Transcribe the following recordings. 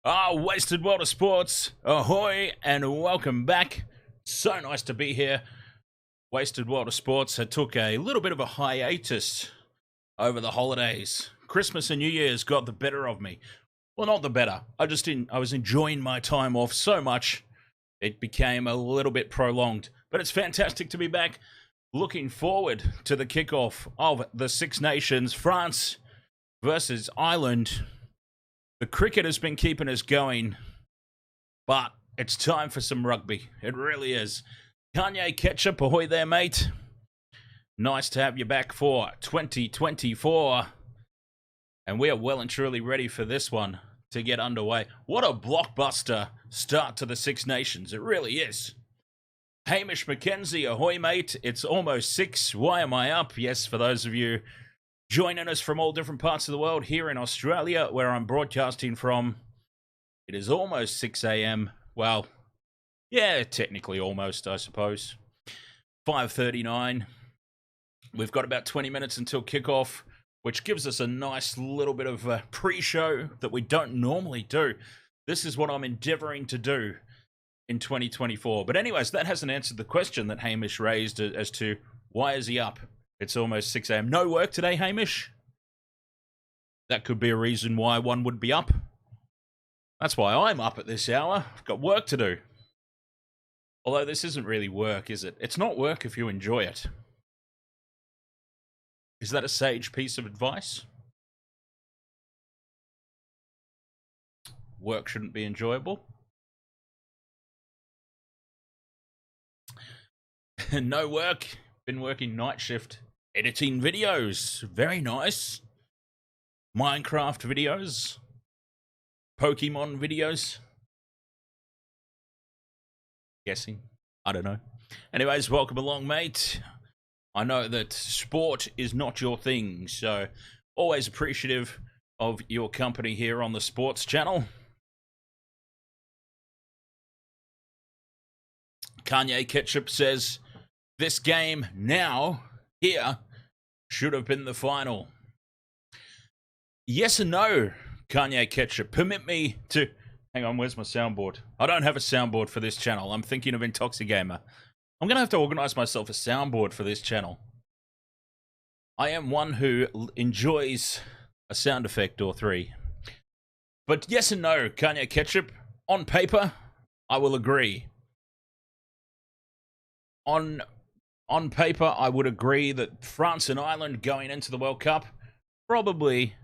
Wasted World of Sports, ahoy and welcome back. So nice to be here. Wasted World of Sports took a little bit of a hiatus over the holidays. Christmas and New Year's got the better of me. Well, not the better. I was enjoying my time off so much, it became a little bit prolonged. But it's fantastic to be back. Looking forward to the kickoff of the Six Nations, France versus Ireland. The cricket has been keeping us going, but it's time for some rugby. It really is. Kanye Ketchup, ahoy there, mate. Nice to have you back for 2024. And we are well and truly ready for this one to get underway. What a blockbuster start to the Six Nations. It really is. Hamish McKenzie, ahoy, mate. It's almost 6. Why am I up? Yes, for those of you joining us from all different parts of the world, here in Australia, where I'm broadcasting from, it is almost 6 a.m. Well, yeah, technically almost, I suppose. 5:39. We've got about 20 minutes until kickoff, which gives us a nice little bit of a pre-show that we don't normally do. This is what I'm endeavoring to do in 2024. But anyways, that hasn't answered the question that Hamish raised as to why is he up? It's almost 6 a.m. No work today, Hamish? That could be a reason why one would be up. That's why I'm up at this hour. I've got work to do. Although this isn't really work, is it? It's not work if you enjoy it. Is that a sage piece of advice? Work shouldn't be enjoyable. No work. Been working night shift. Editing videos. Very nice. Minecraft videos. Pokemon videos. Guessing. I don't know. Anyways, welcome along, mate. I know that sport is not your thing, so always appreciative of your company here on the Sports Channel. Kanye Ketchup says, this game now, here, should have been the final. Yes and no, Kanye Ketchup. Permit me to... Hang on, where's my soundboard? I don't have a soundboard for this channel. I'm thinking of Intoxigamer. I'm going to have to organize myself a soundboard for this channel. I am one who enjoys a sound effect or three. But yes and no, Kanye Ketchup. On paper, I will agree. On paper, I would agree that France and Ireland going into the World Cup probably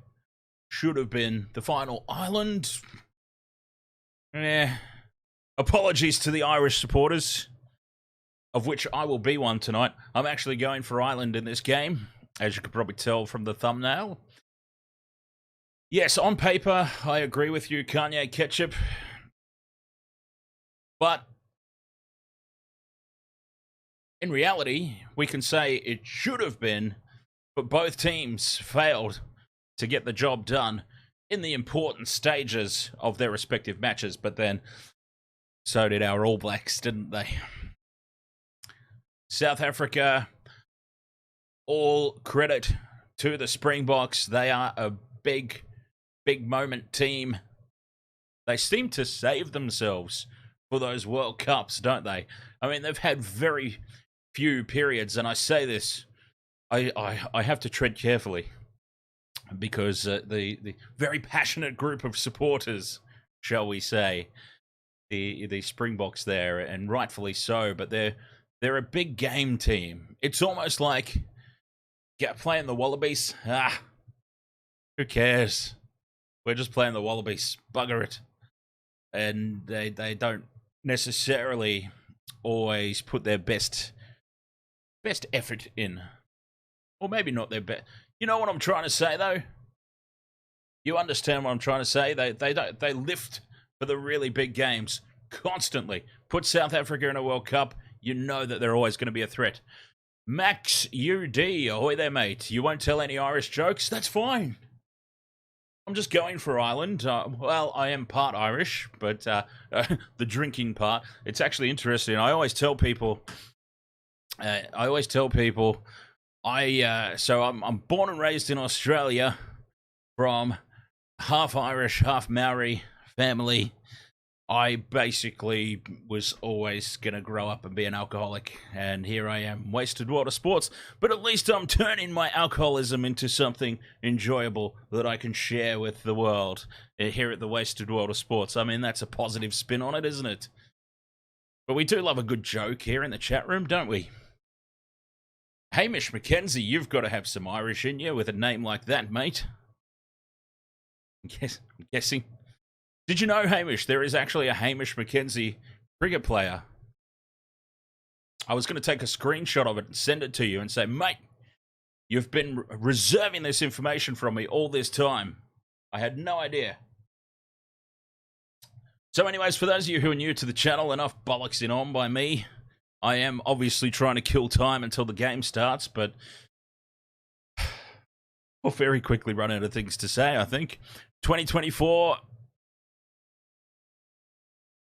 should have been the final. Ireland, apologies to the Irish supporters, of which I will be one tonight. I'm actually going for Ireland in this game, as you could probably tell from the thumbnail. Yes, on paper, I agree with you, Kanye Ketchup. But in reality, we can say it should have been, but both teams failed to get the job done in the important stages of their respective matches. But then, so did our All Blacks, didn't they? South Africa, all credit to the Springboks. They are a big moment team. They seem to save themselves for those World Cups, don't they? I mean, they've had very few periods, and I say this, I have to tread carefully, because the very passionate group of supporters, shall we say, the Springboks there, and rightfully so, but they're a big game team. It's almost like playing the Wallabies. Who cares? We're just playing the Wallabies. Bugger it. And they don't necessarily always put their best effort in. Or maybe not their best. You know what I'm trying to say, though? You understand what I'm trying to say? They lift for the really big games constantly. Put South Africa in a World Cup, you know that they're always going to be a threat. Max UD, ahoy there, mate. You won't tell any Irish jokes? That's fine. I'm just going for Ireland. Well, I am part Irish, but the drinking part. It's actually interesting. I always tell people. So I'm born and raised in Australia, from half Irish, half Maori family. I basically was always going to grow up and be an alcoholic, and here I am, Wasted Water Sports, but at least I'm turning my alcoholism into something enjoyable that I can share with the world here at the Wasted Water Sports. I mean, that's a positive spin on it, isn't it? But we do love a good joke here in the chat room, don't we? Hamish McKenzie, you've got to have some Irish in you with a name like that, mate. I'm guessing. Did you know, Hamish, there is actually a Hamish McKenzie cricket player? I was going to take a screenshot of it and send it to you and say, mate, you've been reserving this information from me all this time. I had no idea. So anyways, for those of you who are new to the channel, enough bollocksing on by me. I am obviously trying to kill time until the game starts, but we'll very quickly run out of things to say, I think. 2024...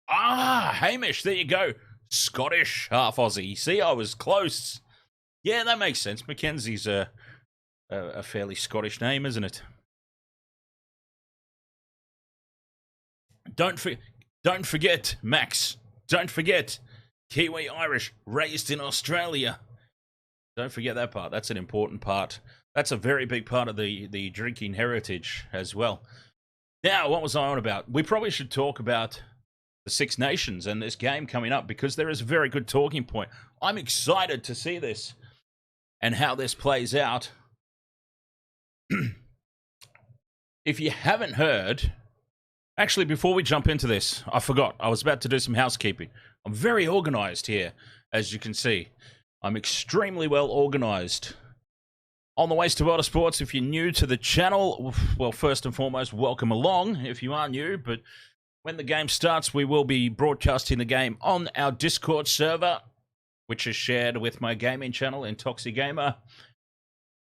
Hamish, there you go. Scottish, half Aussie. See, I was close. Yeah, that makes sense. Mackenzie's a fairly Scottish name, isn't it? Don't forget, Max. Don't forget, Kiwi Irish, raised in Australia. Don't forget that part. That's an important part. That's a very big part of the drinking heritage as well. Now, what was I on about? We probably should talk about the Six Nations and this game coming up, because there is a very good talking point. I'm excited to see this and how this plays out. If you haven't heard, actually, before we jump into this, I forgot. I was about to do some housekeeping. I'm very organized here, as you can see. I'm extremely well organized. On the Wasted Water Sports, if you're new to the channel, well, first and foremost, welcome along if you are new, but when the game starts, we will be broadcasting the game on our Discord server, which is shared with my gaming channel, Intoxigamer.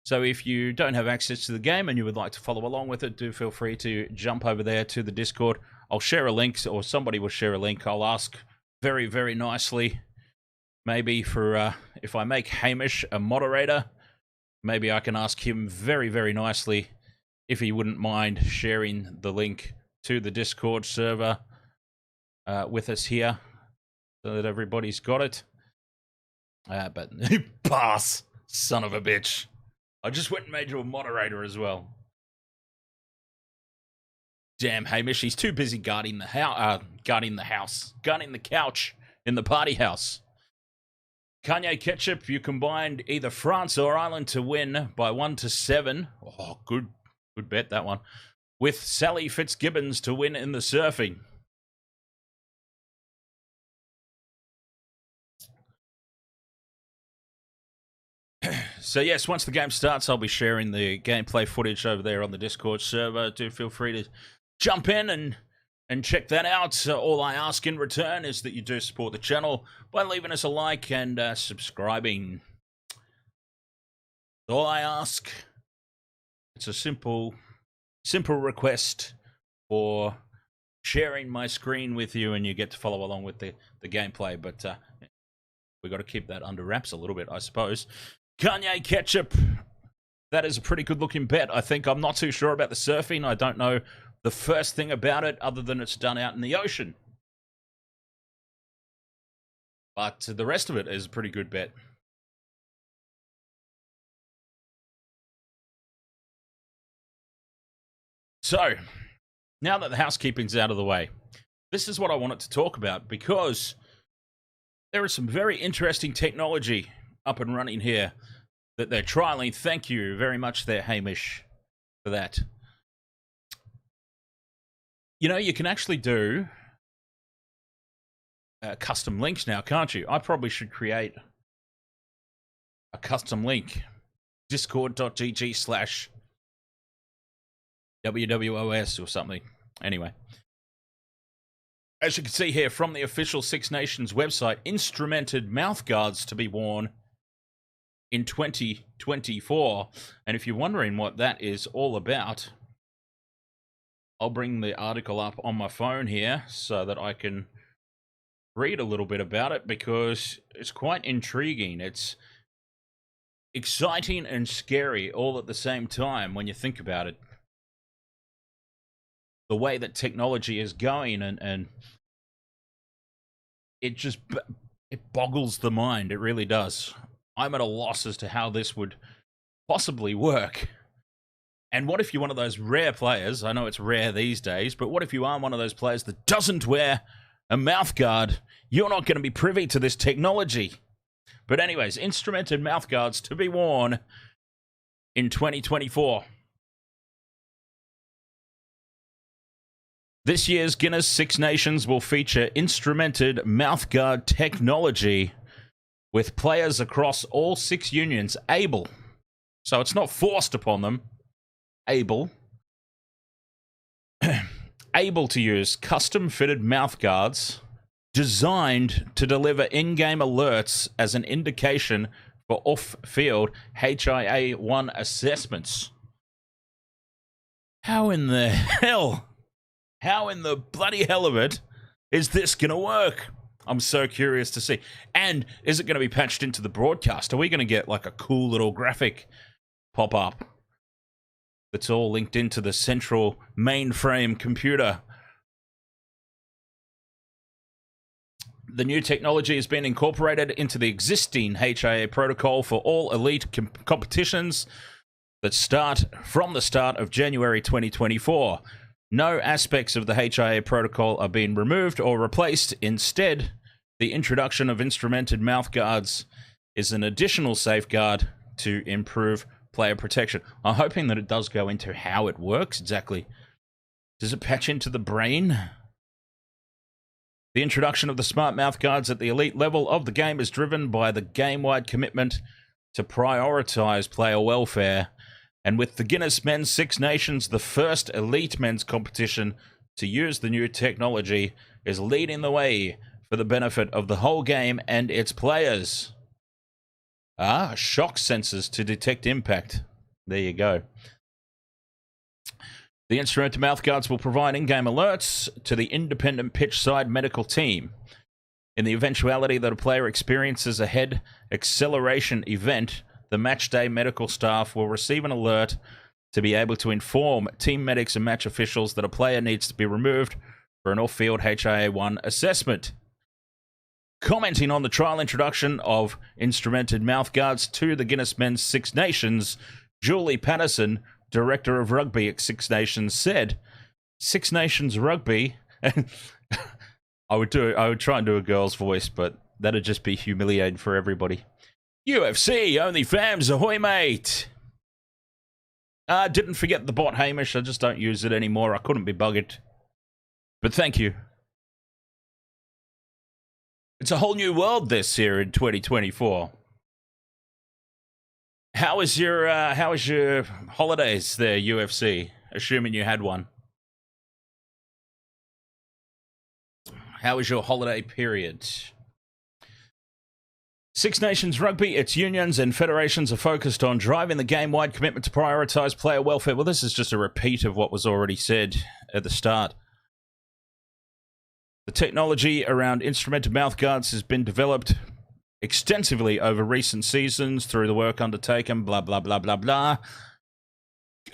So if you don't have access to the game and you would like to follow along with it, do feel free to jump over there to the Discord. I'll share a link, or somebody will share a link. I'll ask very, very nicely, maybe for if I make Hamish a moderator, maybe I can ask him very, very nicely if he wouldn't mind sharing the link to the Discord server with us here, so that everybody's got it. But pass, son of a bitch. I just went and made you a moderator as well. Damn, Hamish, he's too busy guarding the couch in the party house. Kanye Ketchup, you combined either France or Ireland to win by 1-7. Oh, good bet, that one. With Sally Fitzgibbons to win in the surfing. So yes, once the game starts, I'll be sharing the gameplay footage over there on the Discord server. Do feel free to jump in and check that out. So all I ask in return is that you do support the channel by leaving us a like and subscribing. All I ask. It's a simple request for sharing my screen with you, and you get to follow along with the gameplay. But we've got to keep that under wraps a little bit, I suppose. Kanye Ketchup, that is a pretty good looking bet, I think. I'm not too sure about the surfing. I don't know the first thing about it other than it's done out in the ocean. But the rest of it is a pretty good bet. So, now that the housekeeping's out of the way, this is what I wanted to talk about, because there is some very interesting technology up and running here that they're trialing. Thank you very much there, Hamish, for that. You know, you can actually do custom links now, can't you? I probably should create a custom link. Discord.gg/WWOS or something. Anyway. As you can see here from the official Six Nations website, instrumented mouthguards to be worn in 2024. And if you're wondering what that is all about, I'll bring the article up on my phone here so that I can read a little bit about it, because it's quite intriguing. It's exciting and scary all at the same time when you think about it. the way that technology is going, and it just it boggles the mind. It really does. I'm at a loss as to how this would possibly work. And what if you're one of those rare players? I know it's rare these days, but what if you are one of those players that doesn't wear a mouthguard? You're not going to be privy to this technology. But anyways, instrumented mouthguards to be worn in 2024. This year's Guinness Six Nations will feature instrumented mouthguard technology with players across all 6 unions able, so it's not forced upon them, able to use custom-fitted mouthguards designed to deliver in-game alerts as an indication for off-field HIA-1 assessments. How in the bloody hell of it is this going to work? I'm so curious to see. And is it going to be patched into the broadcast? Are we going to get like a cool little graphic pop up that's all linked into the central mainframe computer? The new technology has been incorporated into the existing HIA protocol for all elite competitions that start from the start of January 2024. No aspects of the HIA protocol are being removed or replaced. Instead, the introduction of instrumented mouthguards is an additional safeguard to improve player protection. I'm hoping that it does go into how it works exactly. Does it patch into the brain? The introduction of the smart mouthguards at the elite level of the game is driven by the game-wide commitment to prioritize player welfare. And with the Guinness Men's Six Nations, the first elite men's competition to use the new technology is leading the way for the benefit of the whole game and its players. Shock sensors to detect impact. There you go. The instrumented mouthguards will provide in-game alerts to the independent pitch side medical team. In the eventuality that a player experiences a head acceleration event, the matchday medical staff will receive an alert to be able to inform team medics and match officials that a player needs to be removed for an off-field HIA-1 assessment. Commenting on the trial introduction of instrumented mouthguards to the Guinness Men's Six Nations, Julie Patterson, director of rugby at Six Nations, said, "Six Nations rugby," I would try and do a girl's voice, but that'd just be humiliating for everybody. UFC, only fams, ahoy, mate. Didn't forget the bot, Hamish. I just don't use it anymore. I couldn't be buggered. But thank you. It's a whole new world this year in 2024. How was your holidays there, UFC? Assuming you had one. How was your holiday period? Six Nations Rugby, its unions and federations are focused on driving the game-wide commitment to prioritise player welfare. Well, this is just a repeat of what was already said at the start. The technology around instrumented mouthguards has been developed extensively over recent seasons through the work undertaken, blah, blah, blah, blah, blah.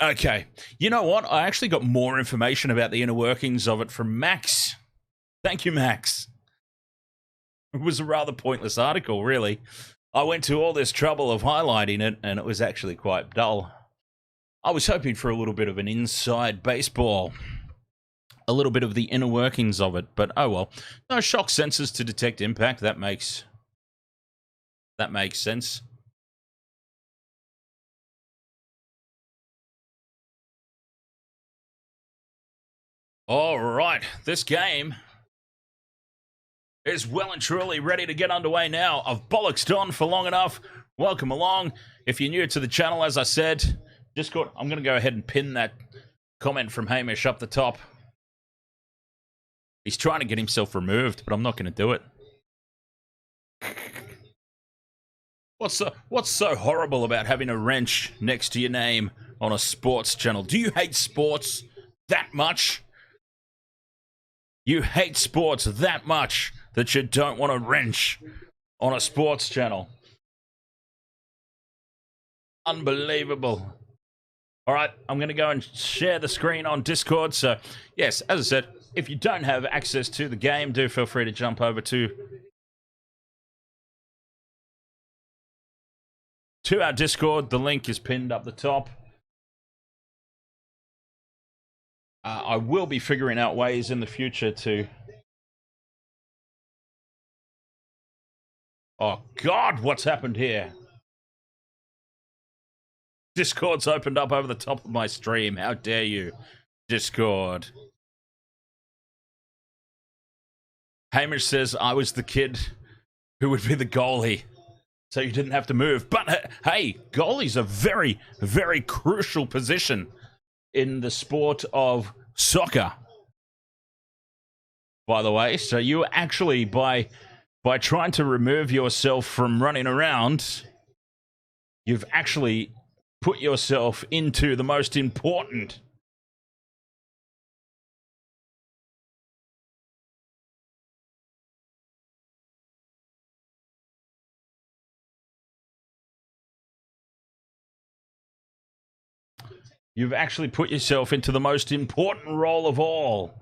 Okay, you know what? I actually got more information about the inner workings of it from Max. Thank you, Max. It was a rather pointless article, really. I went to all this trouble of highlighting it, and it was actually quite dull. I was hoping for a little bit of an inside baseball, a little bit of the inner workings of it, but oh well. No shock sensors to detect impact. That makes sense. All right, this game is well and truly ready to get underway now. I've bollocksed on for long enough. Welcome along. If you're new to the channel, as I said, Discord, I'm going to go ahead and pin that comment from Hamish up the top. He's trying to get himself removed, but I'm not going to do it. What's so horrible about having a wrench next to your name on a sports channel? Do you hate sports that much? You hate sports that much that you don't want a wrench on a sports channel. Unbelievable. All right, I'm going to go and share the screen on Discord. So, yes, as I said, if you don't have access to the game, do feel free to jump over to our Discord. The link is pinned up the top. I will be figuring out ways in the future to... Oh, God, what's happened here? Discord's opened up over the top of my stream. How dare you, Discord? Hamish says, I was the kid who would be the goalie, so you didn't have to move. But, hey, goalie's a very, very crucial position in the sport of soccer, by the way. So you actually, by trying to remove yourself from running around, you've actually put yourself into the most important role of all.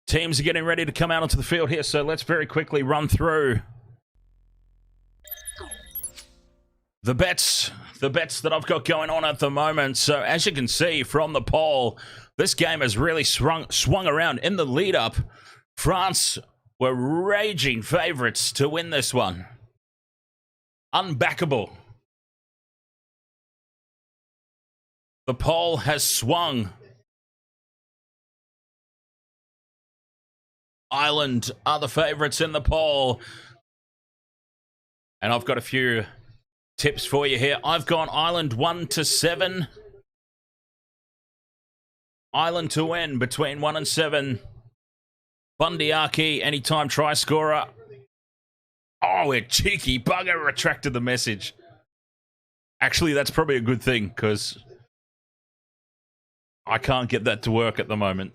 Teams are getting ready to come out onto the field here, so let's very quickly run through the bets that I've got going on at the moment. So as you can see from the poll, this game has really swung around. In the lead up, France were raging favourites to win this one. Unbackable. The poll has swung. Ireland are the favourites in the poll. And I've got a few tips for you here. I've gone Ireland 1-7. Ireland to win between 1 and 7. Bundyaki, anytime try scorer. Oh, a cheeky bugger retracted the message. Actually, that's probably a good thing, because I can't get that to work at the moment.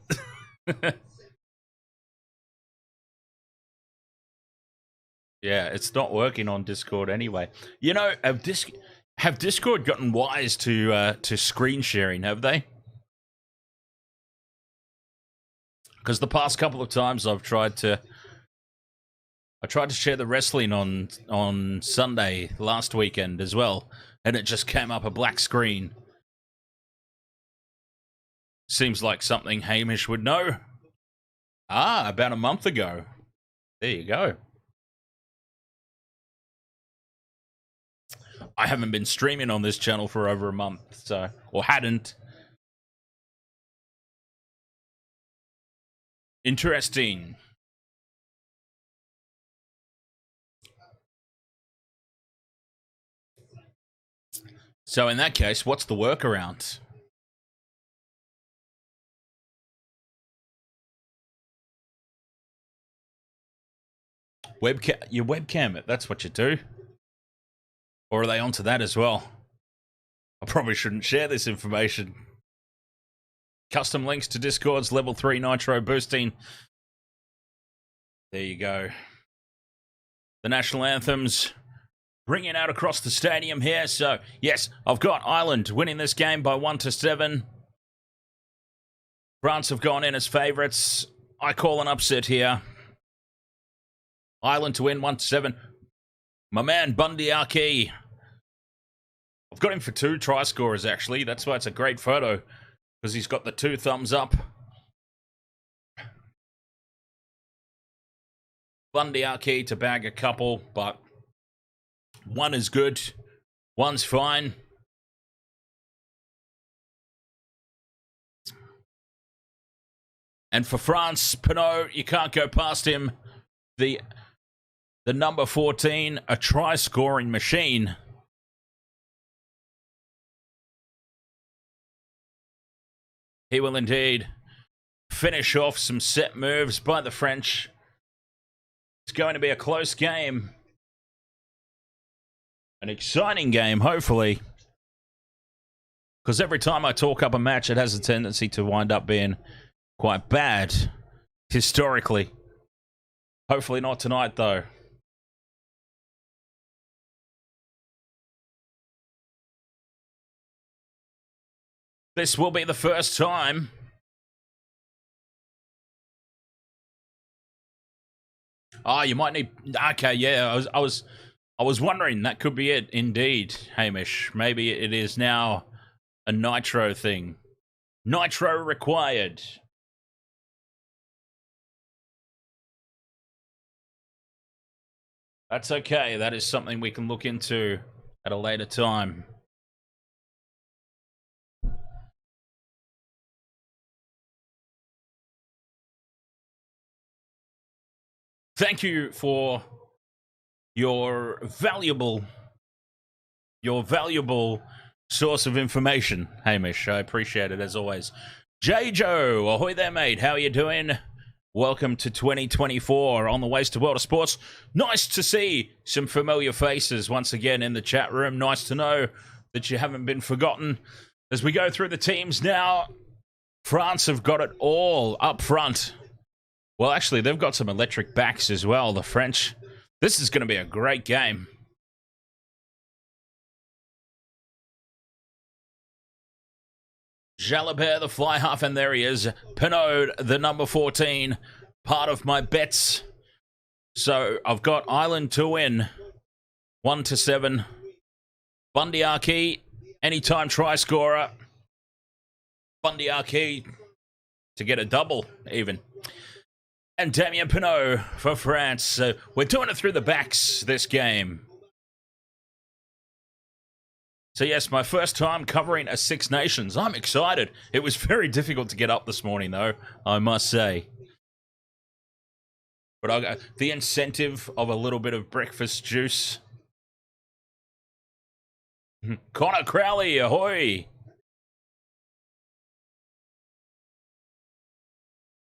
Yeah, it's not working on Discord anyway. You know, have Discord gotten wise to screen sharing, have they? Because the past couple of times I've tried to share the wrestling on Sunday last weekend as well, and it just came up a black screen. Seems like something Hamish would know. Ah, about a month ago. There you go. I haven't been streaming on this channel for over a month, so, or hadn't. Interesting. So in that case, what's the workaround? You webcam it, that's what you do. Or are they onto that as well? I probably shouldn't share this information. Custom links to Discord's level 3 nitro boosting. There you go. The national anthems ringing out across the stadium here. So, yes, I've got Ireland winning this game by 1-7. France have gone in as favourites. I call an upset here. Ireland to win 1-7. My man, Bundyaki. I've got him for 2 try scorers, actually. That's why it's a great photo, because he's got the 2 thumbs up. Bundyaki to bag a couple, but 1 is good. 1's fine. And for France, Pinot, you can't go past him. The number 14, a try-scoring machine. He will indeed finish off some set moves by the French. It's going to be a close game. An exciting game, hopefully. Because every time I talk up a match, it has a tendency to wind up being quite bad, historically. Hopefully not tonight, though. This will be the first time. Oh, you might need... Okay, yeah, I was wondering. That could be it, indeed, Hamish. Maybe it is now a nitro thing. Nitro required. That's okay. That is something we can look into at a later time. Thank you for your valuable source of information, Hamish. I appreciate it, as always. J. Joe, ahoy there, mate. How are you doing? Welcome to 2024 on the Wasted World of Sports. Nice to see some familiar faces once again in the chat room. Nice to know that you haven't been forgotten. As we go through the teams now, France have got it all up front. Well, actually, they've got some electric backs as well, the French. This is going to be a great game. Jalabert, the fly half, and there he is. Pinot, the number 14, part of my bets. So I've got Ireland to win, 1-7. Bundyaki, anytime try scorer. Bundyaki to get a double, even. And Damien Pinot for France. So we're doing it through the backs this game. So yes, my first time covering a Six Nations. I'm excited. It was very difficult to get up this morning, though, I must say. But I got the incentive of a little bit of breakfast juice. Connor Crowley, ahoy!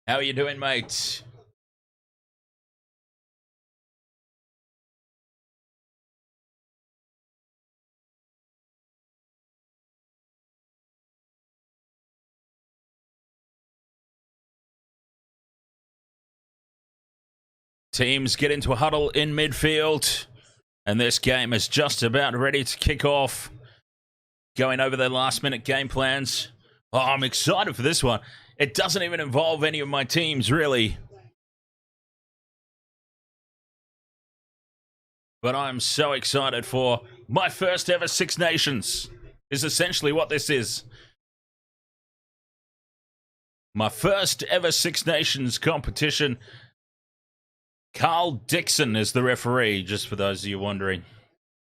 How are you doing, mate? Teams get into a huddle in midfield, and this game is just about ready to kick off. Going over their last-minute game plans. Oh, I'm excited for this one. It doesn't even involve any of my teams, really. But I'm so excited for my first ever Six Nations, is essentially what this is. My first ever Six Nations competition. Carl Dixon is the referee, just for those of you wondering,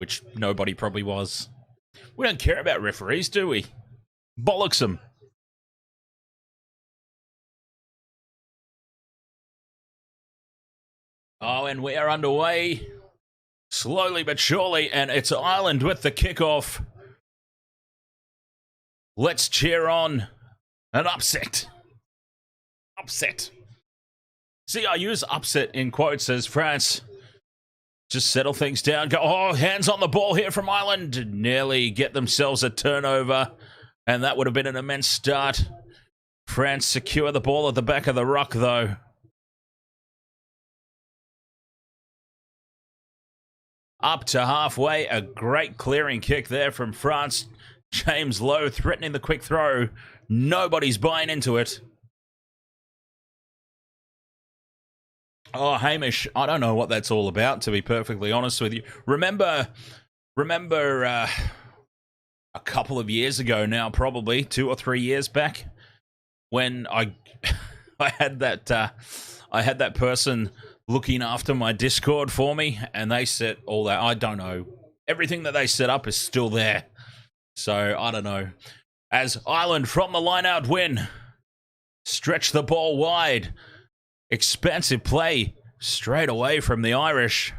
which nobody probably was. We don't care about referees, do we? Bollocks them. Oh, and we are underway, slowly but surely, and it's Ireland with the kickoff. Let's cheer on an upset. Upset. See, I use upset in quotes as France just settle things down. Go, oh, hands on the ball here from Ireland. Nearly get themselves a turnover, and that would have been an immense start. France secure the ball at the back of the ruck, though. Up to halfway, a great clearing kick there from France. James Lowe threatening the quick throw. Nobody's buying into it. Oh, Hamish, I don't know what that's all about, to be perfectly honest with you. Remember a couple of years ago now, probably 2 or 3 years back, when I had that person looking after my Discord for me, and they set all that. I don't know. Everything that they set up is still there. So, I don't know. As Ireland from the line-out win. Stretch the ball wide. Expansive play straight away from the Irish.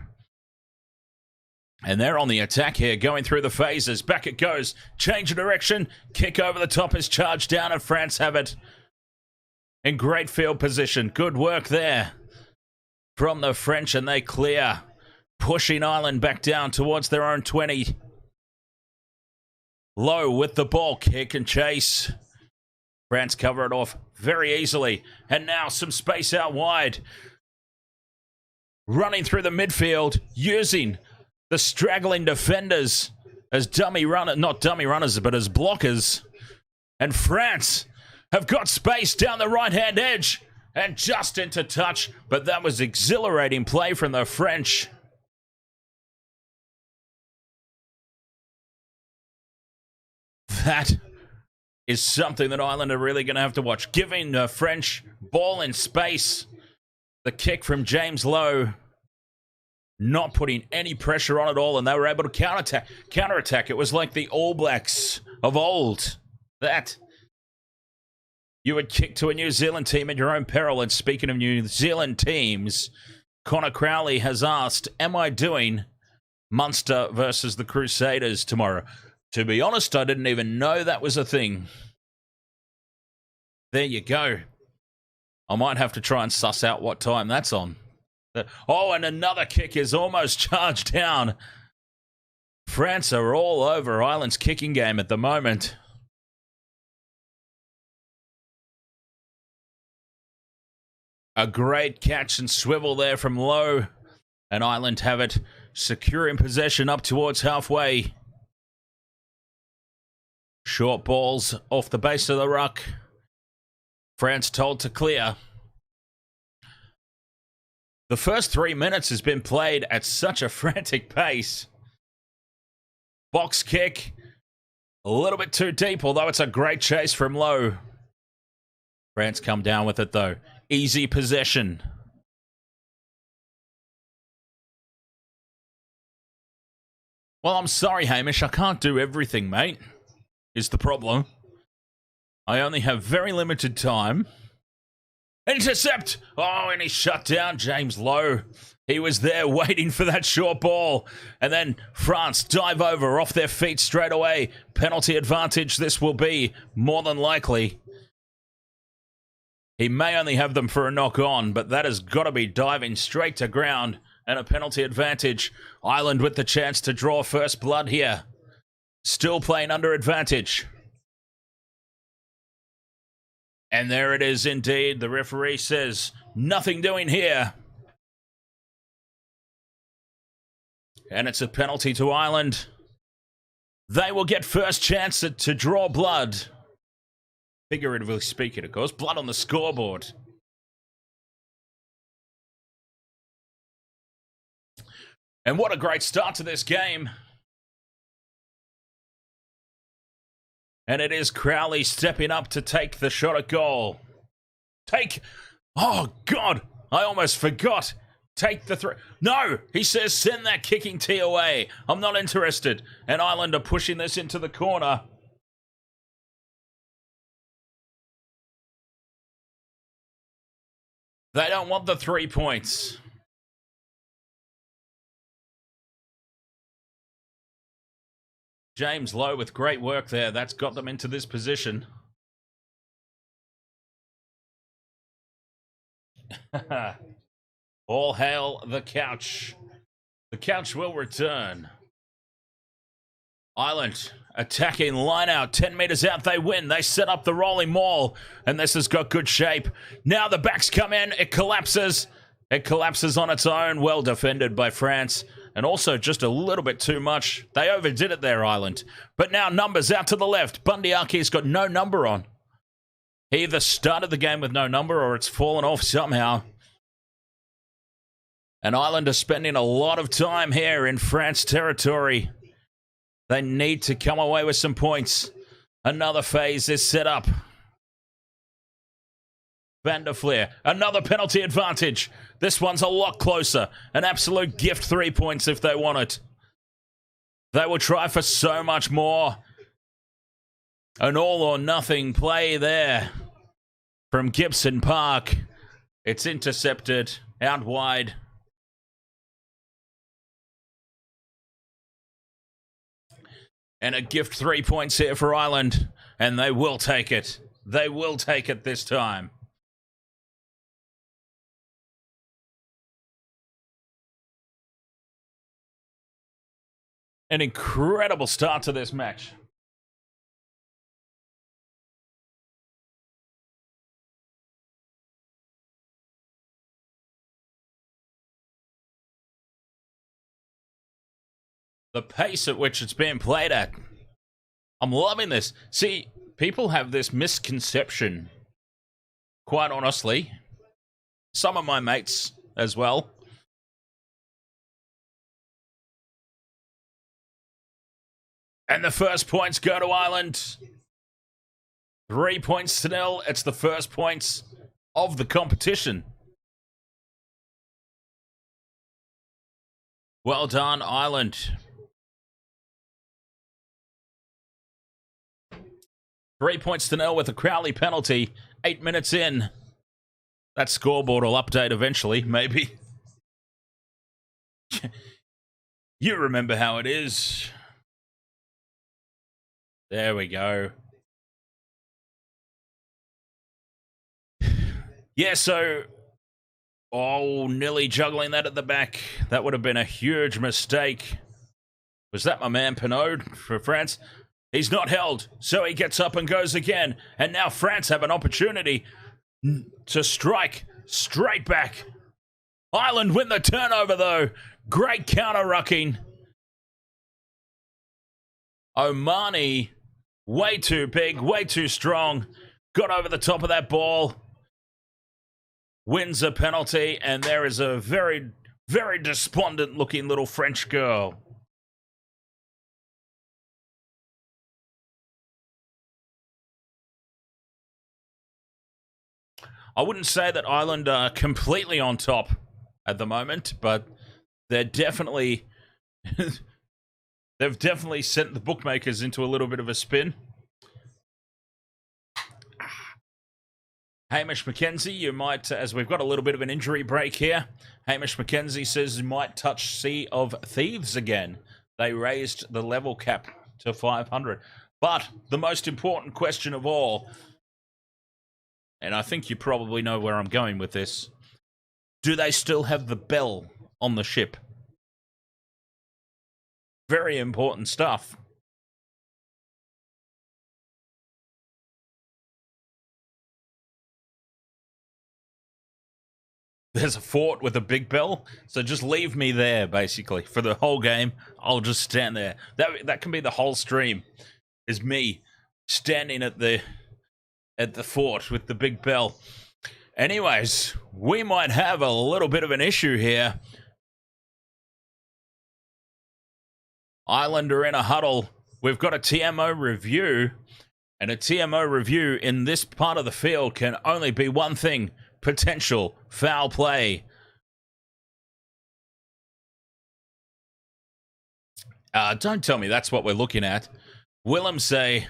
And they're on the attack here, going through the phases. Back it goes. Change of direction. Kick over the top is charged down, and France have it. In great field position. Good work there from the French, and they clear. Pushing Ireland back down towards their own 20. Low with the ball, kick and chase. France cover it off very easily. And now some space out wide. Running through the midfield, using the straggling defenders as dummy runner, not dummy runners, but as blockers. And France have got space down the right-hand edge and just into touch. But that was exhilarating play from the French. That is something that Ireland are really going to have to watch. Giving the French ball in space. The kick from James Lowe. Not putting any pressure on at all, and they were able to counterattack. It was like the All Blacks of old. That you would kick to a New Zealand team at your own peril. And speaking of New Zealand teams, Connor Crowley has asked, am I doing Munster versus the Crusaders tomorrow? To be honest, I didn't even know that was a thing. There you go. I might have to try and suss out what time that's on. Oh, and another kick is almost charged down. France are all over Ireland's kicking game at the moment. A great catch and swivel there from Lowe. And Ireland have it securing possession up towards halfway. Short balls off the base of the ruck. France told to clear. The first 3 minutes has been played at such a frantic pace. Box kick. A little bit too deep, although it's a great chase from Lowe. France come down with it, though. Easy possession. Well, I'm sorry, Hamish. I can't do everything, mate. Is the problem. I only have very limited time. Intercept! Oh, and he's shut down. James Lowe. He was there waiting for that short ball. And then France dive over off their feet straight away. Penalty advantage this will be, more than likely. He may only have them for a knock on, but that has got to be diving straight to ground. And a penalty advantage. Ireland with the chance to draw first blood here. Still playing under advantage. And there it is indeed. The referee says, nothing doing here. And it's a penalty to Ireland. They will get first chance to draw blood. Figuratively speaking, of course. Blood on the scoreboard. And what a great start to this game. And it is Crowley stepping up to take the shot at goal. Oh, God, I almost forgot. Take the throw. No, he says send that kicking tee away. I'm not interested. And Ireland are pushing this into the corner. They don't want the 3 points. James Lowe with great work there. That's got them into this position. All hail the couch. The couch will return. Ireland attacking line out. 10 meters out, they win. They set up the rolling maul. And this has got good shape. Now the backs come in. It collapses. It collapses on its own. Well defended by France. And also just a little bit too much. They overdid it there, Ireland. But now numbers out to the left. Bundyarki's got no number on. He either started the game with no number or it's fallen off somehow. And Ireland are spending a lot of time here in France territory. They need to come away with some points. Another phase is set up. Van der Fleer, another penalty advantage. This one's a lot closer. An absolute gift 3 points if they want it. They will try for so much more. An all or nothing play there from Gibson Park. It's intercepted out wide. And a gift 3 points here for Ireland. And they will take it. They will take it this time. An incredible start to this match. The pace at which it's being played at. I'm loving this. See, people have this misconception, quite honestly. Some of my mates as well. And the first points go to Ireland. 3 points to nil. It's the first points of the competition. Well done, Ireland. 3 points to nil with a Crowley penalty. 8 minutes in. That scoreboard will update eventually, maybe. You remember how it is. There we go. Yeah, so... Oh, nearly juggling that at the back. That would have been a huge mistake. Was that my man Pinot for France? He's not held, so he gets up and goes again. And now France have an opportunity to strike straight back. Ireland win the turnover, though. Great counter-rucking. Omani, way too big, way too strong. Got over the top of that ball. Wins a penalty, and there is a very, very despondent-looking little French girl. I wouldn't say that Ireland are completely on top at the moment, but they're definitely... they've definitely sent the bookmakers into a little bit of a spin. Hamish McKenzie, you might, as we've got a little bit of an injury break here, Hamish McKenzie says you might touch Sea of Thieves again. They raised the level cap to 500. But the most important question of all, and I think you probably know where I'm going with this, do they still have the bell on the ship? Very important stuff. There's a fort with a big bell, so just leave me there, basically. For the whole game, I'll just stand there. That can be the whole stream, is me standing at the fort with the big bell. Anyways, we might have a little bit of an issue here. Ireland are in a huddle. We've got a TMO review, and a TMO review in this part of the field can only be one thing: potential foul play. Don't tell me that's what we're looking at. Willemse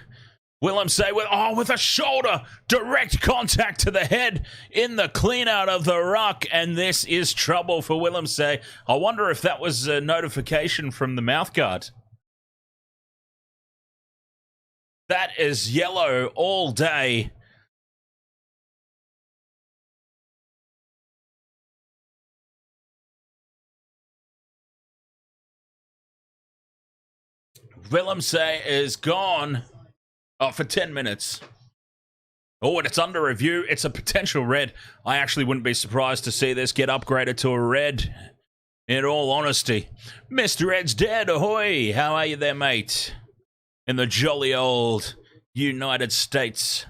with a shoulder, direct contact to the head in the clean out of the ruck, and this is trouble for Willemse. I wonder if that was a notification from the mouthguard. That is yellow all day. Willemse is gone for 10 minutes. Oh, and it's under review. It's a potential red. I actually wouldn't be surprised to see this get upgraded to a red, in all honesty. Mr. Ed's dead. Ahoy. How are you there, mate? In the jolly old United States.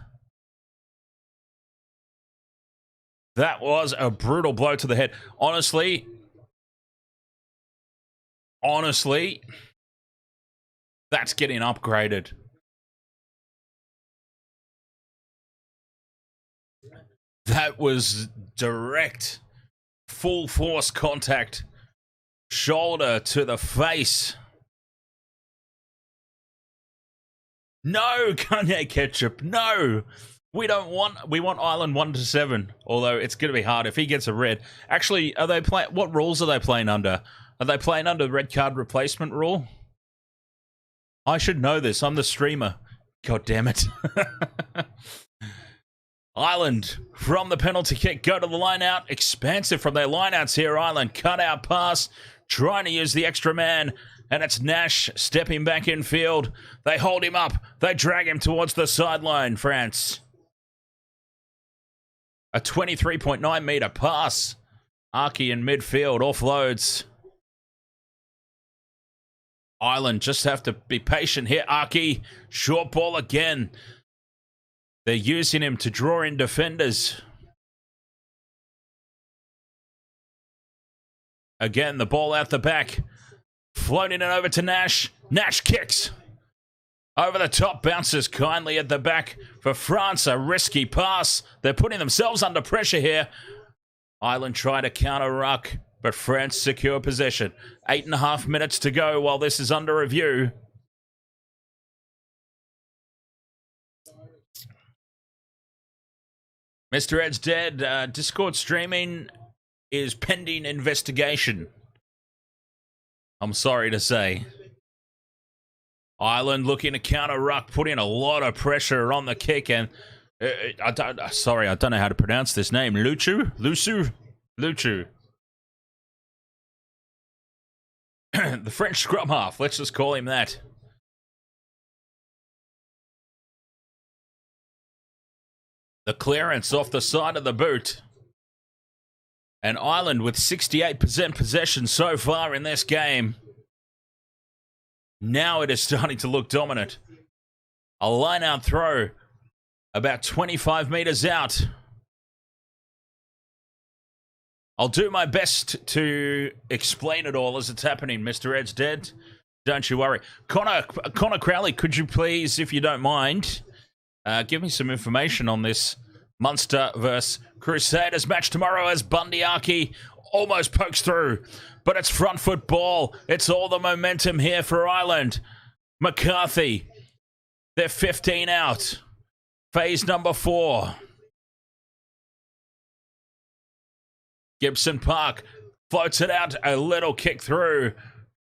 That was a brutal blow to the head. Honestly, that's getting upgraded. That was direct, full force contact, shoulder to the face. No, Kanye Ketchup, no. We want Ireland 1-7, although it's going to be hard if he gets a red. Actually, are they playing, what rules are they playing under? Are they playing under red card replacement rule? I should know this. I'm the streamer. God damn it. Ireland from the penalty kick go to the line out. Expansive from their line outs here. Ireland cut out pass, trying to use the extra man, and it's Nash stepping back in field. They hold him up. They drag him towards the sideline, France. A 23.9 meter pass. Archie in midfield offloads. Ireland just have to be patient here. Aki, short ball again. They're using him to draw in defenders. Again, the ball out the back. Floating it over to Nash. Nash kicks. Over the top, bounces kindly at the back for France. A risky pass. They're putting themselves under pressure here. Ireland try to counter ruck, but France secure possession. 8.5 minutes to go while this is under review. Mr. Ed's dead. Discord streaming is pending investigation. I'm sorry to say. Ireland looking to counter ruck, putting a lot of pressure on the kick, and I don't know how to pronounce this name. Luchu. The French scrum half. Let's just call him that. The clearance off the side of the boot. And Ireland with 68% possession so far in this game. Now it is starting to look dominant. A line-out throw about 25 meters out. I'll do my best to explain it all as it's happening. Mr. Ed's dead. Don't you worry. Connor Crowley, could you please, if you don't mind, give me some information on this Munster vs Crusaders match tomorrow as Bundy Aki almost pokes through. But it's front foot ball. It's all the momentum here for Ireland. McCarthy, they're 15 out. Phase number 4. Gibson Park floats it out. A little kick through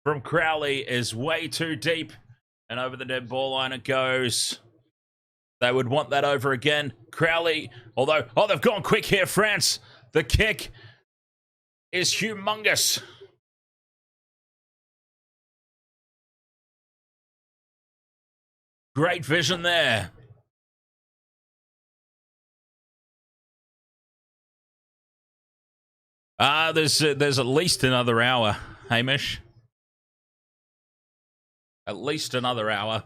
from Crowley is way too deep. And over the dead ball line it goes. They would want that over again. Crowley, although, they've gone quick here, France. The kick is humongous. Great vision there. There's at least another hour, Hamish. At least another hour.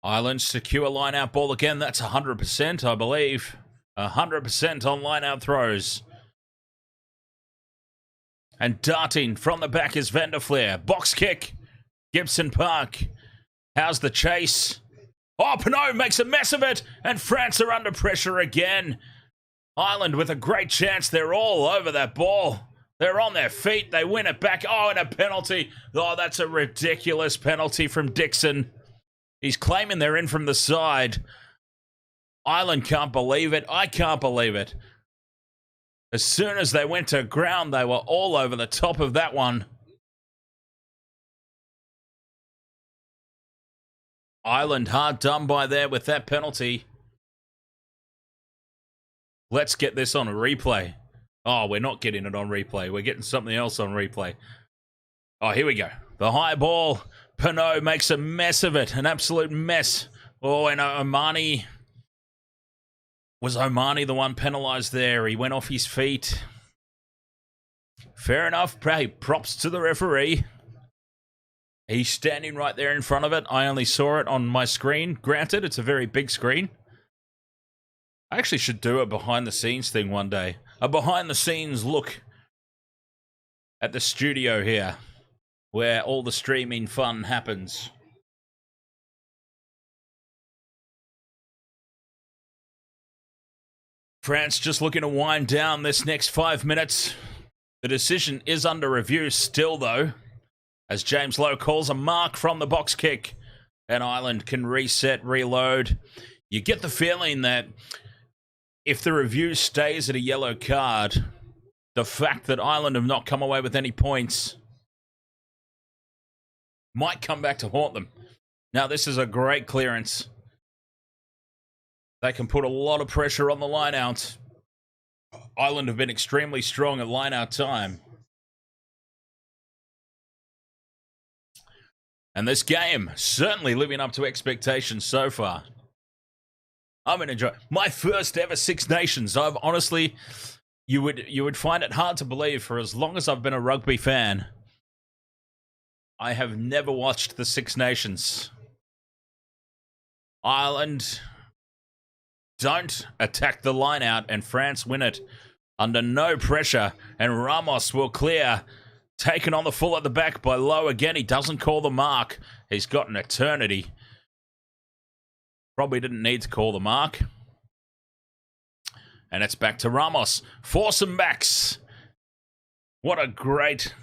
Ireland secure line-out ball again. That's 100%, I believe. 100% on line-out throws. And darting from the back is Vanderfleer. Box kick. Gibson Park. How's the chase? Oh, Pinot makes a mess of it. And France are under pressure again. Ireland with a great chance. They're all over that ball. They're on their feet. They win it back. Oh, and a penalty. Oh, that's a ridiculous penalty from Dixon. He's claiming they're in from the side. Ireland can't believe it. I can't believe it. As soon as they went to ground, they were all over the top of that one. Ireland hard done by there with that penalty. Let's get this on a replay. Oh, we're not getting it on replay. We're getting something else on replay. Oh, here we go. The high ball. Pinot makes a mess of it. An absolute mess. Oh, and Omani. Was Omani the one penalised there? He went off his feet. Fair enough. Hey, props to the referee. He's standing right there in front of it. I only saw it on my screen. Granted, it's a very big screen. I actually should do a behind-the-scenes thing one day. A behind-the-scenes look at the studio here, where all the streaming fun happens. France just looking to wind down this next 5 minutes. The decision is under review still, though, as James Lowe calls a mark from the box kick, and Ireland can reset, reload. You get the feeling that if the review stays at a yellow card, the fact that Ireland have not come away with any points might come back to haunt them. Now, this is a great clearance. They can put a lot of pressure on the line-out. Ireland have been extremely strong at line-out time. And this game certainly living up to expectations so far. I'm going to enjoy my first ever Six Nations. I've honestly, you would find it hard to believe, for as long as I've been a rugby fan, I have never watched the Six Nations. Ireland don't attack the line out, and France win it under no pressure, and Ramos will clear. Taken on the full at the back by Lowe again. He doesn't call the mark. He's got an eternity. Probably didn't need to call the mark. And it's back to Ramos. Foursome backs. What a great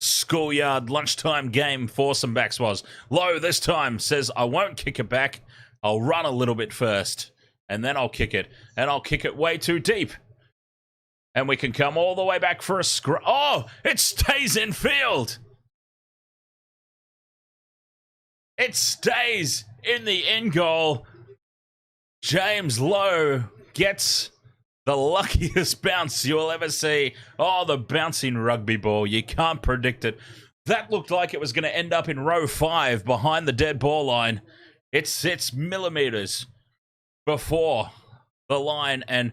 schoolyard lunchtime game foursome backs was. Lowe this time says, I won't kick it back. I'll run a little bit first. And then I'll kick it. And I'll kick it way too deep. And we can come all the way back for a scrum. Oh, it stays in field. It stays in the end goal. James Lowe gets the luckiest bounce you'll ever see. Oh, the bouncing rugby ball. You can't predict it. That looked like it was going to end up in row 5 behind the dead ball line. It sits millimeters before the line, and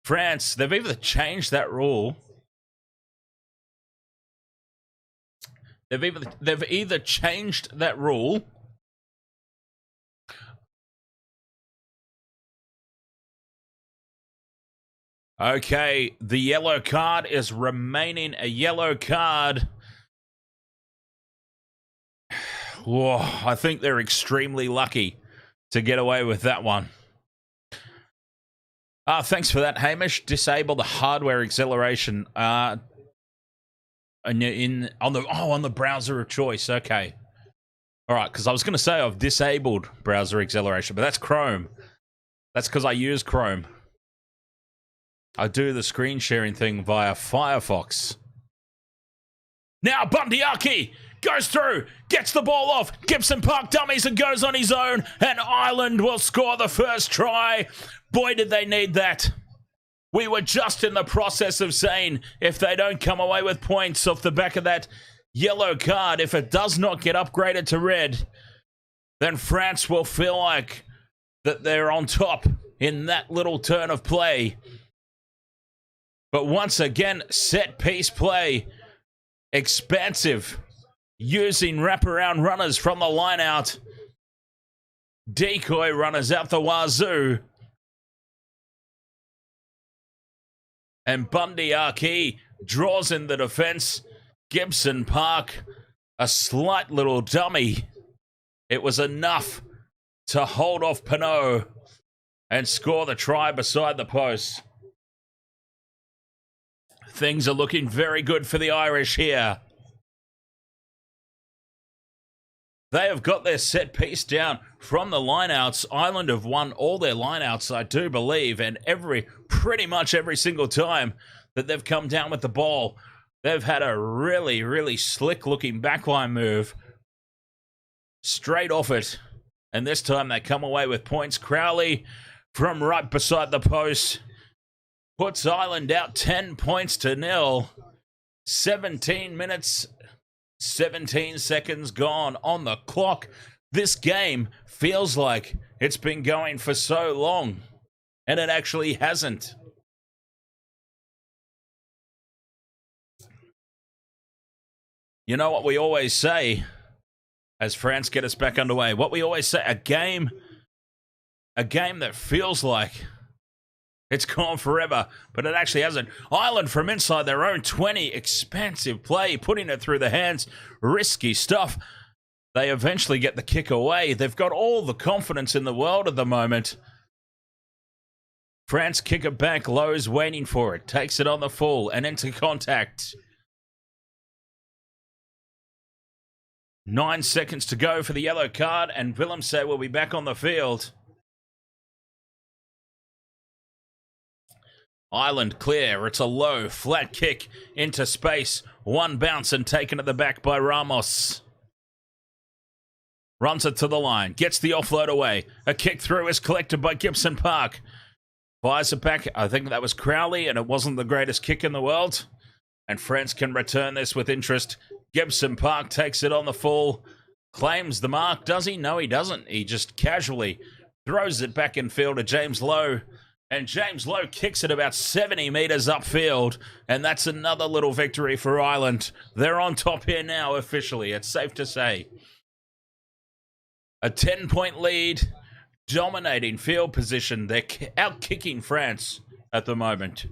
France, they've either changed that rule. They've either changed that rule, okay, the yellow card is remaining a yellow card. Whoa, I think they're extremely lucky to get away with that one. Thanks for that, Hamish. Disable the hardware acceleration on the browser of choice. Okay. All right, because I was going to say I've disabled browser acceleration, but that's Chrome. That's because I use Chrome. I do the screen sharing thing via Firefox. Now Bundyaki goes through, gets the ball off, Gibson Park dummies and goes on his own, and Ireland will score the first try. Boy, did they need that. We were just in the process of saying, if they don't come away with points off the back of that yellow card, if it does not get upgraded to red, then France will feel like that they're on top in that little turn of play. But once again, set piece play, expansive, using wraparound runners from the line out, decoy runners out the wazoo. And Bundyaki draws in the defense. Gibson Park, a slight little dummy. It was enough to hold off Pinot and score the try beside the post. Things are looking very good for the Irish here. They have got their set piece down from the lineouts. Ireland have won all their lineouts, I do believe, and pretty much every single time that they've come down with the ball, they've had a really, really slick-looking backline move straight off it. And this time they come away with points. Crowley from right beside the post puts Ireland out 10 points to 0. 17 minutes, 17 seconds gone on the clock. This game feels like it's been going for so long, and it actually hasn't. You know what we always say as France get us back underway? What we always say, a game that feels like it's gone forever, but it actually hasn't. Ireland from inside their own 20, expansive play, putting it through the hands, risky stuff. They eventually get the kick away. They've got all the confidence in the world at the moment. France kick it back. Lowe's waiting for it. Takes it on the full and into contact. 9 seconds to go for the yellow card, and Willemse will be back on the field. Ireland clear. It's a low, flat kick into space. One bounce and taken at the back by Ramos. Runs it to the line. Gets the offload away. A kick through is collected by Gibson Park. Fires it back. I think that was Crowley, and it wasn't the greatest kick in the world. And France can return this with interest. Gibson Park takes it on the full. Claims the mark. Does he? No, he doesn't. He just casually throws it back in field to James Lowe. And James Lowe kicks it about 70 metres upfield. And that's another little victory for Ireland. They're on top here now, officially. It's safe to say. A 10-point lead, dominating field position. They're out-kicking France at the moment.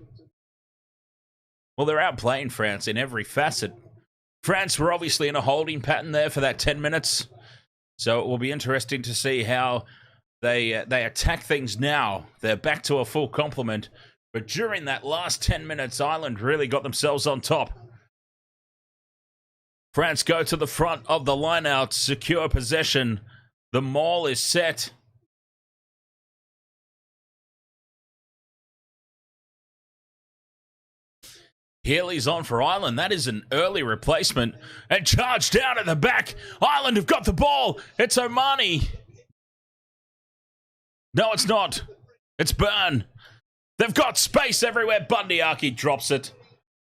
Well, they're outplaying France in every facet. France were obviously in a holding pattern there for that 10 minutes. So it will be interesting to see how they attack things now. They're back to a full complement. But during that last 10 minutes, Ireland really got themselves on top. France go to the front of the line-out, secure possession. The maul is set. Healy's on for Ireland. That is an early replacement. And charge down at the back. Ireland have got the ball. It's O'Mahony. No, it's not. It's Byrne. They've got space everywhere. Bundyaki drops it.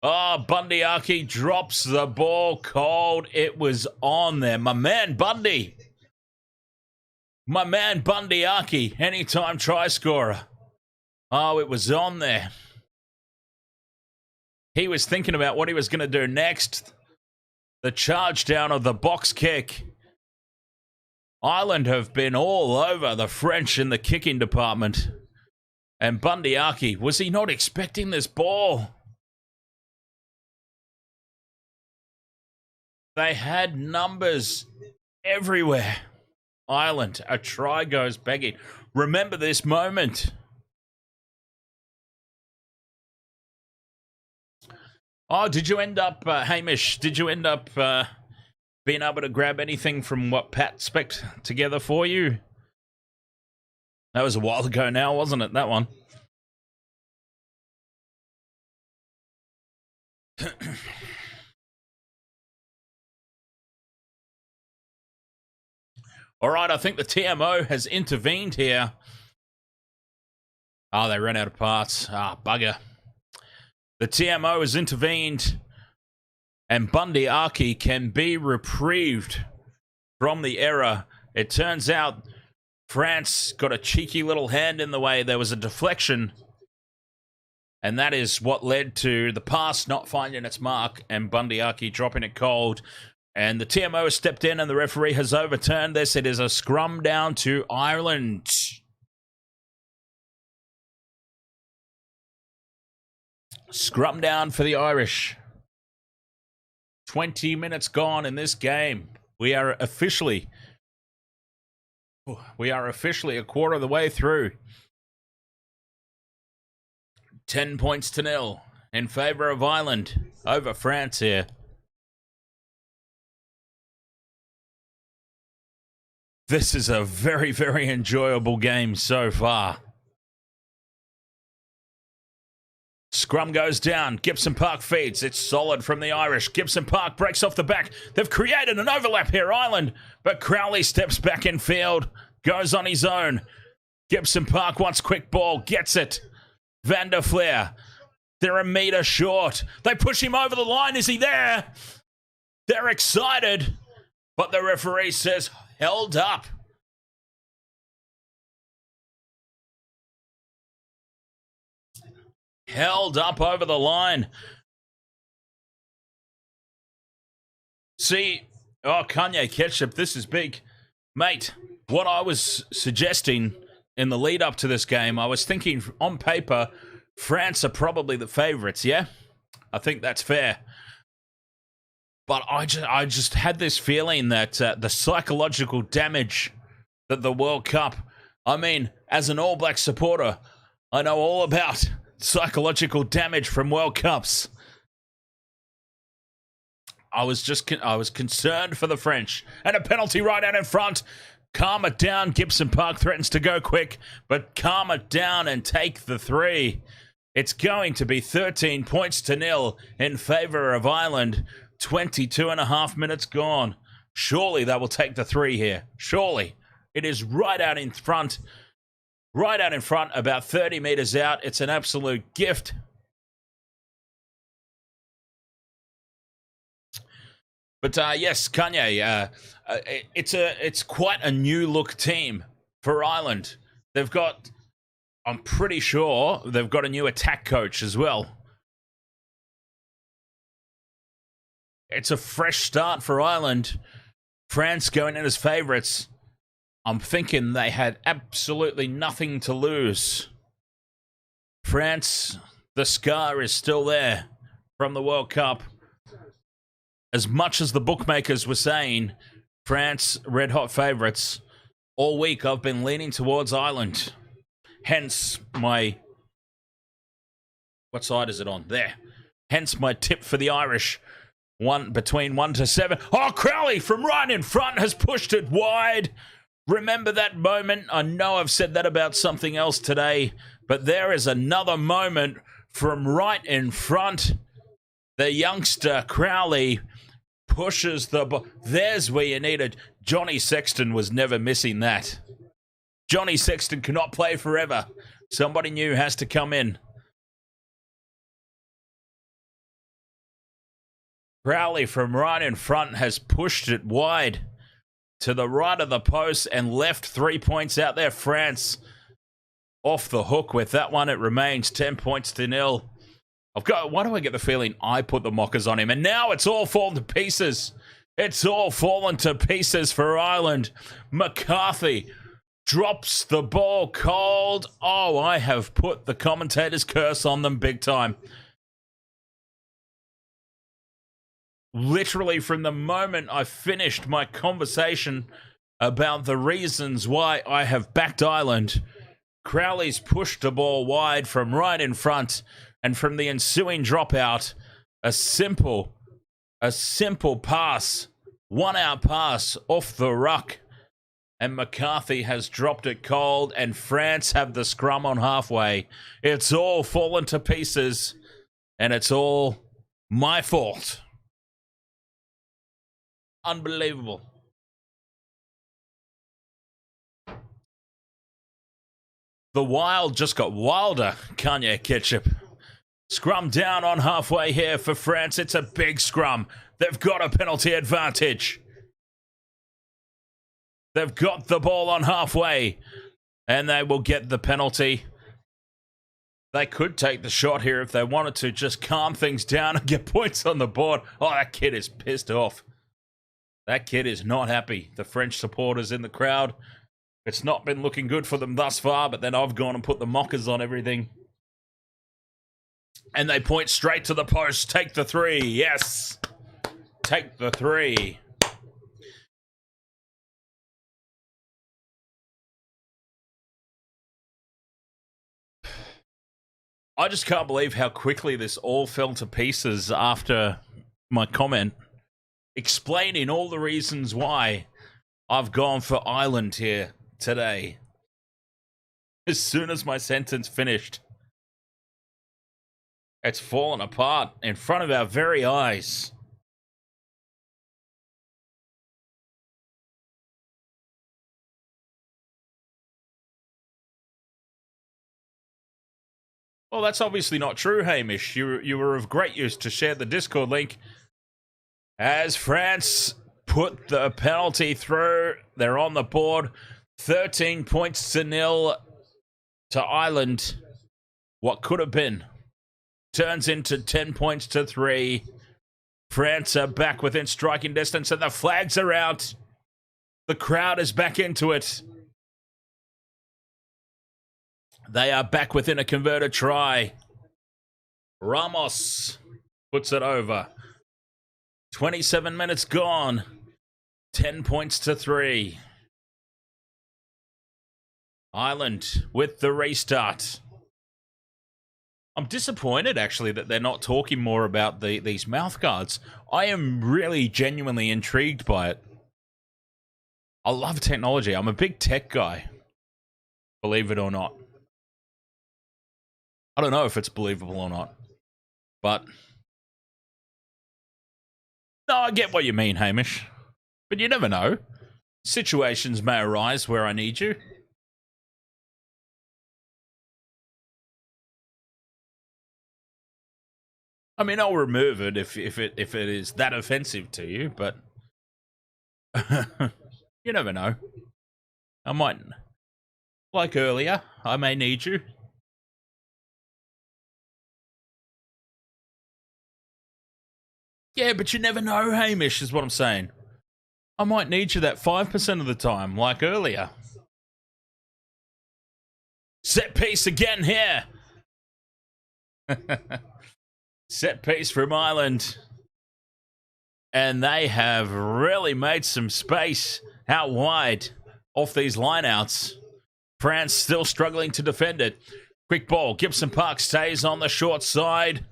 Oh, Bundyaki drops the ball cold. It was on there. My man, Bundy. My man, Bundyaki. Anytime try scorer. Oh, it was on there. He was thinking about what he was going to do next. The charge down of the box kick. Ireland have been all over the French in the kicking department. And Bundyaki, was he not expecting this ball? They had numbers everywhere. Ireland, a try goes begging. Remember this moment. Oh, did you end up, Hamish, did you end up being able to grab anything from what Pat spec'd together for you? That was a while ago now, wasn't it, that one? All right, I think the TMO has intervened here. Oh, they ran out of parts. Ah, bugger. The TMO has intervened, and Bundyaki can be reprieved from the error. It turns out France got a cheeky little hand in the way. There was a deflection, and that is what led to the pass not finding its mark and Bundyaki dropping it cold. And the TMO has stepped in and the referee has overturned this. It is a scrum down to Ireland. Scrum down for the Irish. 20 minutes gone in this game. We are officially a quarter of the way through. 10 points to 0 in favour of Ireland over France here. This is a very, very enjoyable game so far. Scrum goes down. Gibson Park feeds. It's solid from the Irish. Gibson Park breaks off the back. They've created an overlap here, Ireland. But Crowley steps back in field. Goes on his own. Gibson Park wants quick ball. Gets it. Van der Fleer. They're a metre short. They push him over the line. Is he there? They're excited. But the referee says, held up. Held up over the line. See, oh, Kanye Ketchup, this is big. Mate, what I was suggesting in the lead up to this game, I was thinking on paper, France are probably the favourites, yeah? I think that's fair. But I just had this feeling that the psychological damage that the World Cup, I mean, as an All Black supporter, I know all about psychological damage from World Cups. I was concerned for the French. And a penalty right out in front. Calm it down. Gibson Park threatens to go quick, but calm it down and take the 3. It's going to be 13 points to 0 in favour of Ireland. 22 and a half minutes gone. Surely they will take the 3 here. Surely. It is right out in front. Right out in front, about 30 metres out. It's an absolute gift. But yes, Kanye, it's quite a new look team for Ireland. They've got, I'm pretty sure, they've got a new attack coach as well. It's a fresh start for Ireland. France going in as favourites. I'm thinking they had absolutely nothing to lose. France, the scar is still there from the World Cup. As much as the bookmakers were saying, France, red-hot favourites, all week I've been leaning towards Ireland. Hence my... What side is it on? There. Hence my tip for the Irish. Between 1 to 7. Oh, Crowley from right in front has pushed it wide. Remember that moment? I know I've said that about something else today, but there is another moment from right in front. The youngster, Crowley, pushes the ball. There's where you need it. Johnny Sexton was never missing that. Johnny Sexton cannot play forever. Somebody new has to come in. Crowley from right in front has pushed it wide to the right of the post and left 3 points out there. France off the hook with that one. It remains 10 points to 0. Why do I get the feeling I put the mockers on him? And now it's all fallen to pieces. It's all fallen to pieces for Ireland. McCarthy drops the ball cold. Oh, I have put the commentator's curse on them big time. Literally from the moment I finished my conversation about the reasons why I have backed Ireland, Crowley's pushed the ball wide from right in front, and from the ensuing dropout, a simple pass, 1 out pass off the ruck, and McCarthy has dropped it cold, and France have the scrum on halfway. It's all fallen to pieces, and it's all my fault. Unbelievable. The wild just got wilder, Kanye Ketchup. Scrum down on halfway here for France. It's a big scrum. They've got a penalty advantage. They've got the ball on halfway, and they will get the penalty. They could take the shot here if they wanted to, just calm things down and get points on the board. Oh, that kid is pissed off. That kid is not happy. The French supporters in the crowd. It's not been looking good for them thus far, but then I've gone and put the mockers on everything. And they point straight to the post. Take the 3. Yes. Take the 3. I just can't believe how quickly this all fell to pieces after my comment, explaining all the reasons why I've gone for Ireland here today. As soon as my sentence finished, it's fallen apart in front of our very eyes. Well, that's obviously not true, Hamish. You were of great use to share the Discord link. As France put the penalty through, they're on the board. 13 points to 0 to Ireland. What could have been turns into 10 points to 3. France are back within striking distance, and the flags are out. The crowd is back into it. They are back within a converted try. Ramos puts it over. 27 minutes gone. 10 points to 3. Ireland with the restart. I'm disappointed, actually, that they're not talking more about these mouth guards. I am really genuinely intrigued by it. I love technology. I'm a big tech guy, believe it or not. I don't know if it's believable or not, but no, I get what you mean, Hamish. But you never know. Situations may arise where I need you. I mean, I'll remove it if it is that offensive to you, but you never know. I might Like earlier, I may need you. Yeah, but you never know, Hamish, is what I'm saying. I might need you that 5% of the time, like earlier. Set piece again here. Set piece from Ireland. And they have really made some space out wide off these lineouts. France still struggling to defend it. Quick ball. Gibson Park stays on the short side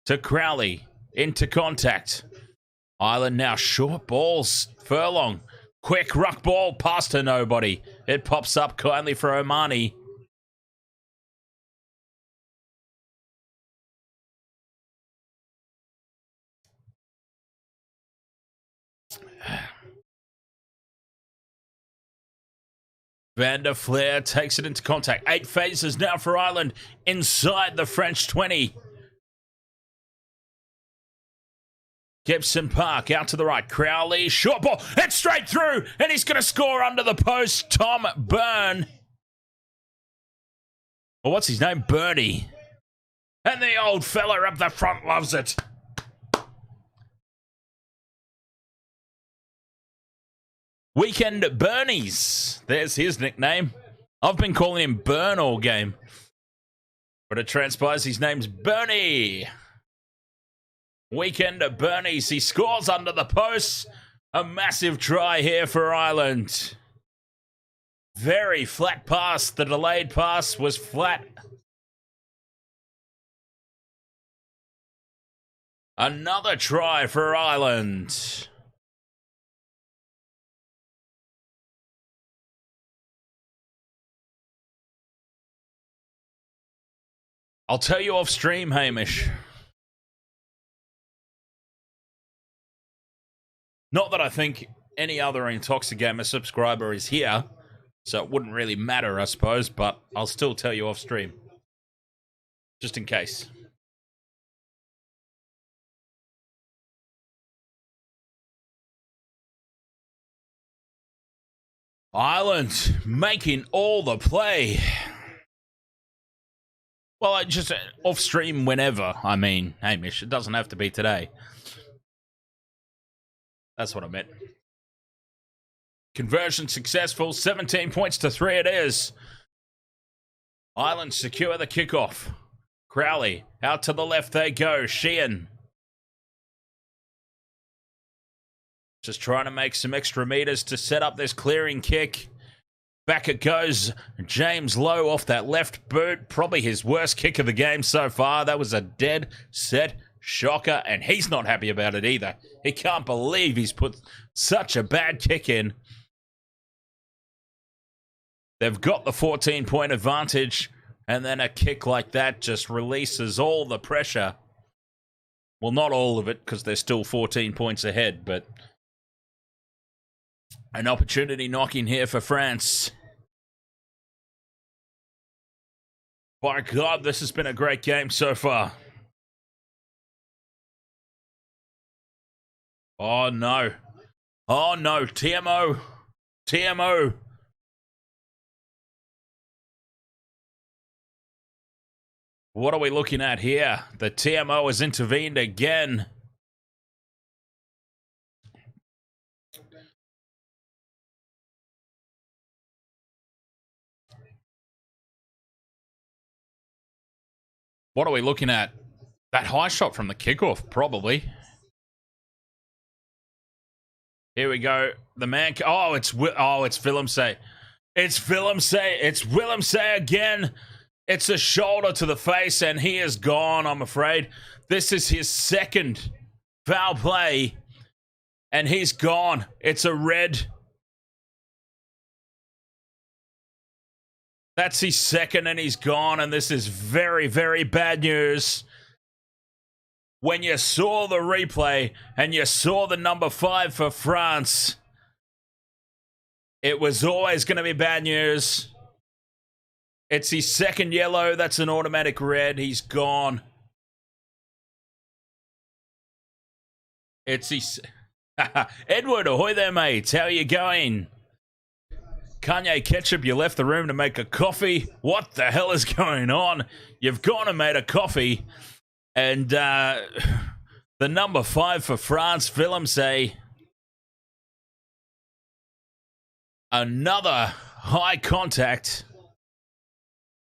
to Crowley. Into contact. Ireland now short balls. Furlong. Quick ruck ball past to nobody. It pops up kindly for Omani. Van der Flair takes it into contact. 8 phases now for Ireland inside the French 20. Gibson Park out to the right. Crowley, short ball. It's straight through, and he's going to score under the post. Tom Byrne. Well, what's his name? Bernie. And the old fella up the front loves it. Weekend Bernies. There's his nickname. I've been calling him Burn all game. But it transpires his name's Bernie. Weekend Bernies. He scores under the post. A massive try here for Ireland. Very flat pass. The delayed pass was flat. Another try for Ireland. I'll tell you off stream, Hamish. Not that I think any other Intoxigamer subscriber is here, so it wouldn't really matter, I suppose, but I'll still tell you off stream. Just in case. Ireland making all the play. Well, I just off stream whenever. I mean, Hamish, it doesn't have to be today. That's what I meant. Conversion successful. 17 points to 3 it is. Ireland secure the kickoff. Crowley out to the left they go. Sheehan. Just trying to make some extra meters to set up this clearing kick. Back it goes. James Lowe off that left boot. Probably his worst kick of the game so far. That was a dead set shocker, and he's not happy about it either. He can't believe he's put such a bad kick in. They've got the 14-point advantage, and then a kick like that just releases all the pressure. Well, not all of it, because they're still 14 points ahead, but an opportunity knocking here for France. By God, this has been a great game so far. Oh, no. Oh, no. TMO. TMO. What are we looking at here? The TMO has intervened again. What are we looking at? That high shot from the kickoff, probably. Here we go. The man... Oh, it's Willemse. It's Willemse. It's Willemse again. It's a shoulder to the face, and he is gone, I'm afraid. This is his second foul play, and he's gone. It's a red. That's his second, and he's gone, and this is very, very bad news. When you saw the replay and you saw the number 5 for France, it was always going to be bad news. It's his second yellow. That's an automatic red. He's gone. It's his... Edward, ahoy there, mate. How are you going? Kanye Ketchup, you left the room to make a coffee. What the hell is going on? You've gone and made a coffee. And the number 5 for France, Villemse. Another high contact.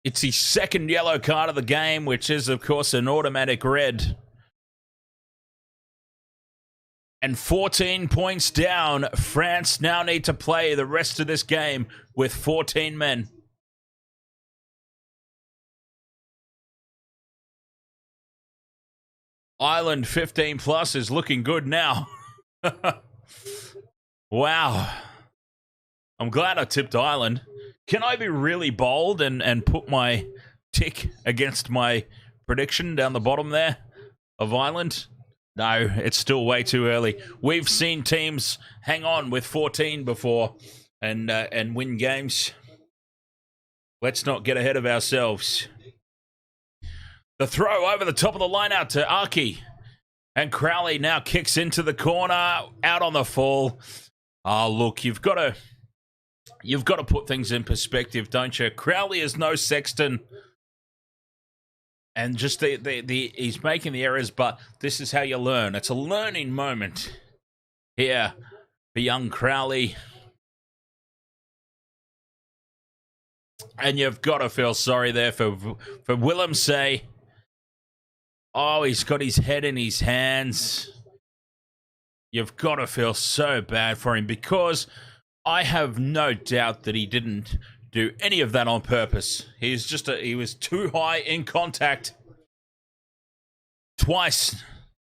It's his second yellow card of the game, which is, of course, an automatic red. And 14 points down. France now need to play the rest of this game with 14 men. Ireland 15 plus is looking good now. Wow. I'm glad I tipped Ireland. Can I be really bold and put my tick against my prediction down the bottom there of Ireland? No, it's still way too early. We've seen teams hang on with 14 before and win games. Let's not get ahead of ourselves. The throw over the top of the line out to Aki. And Crowley now kicks into the corner, out on the full. Oh, look, you've got to put things in perspective, don't you? Crowley is no Sexton. And just he's making the errors, but this is how you learn. It's a learning moment here for young Crowley. And you've got to feel sorry there for Willemse. Oh, he's got his head in his hands. You've got to feel so bad for him because I have no doubt that he didn't do any of that on purpose. He was too high in contact. Twice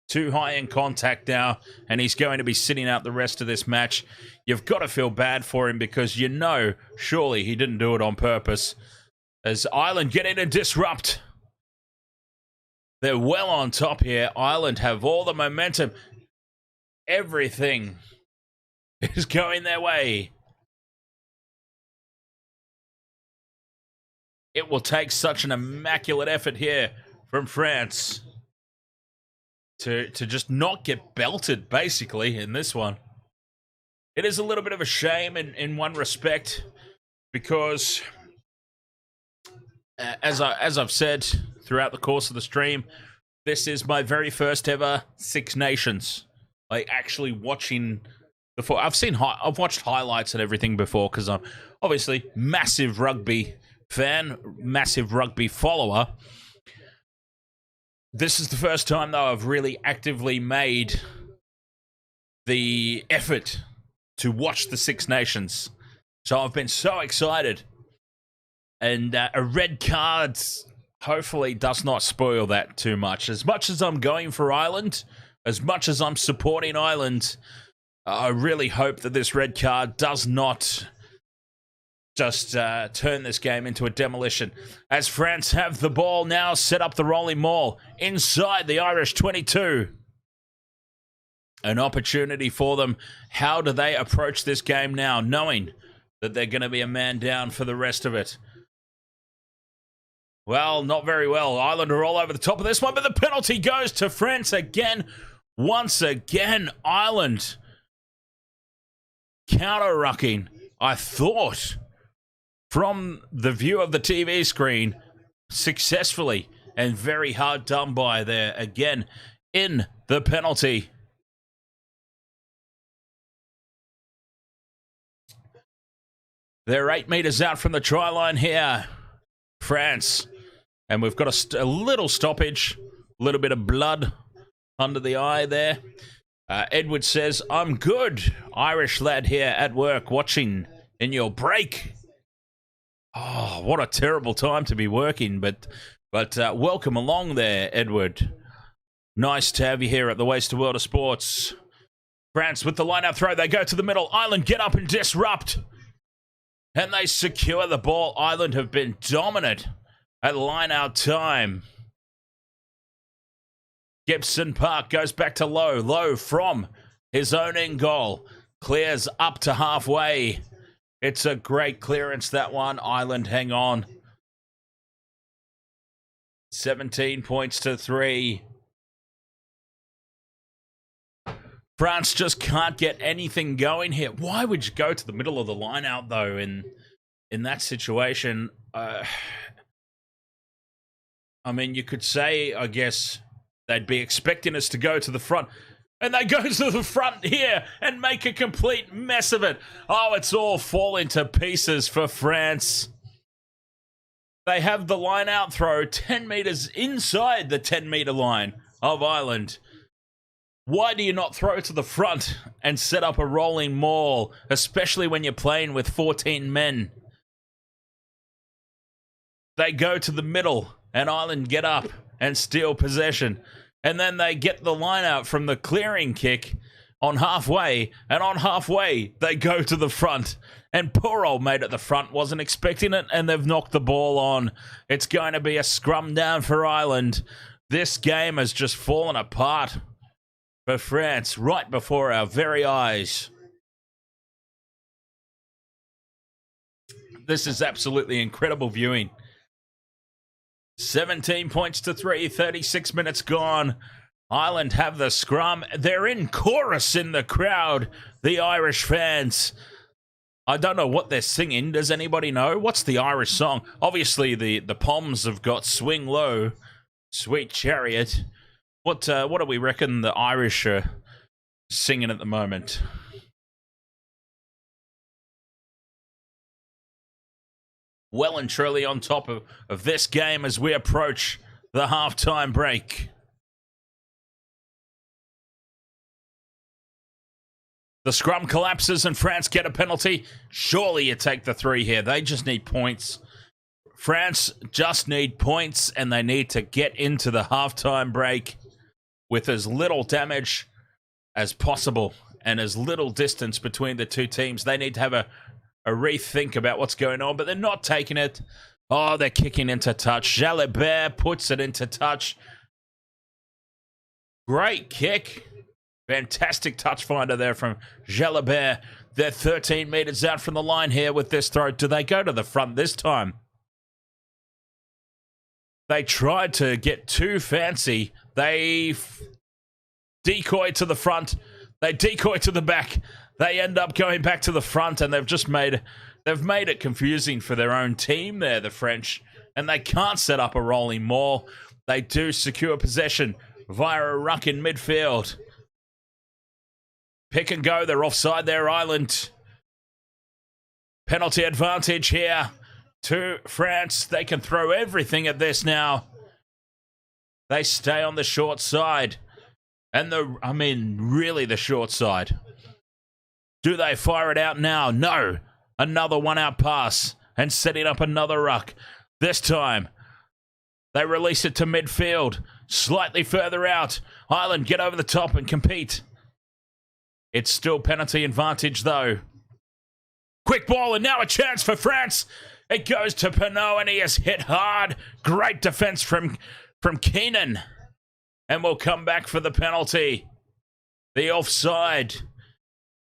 too high in contact now, and he's going to be sitting out the rest of this match. You've got to feel bad for him because you know surely he didn't do it on purpose. As Ireland get in and disrupt. They're well on top here. Ireland have all the momentum. Everything is going their way. It will take such an immaculate effort here from France to just not get belted, basically, in this one. It is a little bit of a shame in one respect because, as I've said throughout the course of the stream, this is my very first ever Six Nations. Like, actually watching before. I've watched highlights and everything before because I'm obviously massive rugby fan, massive rugby follower. This is the first time, though, I've really actively made the effort to watch the Six Nations. So I've been so excited. And a red card hopefully does not spoil that too much. As much as I'm going for Ireland, as much as I'm supporting Ireland, I really hope that this red card does not just turn this game into a demolition. As France have the ball now, set up the rolling maul inside the Irish 22. An opportunity for them. How do they approach this game now, knowing that they're going to be a man down for the rest of it? Well, not very well. Ireland are all over the top of this one, but the penalty goes to France again. Once again, Ireland counter-rucking, I thought, from the view of the TV screen, successfully, and very hard done by there again in the penalty. They're 8 meters out from the try line here, France. And we've got a little stoppage, a little bit of blood under the eye there. Edward says, I'm good. Irish lad here at work watching in your break. Oh, what a terrible time to be working, but welcome along there, Edward. Nice to have you here at the Wasted World of Sports. France with the line-out throw. They go to the middle. Ireland get up and disrupt. And they secure the ball. Ireland have been dominant at line-out time. Gibson Park goes back to Lowe. Lowe from his own end goal. Clears up to halfway. It's a great clearance, that one. Ireland hang on. 17 points to 3. France just can't get anything going here. Why would you go to the middle of the line out, though, in that situation? I mean, you could say, I guess, they'd be expecting us to go to the front. And they go to the front here and make a complete mess of it. Oh, it's all falling to pieces for France. They have the line out throw 10 metres inside the 10-metre line of Ireland. Why do you not throw to the front and set up a rolling maul, especially when you're playing with 14 men? They go to the middle and Ireland get up and steal possession. And then they get the line out from the clearing kick on halfway. And on halfway, they go to the front. And poor old mate at the front wasn't expecting it, and they've knocked the ball on. It's going to be a scrum down for Ireland. This game has just fallen apart for France right before our very eyes. This is absolutely incredible viewing. 17 points to 3, 36 minutes gone. Ireland have the scrum. They're in chorus in the crowd, the Irish fans. I don't know what they're singing. Does anybody know? What's the Irish song? Obviously, the Poms have got Swing Low, Sweet Chariot. What do we reckon the Irish are singing at the moment? Well and truly on top of this game as we approach the halftime break. The scrum collapses and France get a penalty. Surely you take the 3 here. They just need points. France just need points, and they need to get into the halftime break with as little damage as possible and as little distance between the two teams. They need to have a rethink about what's going on, but they're not taking it. Oh, they're kicking into touch. Jalibert puts it into touch. Great kick. Fantastic touch finder there from Jalibert. They're 13 metres out from the line here with this throw. Do they go to the front this time? They tried to get too fancy. They decoy to the front. They decoy to the back. They end up going back to the front, and they've made it confusing for their own team there, the French. And they can't set up a rolling maul. They do secure possession via a ruck in midfield. Pick and go. They're offside there, Ireland. Penalty advantage here to France. They can throw everything at this now. They stay on the short side. And really the short side. Do they fire it out now? No. Another one-out pass and setting up another ruck. This time, they release it to midfield. Slightly further out. Ireland get over the top and compete. It's still penalty advantage, though. Quick ball, and now a chance for France. It goes to Pinot, and he is hit hard. Great defense from Keenan. And we'll come back for the penalty. The offside.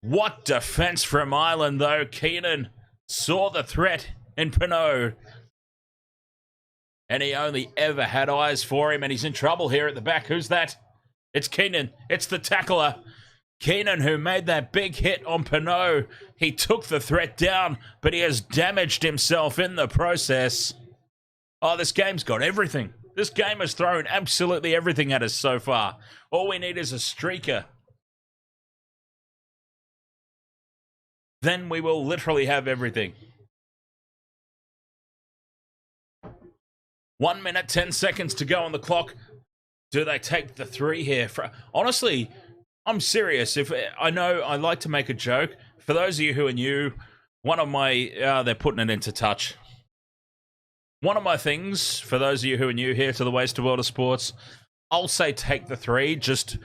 What defense from Ireland, though. Keenan saw the threat in Pinot. And he only ever had eyes for him, and he's in trouble here at the back. Who's that? It's Keenan. It's the tackler. Keenan, who made that big hit on Pinot. He took the threat down, but he has damaged himself in the process. Oh, this game's got everything. This game has thrown absolutely everything at us so far. All we need is a streaker. Then we will literally have everything. 1 minute, 10 seconds to go on the clock. Do they take the 3 here? Honestly, I'm serious. I know I like to make a joke. For those of you who are new, one of my... they're putting it into touch. One of my things, for those of you who are new here to the Wasted World of Sports, I'll say take the 3 just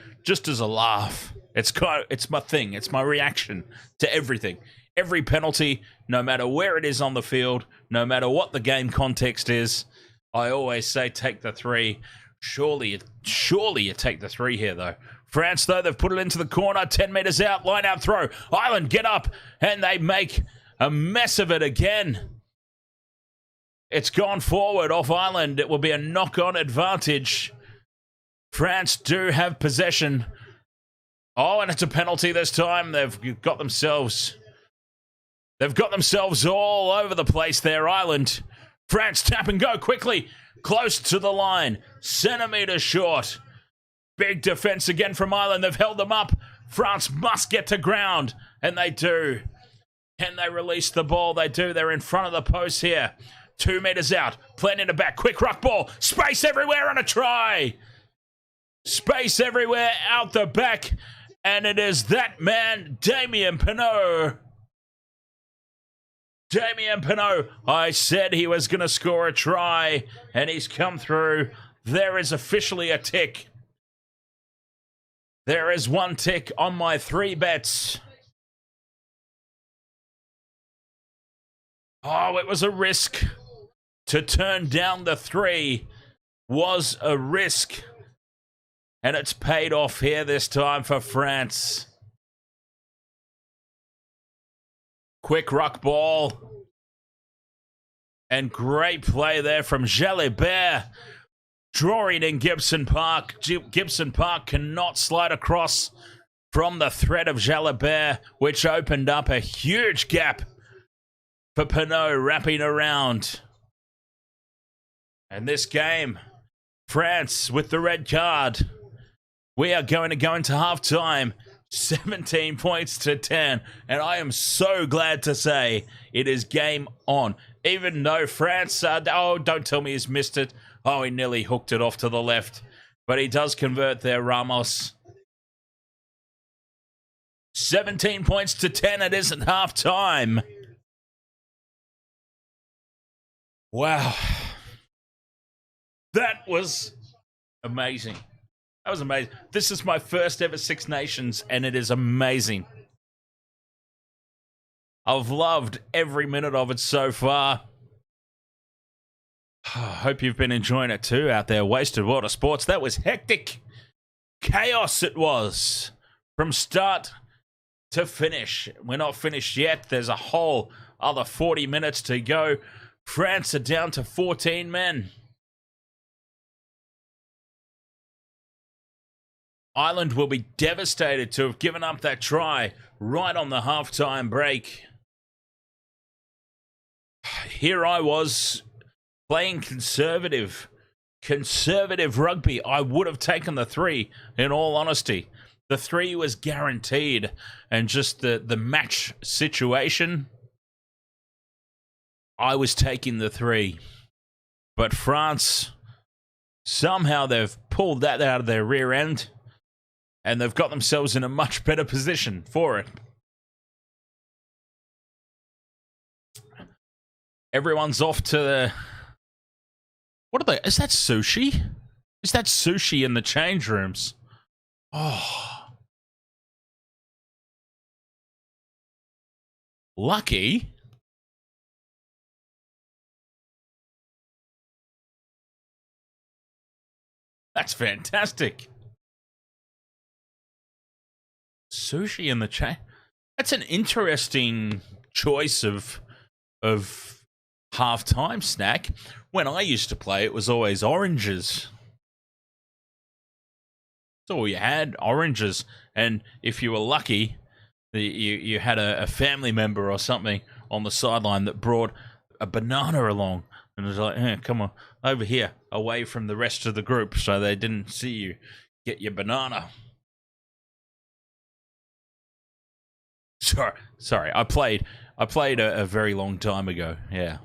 as a laugh. It's my thing. It's my reaction to everything. Every penalty, no matter where it is on the field, no matter what the game context is, I always say take the 3. Surely you take the 3 here, though. France, though, they've put it into the corner, 10 metres out, line out throw. Ireland get up, and they make a mess of it again. It's gone forward off Ireland. It will be a knock-on advantage. France do have possession. Oh, and it's a penalty this time. They've got themselves all over the place there, Ireland. France tap and go quickly. Close to the line. Centimetres short. Big defence again from Ireland. They've held them up. France must get to ground. And they do. Can they release the ball? They do. They're in front of the post here. 2 metres out. Playing in the back. Quick ruck ball. Space everywhere and a try. Space everywhere out the back. And it is that man, Damien Penaud. Damien Penaud. I said he was going to score a try. And he's come through. There is officially a tick. There is one tick on my 3 bets. Oh, it was a risk. To turn down the 3 was a risk. And it's paid off here this time for France. Quick ruck ball. And great play there from Jalibert. Drawing in Gibson Park. Gibson Park cannot slide across from the threat of Jalibert, which opened up a huge gap for Penaud wrapping around. And this game, France with the red card. We are going to go into halftime, 17 points to 10. And I am so glad to say it is game on. Even though France, oh, don't tell me he's missed it. Oh, he nearly hooked it off to the left. But he does convert there, Ramos. 17 points to 10. It isn't halftime. Wow. That was amazing. That was amazing. This is my first ever Six Nations, and it is amazing. I've loved every minute of it so far. Hope you've been enjoying it too out there. Wasted World of Sports. That was hectic. Chaos it was. From start to finish. We're not finished yet. There's a whole other 40 minutes to go. France are down to 14 men. Ireland will be devastated to have given up that try right on the halftime break. Here I was playing conservative rugby. I would have taken the 3, in all honesty. The 3 was guaranteed. And just the match situation, I was taking the 3. But France, somehow they've pulled that out of their rear end. And they've got themselves in a much better position for it. Everyone's off to the... What are they? Is that sushi? Is that sushi in the change rooms? Oh. Lucky. That's fantastic. Sushi in the chain. That's an interesting choice of halftime snack. When I used to play, it was always oranges. That's all you had, oranges. And if you were lucky, you had a family member or something on the sideline that brought a banana along. And it was like, hey, come on, over here, away from the rest of the group, so they didn't see you get your banana. Sorry. I played a very long time ago. Yeah.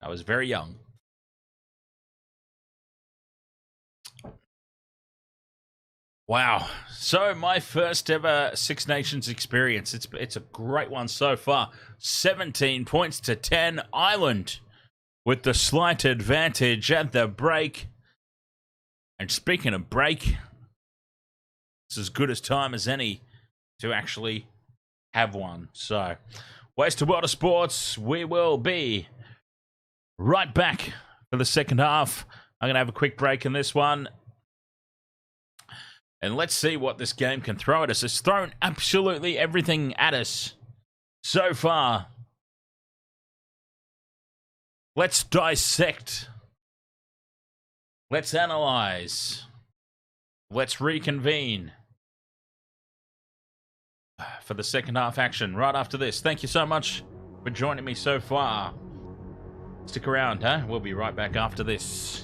I was very young. Wow. So my first ever Six Nations experience. It's a great one so far. 17 points to 10. Ireland with the slight advantage at the break. And speaking of break, it's as good a time as any to actually have one. So, Wasted World of Sports, we will be right back for the second half. I'm going to have a quick break in this one. And let's see what this game can throw at us. It's thrown absolutely everything at us so far. Let's dissect. Let's analyze. let's reconvene for the second half action right after this. Thank you so much for joining me so far. Stick around, huh? We'll be right back after this.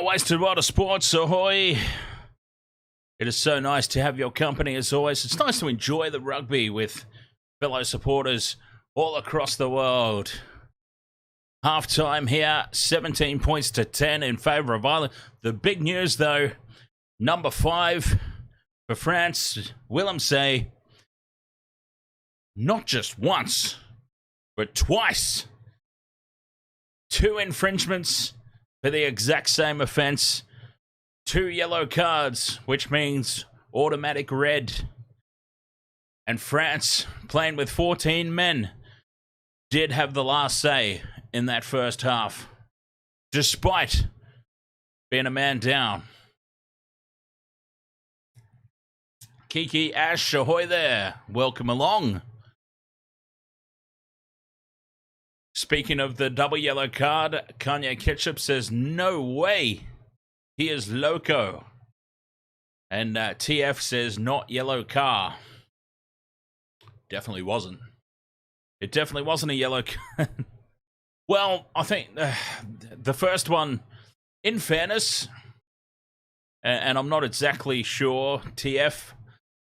Wasted Water Sports, ahoy! It is so nice to have your company as always. It's nice to enjoy the rugby with fellow supporters all across the world. Half time here, 17 points to 10 in favour of Ireland. The big news though, number 5 for France, Willem say, not just once, but twice. 2 infringements for the exact same offence. 2 yellow cards, which means automatic red. And France, playing with 14 men, did have the last say in that first half, despite being a man down. Kiki Ash, ahoy there. Welcome along. Speaking of the double yellow card, Kanye Ketchup says, no way. He is loco. And TF says, not yellow car. Definitely wasn't. It definitely wasn't a yellow card. Well, I think the first one, in fairness, and I'm not exactly sure, TF,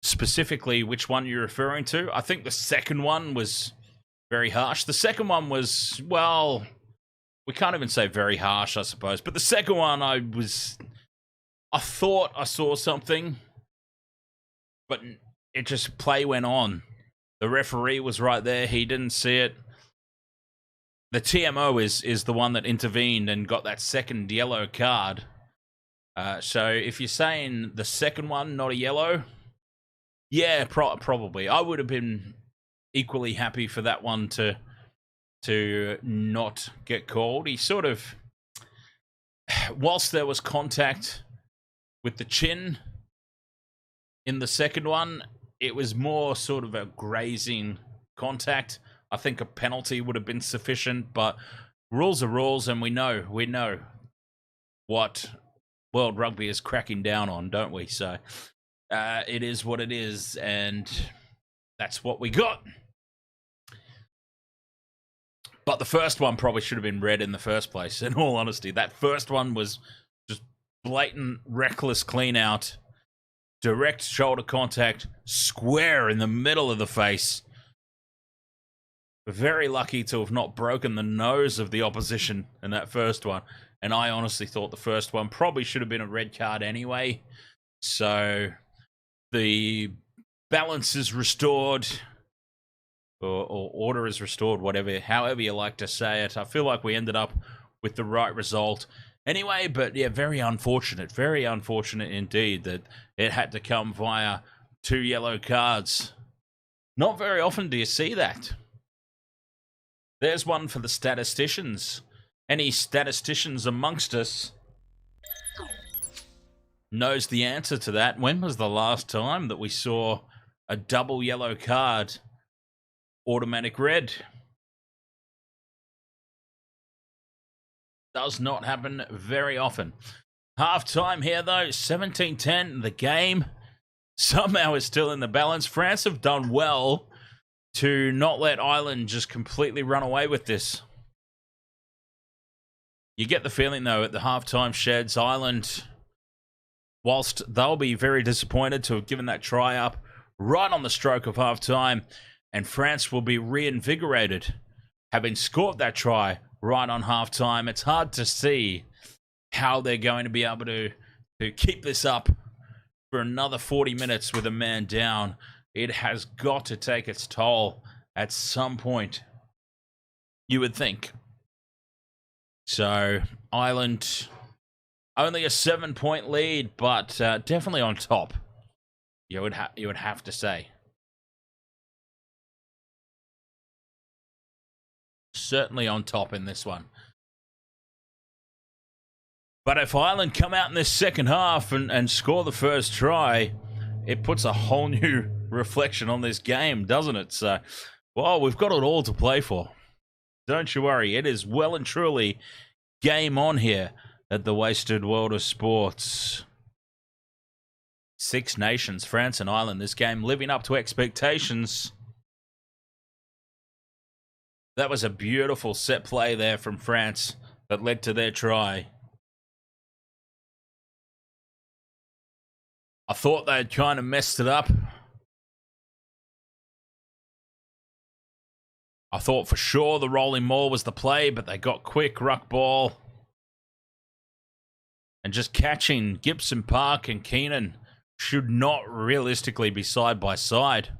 specifically which one you're referring to. I think the second one was very harsh. The second one was, well, we can't even say very harsh, I suppose. But the second one, I thought I saw something, but it just, play went on. The referee was right there. He didn't see it. The TMO is the one that intervened and got that second yellow card. So if you're saying the second one, not a yellow, yeah, probably. I would have been equally happy for that one to not get called. He sort of, whilst there was contact with the chin in the second one, it was more sort of a grazing contact. I think a penalty would have been sufficient, but rules are rules, and we know what World Rugby is cracking down on, don't we? So it is what it is, and that's what we got. But the first one probably should have been red in the first place, in all honesty. That first one was just blatant, reckless clean out. Direct shoulder contact, square in the middle of the face. Very lucky to have not broken the nose of the opposition in that first one. And I honestly thought the first one probably should have been a red card anyway. So the balance is restored. Or order is restored, however you like to say it. I feel like we ended up with the right result anyway, but yeah, very unfortunate indeed that it had to come via 2 yellow cards. Not very often do you see that. There's one for the statisticians. Any statisticians amongst us knows the answer to that. When was the last time that we saw a double yellow card automatic red? Does not happen very often. Half time here though, 17-10. The game somehow is still in the balance. France have done well to not let Ireland just completely run away with this. You get the feeling though at the halftime sheds, Ireland, whilst they'll be very disappointed to have given that try up right on the stroke of halftime, and France will be reinvigorated, having scored that try right on halftime. It's hard to see how they're going to be able to keep this up for another 40 minutes with a man down. It has got to take its toll at some point, you would think. So, Ireland, only a 7-point lead, but definitely on top, you would have to say. Certainly on top in this one. But if Ireland come out in this second half and score the first try, it puts a whole new reflection on this game, doesn't it? So, well, we've got it all to play for. Don't you worry. It is well and truly game on here at the Wasted World of Sports. 6 nations, France and Ireland, this game living up to expectations. That was a beautiful set play there from France that led to their try. I thought they had kind of messed it up. I thought for sure the rolling maul was the play, but they got quick ruck ball. And just catching Gibson Park and Keenan should not realistically be side by side.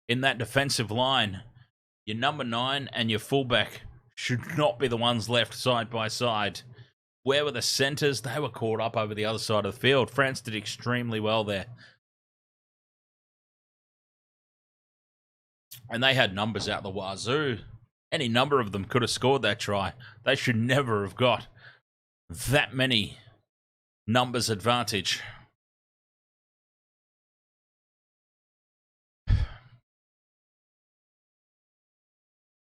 In that defensive line, your number 9 and your fullback should not be the ones left side by side. Where were the centres? They were caught up over the other side of the field. France did extremely well there. And they had numbers out the wazoo. Any number of them could have scored that try. They should never have got that many numbers advantage.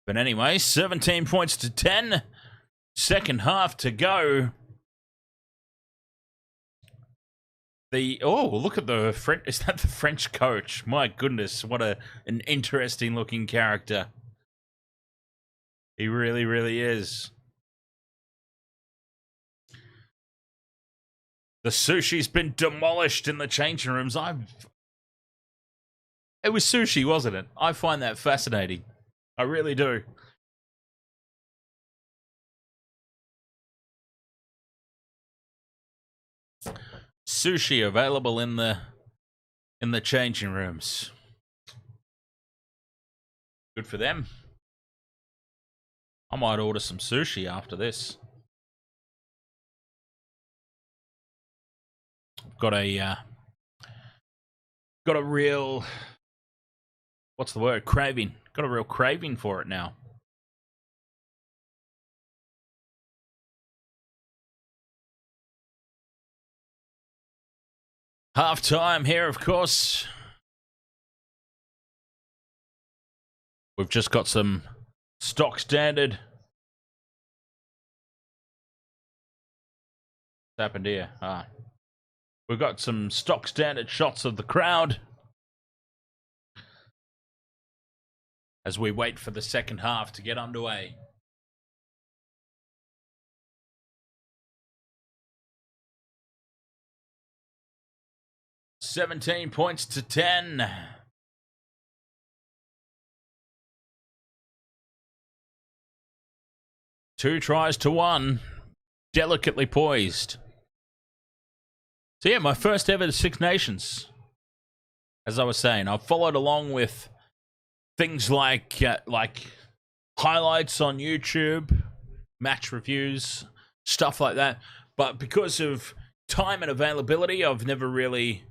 But anyway, 17 points to 10. Second half to go. Look at the French. Is that the French coach? My goodness, what an interesting looking character. He really, really is. The sushi's been demolished in the changing rooms. It was sushi, wasn't it? I find that fascinating. I really do. Sushi available in the changing rooms. Good for them. I might order some sushi after this. Got a real, what's the word? Craving. Got a real craving for it now. Half time here, of course. We've just got some stock standard. What's happened here? We've got some stock standard shots of the crowd as we wait for the second half to get underway. $17 points to 10. Two tries to one. Delicately poised. So yeah, my first ever Six Nations. As I was saying, I've followed along with things like highlights on YouTube, match reviews, stuff like that. But because of time and availability, I've never really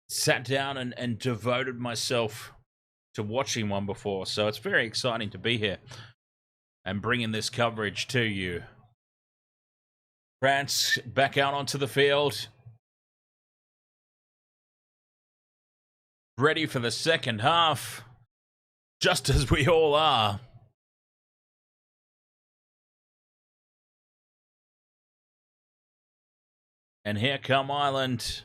sat down and devoted myself to watching one before. So it's very exciting to be here and bringing this coverage to you. France back out onto the field. Ready for the second half, just as we all are. And here come Ireland.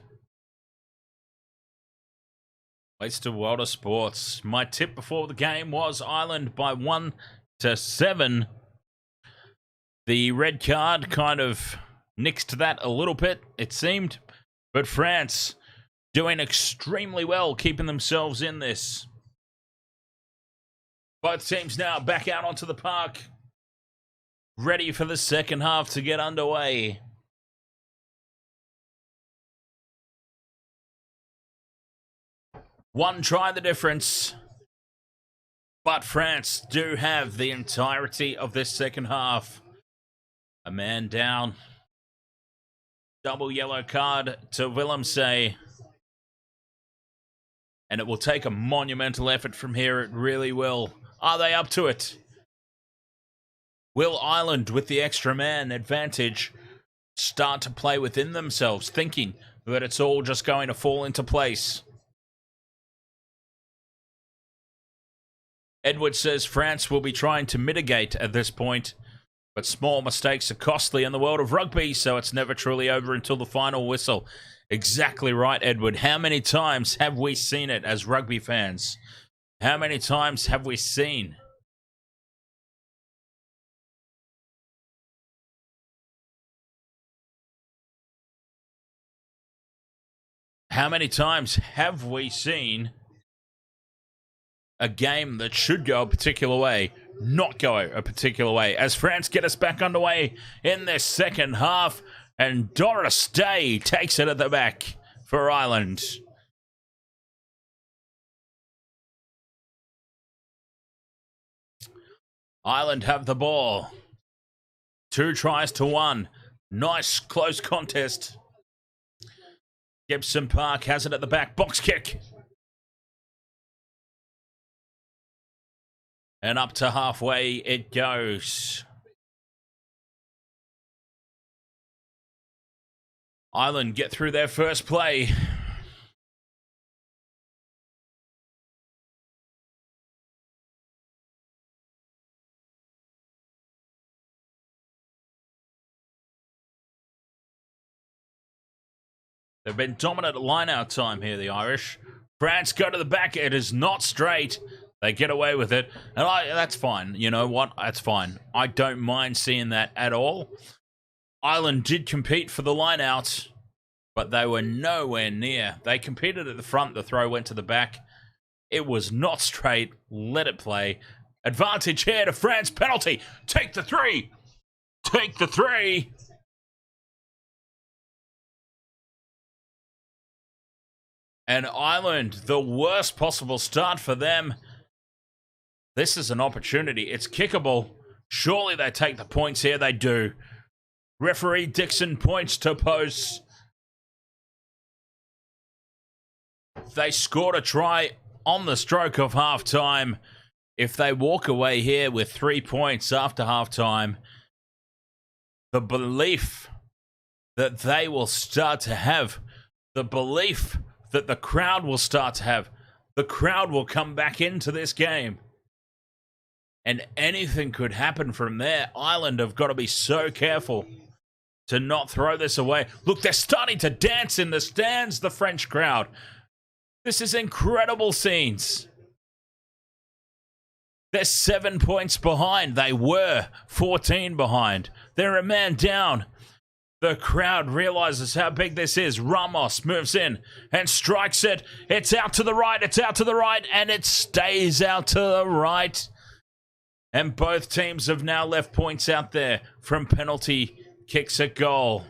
Wasted World of Sports. My tip before the game was Ireland by 1-7. The red card kind of nixed that a little bit, it seemed. But France doing extremely well, keeping themselves in this. Both teams now back out onto the park. Ready for the second half to get underway. One try the difference. But France do have the entirety of this second half. A man down. Double yellow card to Willemse. And it will take a monumental effort from here. It really will. Are they up to it? Will Ireland, with the extra man advantage, start to play within themselves, thinking that it's all just going to fall into place? Edward says France will be trying to mitigate at this point, but small mistakes are costly in the world of rugby, so it's never truly over until the final whistle. Exactly right, Edward. How many times have we seen it as rugby fans? How many times have we seen? How many times have we seen a game that should go a particular way not go a particular way? As France get us back underway in this second half, and Doris Day takes it at the back for Ireland. Ireland have the ball. 2 tries to 1. Nice close contest. Gibson Park has it at the back. Box kick. And up to halfway it goes. Ireland get through their first play. They've been dominant at line-out time here, the Irish. France go to the back. It is not straight. They get away with it. And that's fine. You know what? That's fine. I don't mind seeing that at all. Ireland did compete for the line-out, but they were nowhere near. They competed at the front. The throw went to the back. It was not straight. Let it play. Advantage here to France. Penalty. Take the 3. Take the 3. And Ireland, the worst possible start for them. This is an opportunity. It's kickable. Surely they take the points here. They do. Referee Dixon points to posts. They scored a try on the stroke of half-time. If they walk away here with 3 points after half-time, the belief that they will start to have, the belief that the crowd will start to have, the crowd will come back into this game. and anything could happen from there. Ireland have got to be so careful to not throw this away. Look, they're starting to dance in the stands, the French crowd. This is incredible scenes. They're 7 points behind. They were 14 behind. They're a man down. The crowd realizes how big this is. Ramos moves in and strikes it. It's out to the right. It's out to the right. And it stays out to the right. And both teams have now left points out there from penalty kicks at goal.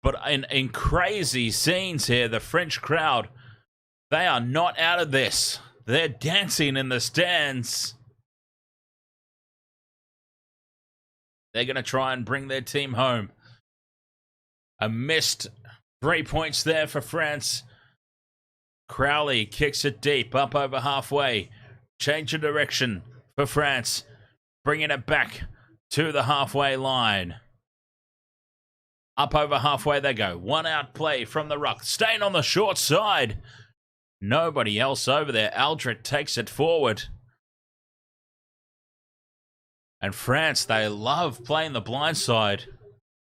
But in crazy scenes here, the French crowd, they are not out of this. They're dancing in the stands. They're going to try and bring their team home. A missed 3 points there for France. Crowley kicks it deep, up over halfway. Change of direction for France. Bringing it back to the halfway line. Up over halfway they go. One out play from the ruck. Staying on the short side. Nobody else over there. Aldrit takes it forward. And France, they love playing the blind side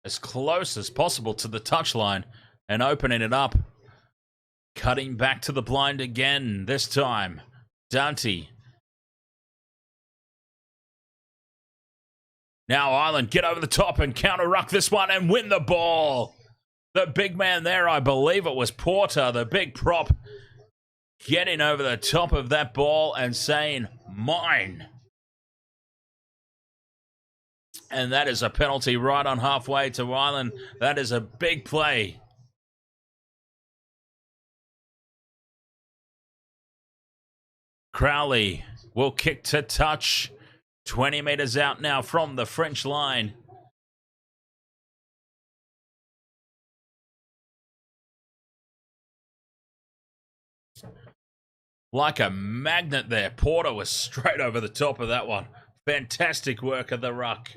as close as possible to the touchline and opening it up. Cutting back to the blind again this time. Dante. Now Ireland get over the top and counter-ruck this one and win the ball. The big man there, I believe it was Porter, the big prop, getting over the top of that ball and saying, mine. And that is a penalty right on halfway to Ireland. That is a big play. Crowley will kick to touch. 20 meters out now from the French line. Like a magnet there. Porter was straight over the top of that one. Fantastic work of the ruck.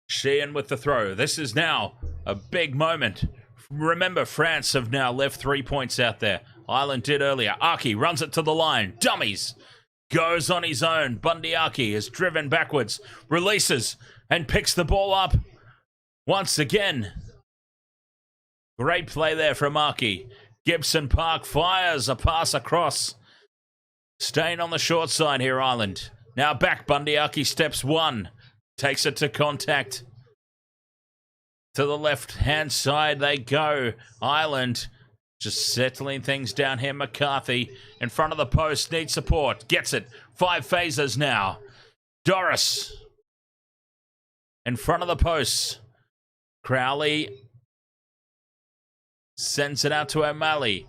Sheehan with the throw. This is now a big moment. Remember, France have now left 3 points out there. Ireland did earlier. Aki runs it to the line. Dummies. Goes on his own. Bundy Aki is driven backwards. Releases and picks the ball up. Once again. Great play there from Aki. Gibson Park fires a pass across. Staying on the short side here, Ireland. Now back. Bundy Aki steps one. Takes it to contact. To the left-hand side they go. Ireland just settling things down here. McCarthy in front of the post. Needs support. Gets it. 5 phases now. Doris in front of the post. Crowley sends it out to O'Malley.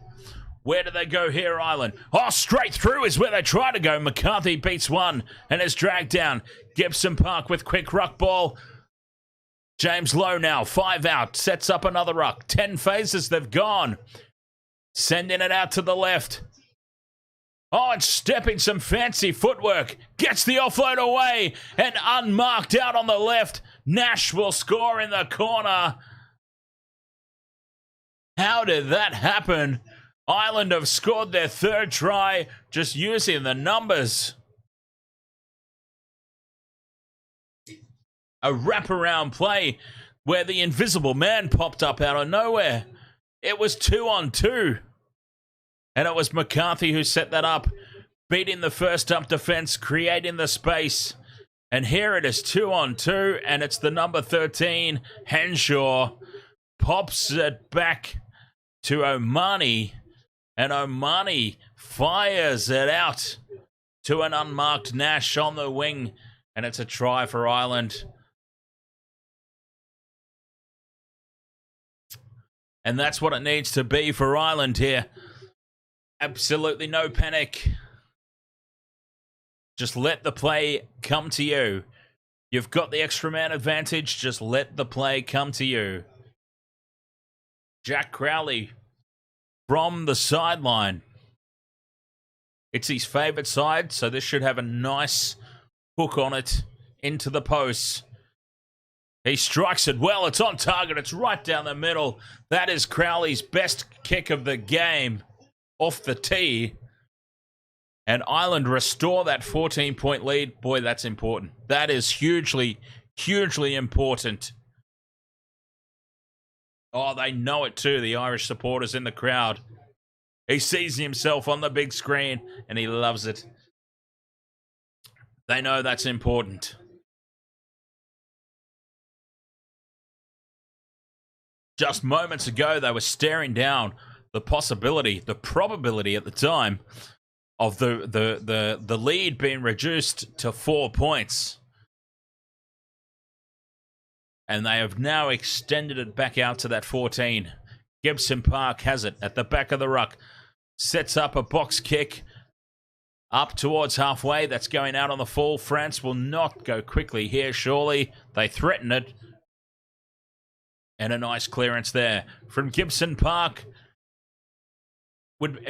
Where do they go here, Ireland? Oh, straight through is where they try to go. McCarthy beats one and is dragged down. Gibson Park with quick ruck ball. James Lowe now, 5 out, sets up another ruck. 10 phases they've gone. Sending it out to the left. Oh, and stepping some fancy footwork. Gets the offload away and unmarked out on the left. Nash will score in the corner. How did that happen? Ireland have scored their 3rd try just using the numbers. A wraparound play where the invisible man popped up out of nowhere. It was 2-on-2. And it was McCarthy who set that up, beating the first up defense, creating the space. And here it is 2-on-2, and it's the number 13, Henshaw, pops it back to Omani. And Omani fires it out to an unmarked Nash on the wing. And it's a try for Ireland. And that's what it needs to be for Ireland here. Absolutely no panic. Just let the play come to you. You've got the extra man advantage. Just let the play come to you. Jack Crowley from the sideline. It's his favourite side, so this should have a nice hook on it into the posts. He strikes it well. It's on target. It's right down the middle. That is Crowley's best kick of the game off the tee. And Ireland restore that 14-point lead. Boy, that's important. That is hugely, hugely important. Oh, they know it too, the Irish supporters in the crowd. He sees himself on the big screen and he loves it. They know that's important. Just moments ago, they were staring down the possibility, the probability at the time of the lead being reduced to 4 points. And they have now extended it back out to that 14. Gibson Park has it at the back of the ruck. Sets up a box kick up towards halfway. That's going out on the full. France will not go quickly here, surely. They threaten it. And a nice clearance there from Gibson Park.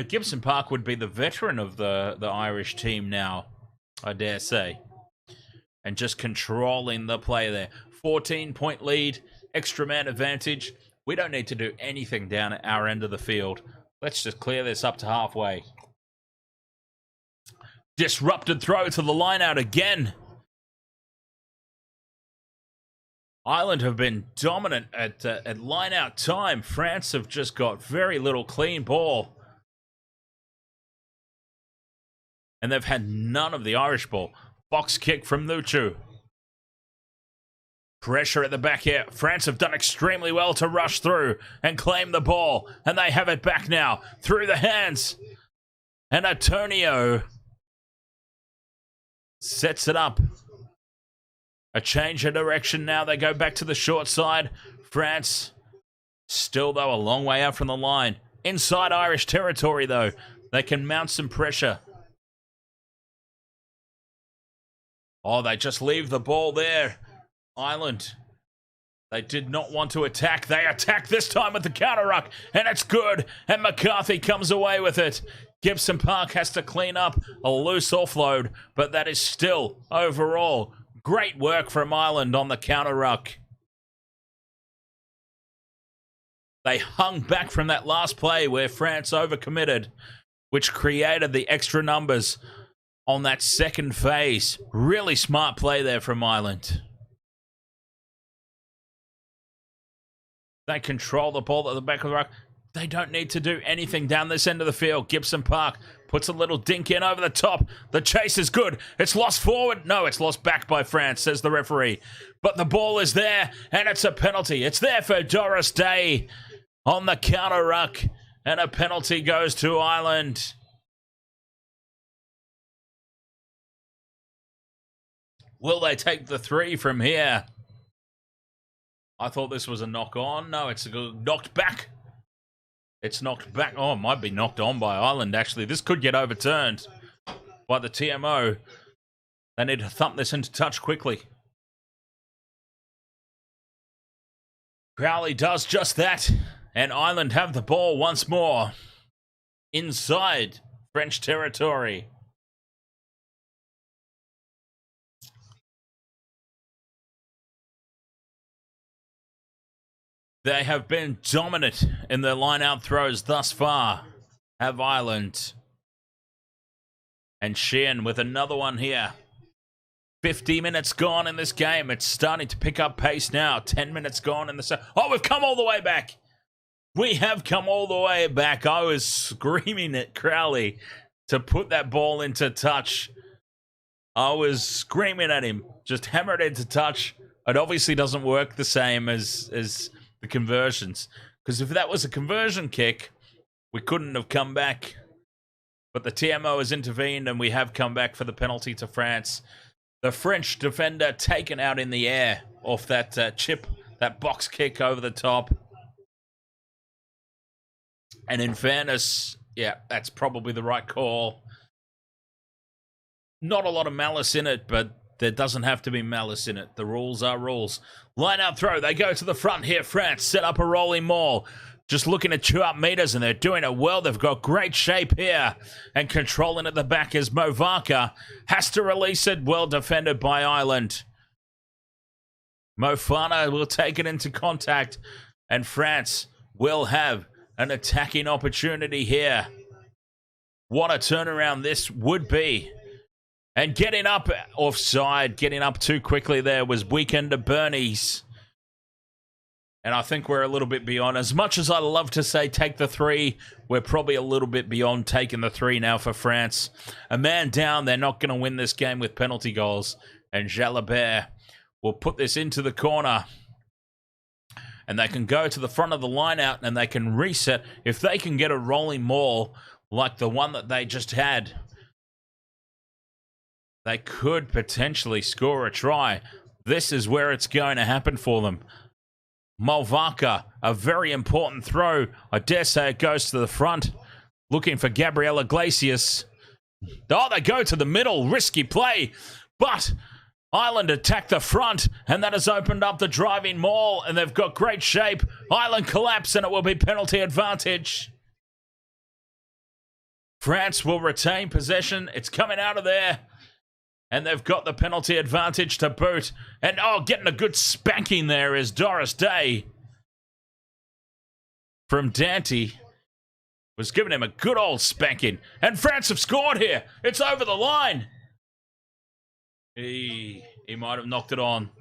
Gibson Park would be the veteran of the Irish team now, I dare say. And just controlling the play there. 14-point lead, extra man advantage. We don't need to do anything down at our end of the field. Let's just clear this up to halfway. Disrupted throw to the line out again. Ireland have been dominant at line out time. France have just got very little clean ball. And they've had none of the Irish ball. Box kick from Luchu. Pressure at the back here. France have done extremely well to rush through and claim the ball. And they have it back now. Through the hands. And Antonio sets it up. A change of direction now. They go back to the short side. France still, though, a long way out from the line. Inside Irish territory, though. They can mount some pressure. Oh, they just leave the ball there. Ireland. They did not want to attack. They attack this time with the counter ruck. And it's good. And McCarthy comes away with it. Gibson Park has to clean up a loose offload. But that is still, overall, great work from Ireland on the counter ruck. They hung back from that last play where France overcommitted, which created the extra numbers on that second phase. Really smart play there from Ireland. They control the ball at the back of the ruck. They don't need to do anything down this end of the field. Gibson Park puts a little dink in over the top. The chase is good. It's lost forward. No, it's lost back by France, says the referee. But the ball is there, and it's a penalty. It's there for Doris Day on the counter ruck. And a penalty goes to Ireland. Will they take the 3 from here? I thought this was a knock on. No, it's knocked back. It's knocked back. Oh, it might be knocked on by Ireland, actually. This could get overturned by the TMO. They need to thump this into touch quickly. Crowley does just that. And Ireland have the ball once more. Inside French territory. They have been dominant in their line-out throws thus far, have Ireland. And Sheehan with another one here. 50 minutes gone in this game. It's starting to pick up pace now. 10 minutes gone in the... Oh, we've come all the way back. We have come all the way back. I was screaming at Crowley to put that ball into touch. I was screaming at him. Just hammer it into touch. It obviously doesn't work the same as the conversions, because if that was a conversion kick, we couldn't have come back. But the TMO has intervened and we have come back for the penalty to France. The French defender taken out in the air off that chip, that box kick over the top. And in fairness, yeah, that's probably the right call. Not a lot of malice in it, but there doesn't have to be malice in it. The rules are rules. Line out throw. They go to the front here. France set up a rolling maul. Just looking to chew up meters, and they're doing it well. They've got great shape here. And controlling at the back is Movaka. Has to release it. Well defended by Ireland. Mofana will take it into contact, and France will have an attacking opportunity here. What a turnaround this would be. And getting up offside, getting up too quickly there was Weekender Bernie's. And I think we're a little bit beyond. As much as I love to say take the 3, we're probably a little bit beyond taking the 3 now for France. A man down, they're not going to win this game with penalty goals. And Jalabert will put this into the corner. And they can go to the front of the line out and they can reset. If they can get a rolling maul like the one that they just had, they could potentially score a try. This is where it's going to happen for them. Malvaka, a very important throw. I dare say it goes to the front. Looking for Gabriel Iglesias. Oh, they go to the middle. Risky play. But Ireland attack the front, and that has opened up the driving maul, and they've got great shape. Ireland collapse, and it will be penalty advantage. France will retain possession. It's coming out of there. And they've got the penalty advantage to boot. And, oh, getting a good spanking there is Doris Day. From Dante. Was giving him a good old spanking. And France have scored here. It's over the line. He might have knocked it on.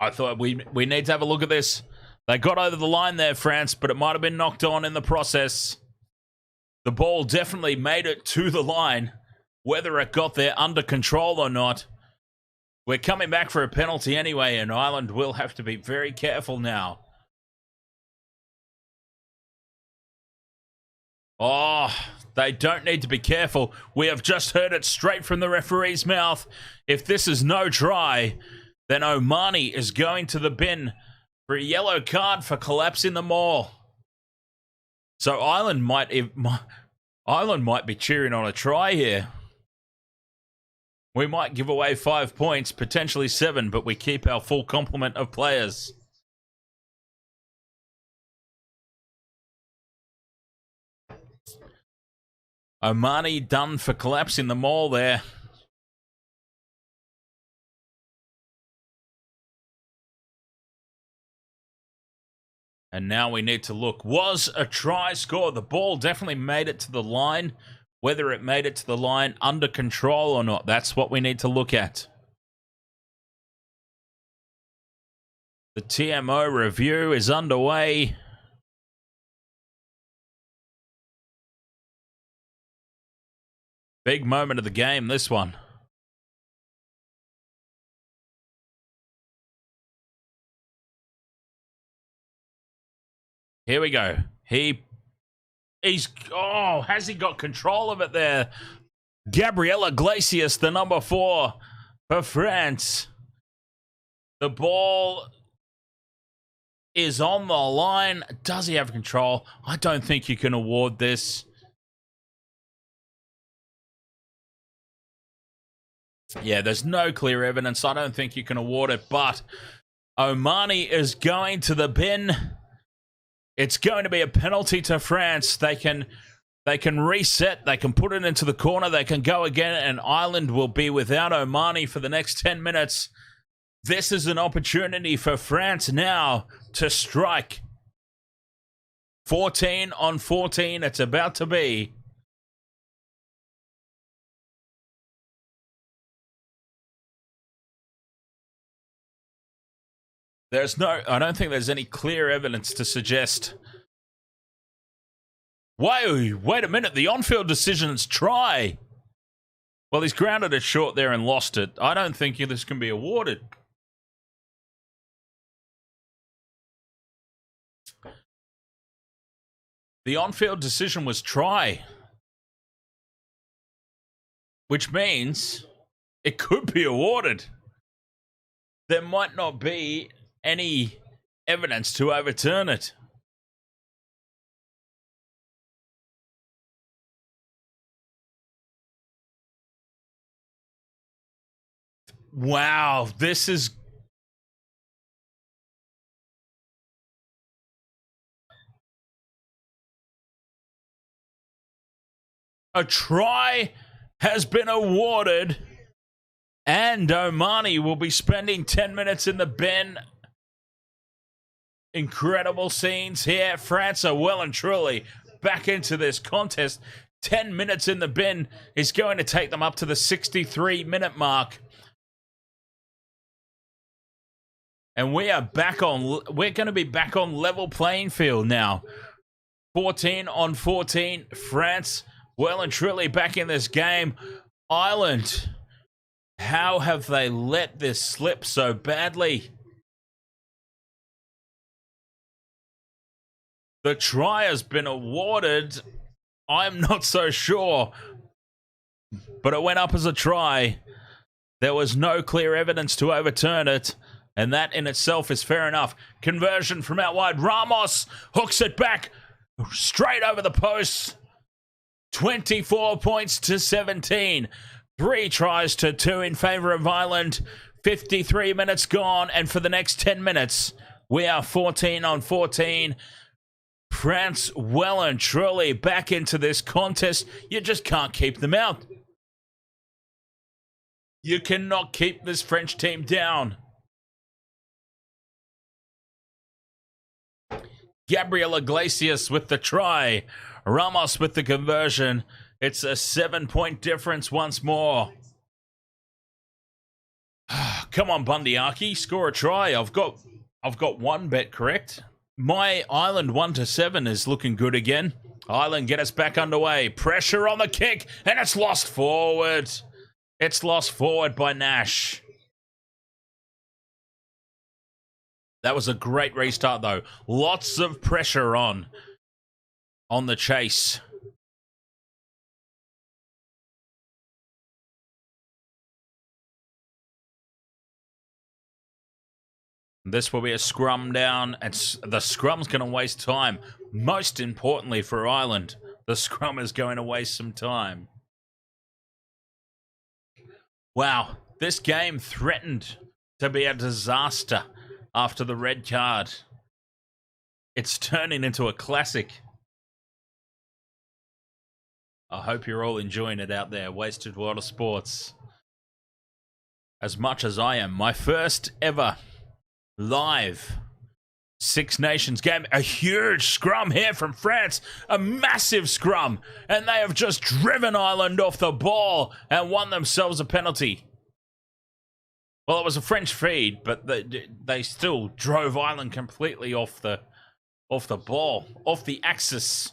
I thought we need to have a look at this. They got over the line there, France, but it might have been knocked on in the process. The ball definitely made it to the line. Whether it got there under control or not, we're coming back for a penalty anyway, and Ireland will have to be very careful now. Oh, they don't need to be careful. We have just heard it straight from the referee's mouth. If this is no try, then Omani is going to the bin for a yellow card for collapsing the maul. So Ireland might be cheering on a try here. We might give away 5 points, potentially 7, but we keep our full complement of players. Omani done for collapsing the maul there. And now we need to look. Was a try scored? The ball definitely made it to the line. Whether it made it to the line under control or not, that's what we need to look at. The TMO review is underway. Big moment of the game, this one. Here we go. Has he got control of it there? Gabriel Iglesias, the number 4 for France. The ball is on the line. Does he have control? I don't think you can award this. Yeah, there's no clear evidence. I don't think you can award it, but Omani is going to the bin. It's going to be a penalty to France. They can reset. They can put it into the corner. They can go again, and Ireland will be without Omani for the next 10 minutes. This is an opportunity for France now to strike. 14 on 14. It's about to be. I don't think there's any clear evidence to suggest. Wait a minute, the on-field decision's try. Well, he's grounded it short there and lost it. I don't think this can be awarded. The on-field decision was try. Which means it could be awarded. There might not be any evidence to overturn it. Wow, this is... A try has been awarded, And Omani will be spending 10 minutes in the bin. Incredible scenes here. France are well and truly back into this contest. 10 minutes in the bin is going to take them up to the 63-minute mark. And we're going to be back on level playing field now. 14 on 14. France well and truly back in this game. Ireland, how have they let this slip so badly? The try has been awarded. I'm not so sure. But it went up as a try. There was no clear evidence to overturn it. And that in itself is fair enough. Conversion from out wide. Ramos hooks it back straight over the post. 24 points to 17. 3 tries to 2 in favour of Ireland. 53 minutes gone. And for the next 10 minutes, we are 14 on 14. France well and truly back into this contest. You just can't keep them out. You cannot keep this French team down. Gabriel Iglesias with the try. Ramos with the conversion. It's a 7-point difference once more. Come on, Bundyaki, score a try. I've got one bet correct. My Ireland 1-7 is looking good again. Ireland get us back underway. Pressure on the kick, and it's lost forward. It's lost forward by Nash. That was a great restart, though. Lots of pressure on the chase. This will be a scrum down, and the scrum's going to waste time. Most importantly for Ireland, the scrum is going to waste some time. Wow, this game threatened to be a disaster after the red card. It's turning into a classic. I hope you're all enjoying it out there, Wasted World of Sports. As much as I am. My first ever live Six Nations game. A huge scrum here from France. A massive scrum. And they have just driven Ireland off the ball and won themselves a penalty. Well, it was a French feed, but they still drove Ireland completely off the ball, off the axis.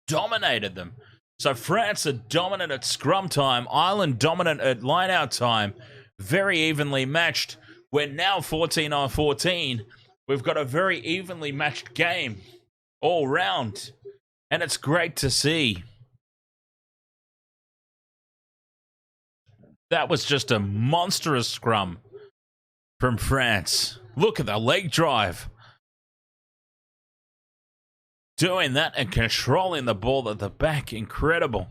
Dominated them. So France are dominant at scrum time. Ireland dominant at line-out time. Very evenly matched. We're now 14 on 14. We've got a very evenly matched game all round. And it's great to see. That was just a monstrous scrum from France. Look at the leg drive. Doing that and controlling the ball at the back. Incredible.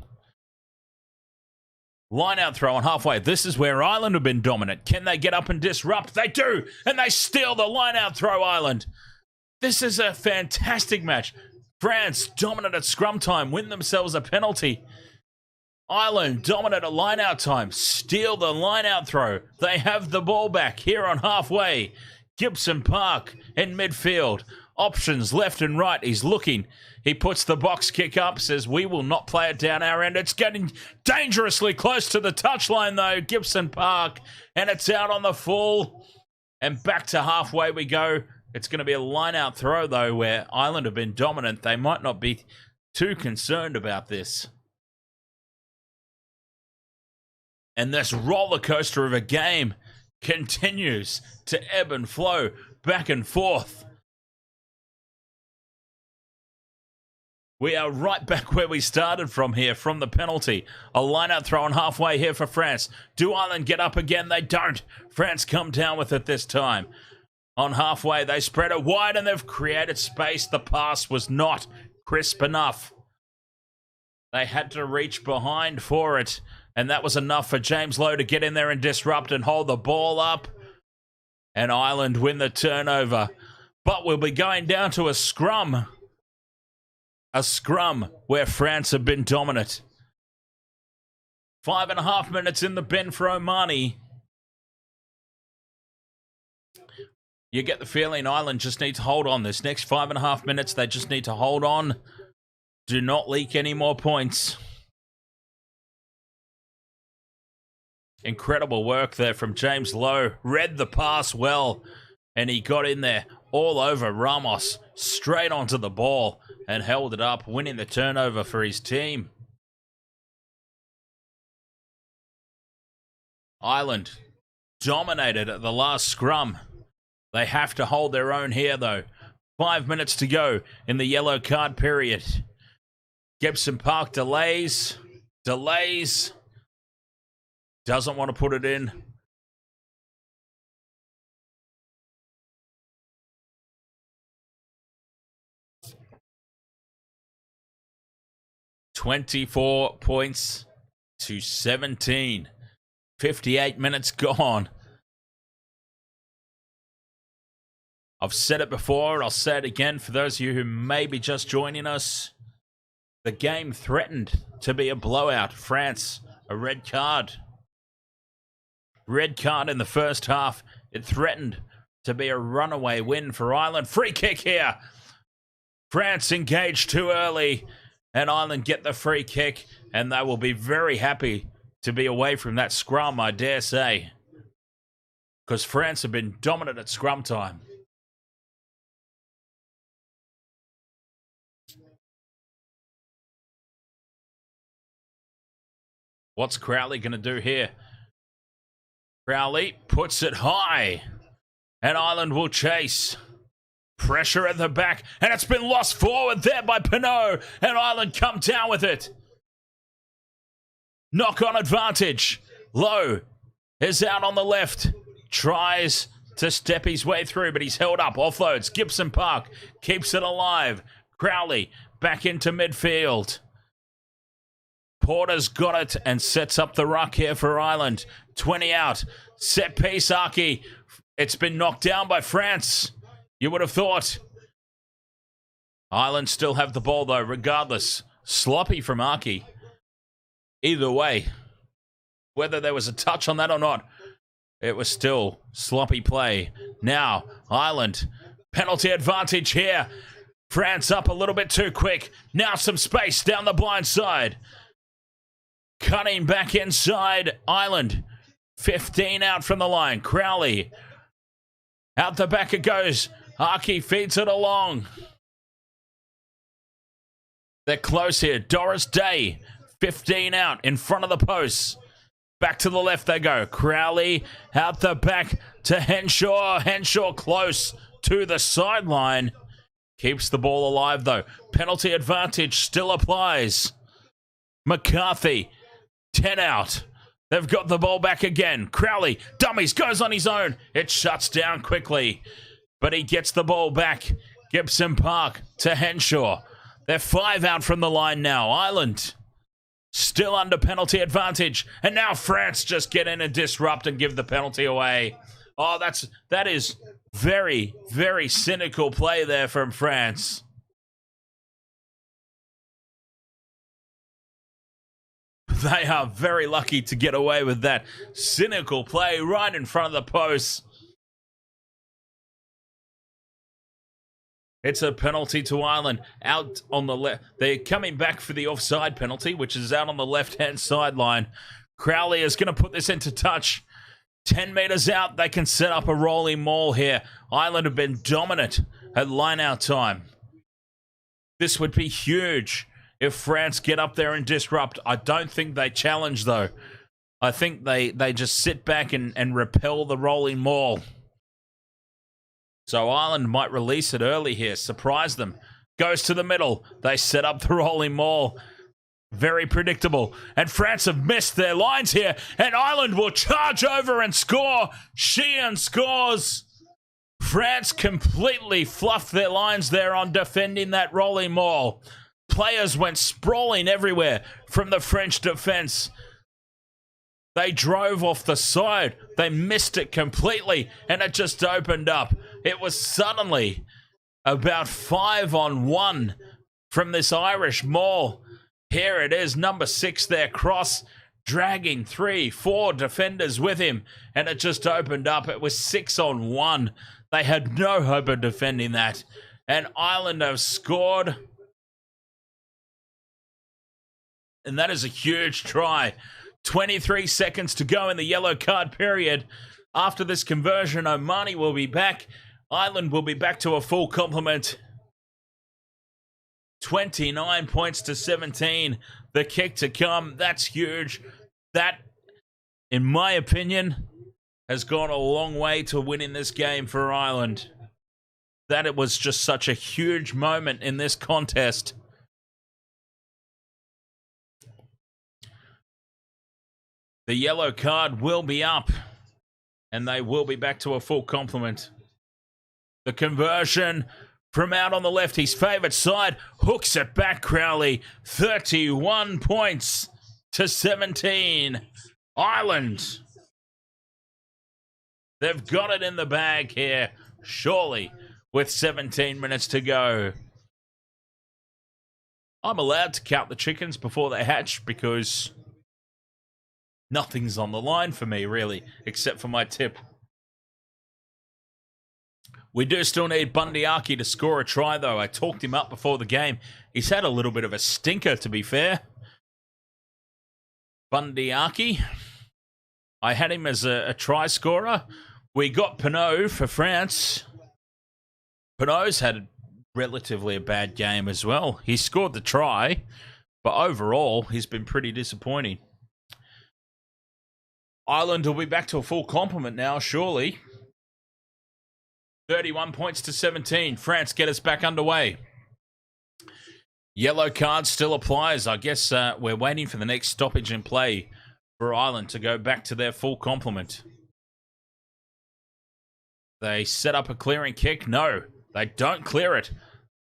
Line out throw on halfway. This is where Ireland have been dominant. Can they get up and disrupt? They do. And they steal the line out throw, Ireland. This is a fantastic match. France dominant at scrum time. Win themselves a penalty. Ireland dominant at line out time. Steal the line out throw. They have the ball back here on halfway. Gibson Park in midfield. Options left and right. He's looking. He puts the box kick up, says we will not play it down our end. It's getting dangerously close to the touchline though, Gibson Park. And it's out on the full. And back to halfway we go. It's going to be a line-out throw though, where Ireland have been dominant. They might not be too concerned about this. And this roller coaster of a game continues to ebb and flow back and forth. We are right back where we started from here, from the penalty. A line-out throw on halfway here for France. Do Ireland get up again? They don't. France come down with it this time. On halfway, they spread it wide and they've created space. The pass was not crisp enough. They had to reach behind for it. And that was enough for James Lowe to get in there and disrupt and hold the ball up. And Ireland win the turnover. But we'll be going down to a scrum. A scrum where France have been dominant. 5.5 minutes in the bin for Omani. You get the feeling Ireland just need to hold on. This next 5.5 minutes, they just need to hold on. Do not leak any more points. Incredible work there from James Lowe. Read the pass well, and he got in there all over Ramos, straight onto the ball, and held it up, winning the turnover for his team. Ireland dominated at the last scrum. They have to hold their own here, though. 5 minutes to go in the yellow card period. Gibson Park delays. Doesn't want to put it in. $24 points to 17. 58 minutes gone. I've said it before, and I'll say it again for those of you who may be just joining us. The game threatened to be a blowout. France, a red card. Red card in the first half. It threatened to be a runaway win for Ireland. Free kick here. France engaged too early, and Ireland get the free kick, and they will be very happy to be away from that scrum, I dare say, because France have been dominant at scrum time. What's Crowley going to do here? Crowley puts it high, and Ireland will chase. Pressure at the back, and it's been lost forward there by Pinot, and Ireland come down with it. Knock-on advantage. Lowe is out on the left. Tries to step his way through, but he's held up. Offloads. Gibson Park keeps it alive. Crowley back into midfield. Porter's got it and sets up the ruck here for Ireland. 20 out. Set piece, Aki. It's been knocked down by France. You would have thought. Ireland still have the ball, though, regardless. Sloppy from Aki. Either way, whether there was a touch on that or not, it was still sloppy play. Now, Ireland, penalty advantage here. France up a little bit too quick. Now some space down the blind side. Cutting back inside, Ireland. 15 out from the line. Crowley. Out the back it goes. Aki feeds it along. They're close here. Doris Day. 15 out in front of the posts. Back to the left they go. Crowley out the back to Henshaw. Henshaw close to the sideline. Keeps the ball alive though. Penalty advantage still applies. McCarthy. 10 out. They've got the ball back again. Crowley, dummies, goes on his own. It shuts down quickly, but he gets the ball back. Gibson Park to Henshaw. They're 5 out from the line now. Ireland still under penalty advantage. And now France just get in and disrupt and give the penalty away. Oh, that is very, very cynical play there from France. They are very lucky to get away with that cynical play right in front of the post. It's a penalty to Ireland out on the left. They're coming back for the offside penalty, which is out on the left-hand sideline. Crowley is going to put this into touch. 10 metres out, they can set up a rolling maul here. Ireland have been dominant at line-out time. This would be huge if France get up there and disrupt. I don't think they challenge, though. I think they just sit back and repel the rolling maul. So Ireland might release it early here, surprise them. Goes to the middle. They set up the rolling maul. Very predictable. And France have missed their lines here. And Ireland will charge over and score. Sheehan scores. France completely fluffed their lines there on defending that rolling maul. Players went sprawling everywhere from the French defense. They drove off the side. They missed it completely, and it just opened up. It was suddenly about 5-on-1 from this Irish maul. Here it is, number 6 there, cross. dragging 3-4 defenders with him, and it just opened up. It was 6-on-1. They had no hope of defending that. And Ireland have scored. And that is a huge try. 23 seconds to go in the yellow card period. After this conversion, Omani will be back. Ireland will be back to a full complement. 29 points to 17. The kick to come. That's huge. That, in my opinion, has gone a long way to winning this game for Ireland. That it was just such a huge moment in this contest. The yellow card will be up, and they will be back to a full complement. The conversion from out on the left, his favourite side, hooks it back, Crowley. 31 points to 17. Ireland. They've got it in the bag here, surely, with 17 minutes to go. I'm allowed to count the chickens before they hatch because nothing's on the line for me, really, except for my tip. We do still need Bundyaki to score a try, though. I talked him up before the game. He's had a little bit of a stinker, to be fair. Bundyaki. I had him as a try scorer. We got Pinot for France. Pinot's had relatively a bad game as well. He scored the try, but overall, he's been pretty disappointing. Ireland will be back to a full complement now, surely. 31 points to 17. France get us back underway. Yellow card still applies. I guess we're waiting for the next stoppage in play for Ireland to go back to their full complement. They set up a clearing kick. No, they don't clear it.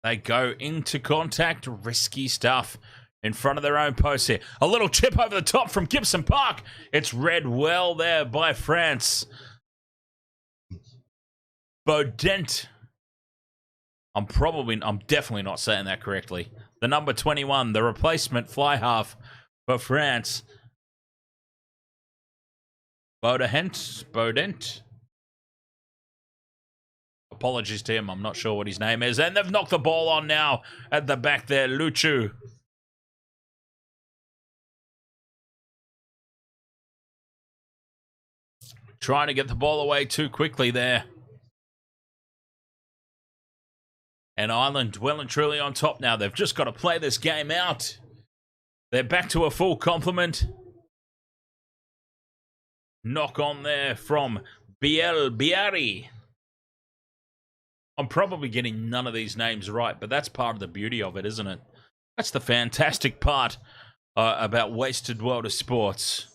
They go into contact. Risky stuff in front of their own post here. A little chip over the top from Gibson Park. It's read well there by France. Baudent. I'm definitely not saying that correctly. The number 21, the replacement fly half for France. Baudent. Apologies to him, I'm not sure what his name is. And they've knocked the ball on now at the back there, Luchu. Trying to get the ball away too quickly there. And Ireland well and truly on top now. They've just got to play this game out. They're back to a full complement. Knock on there from Biari. I'm probably getting none of these names right, but that's part of the beauty of it, isn't it? That's the fantastic part about Wasted World of Sports.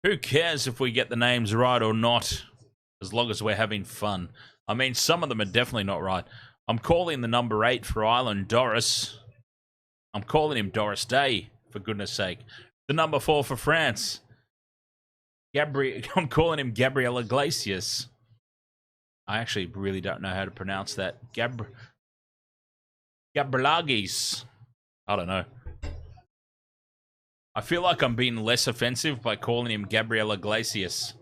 Who cares if we get the names right or not, as long as we're having fun? I mean, some of them are definitely not right. I'm calling the number 8 for Ireland Doris. I'm calling him Doris Day, for goodness sake. The number 4 for France. I'm calling him Gabriel Iglesias. I actually really don't know how to pronounce that. Gabrielagis. I don't know. I feel like I'm being less offensive by calling him Gabriel Iglesias.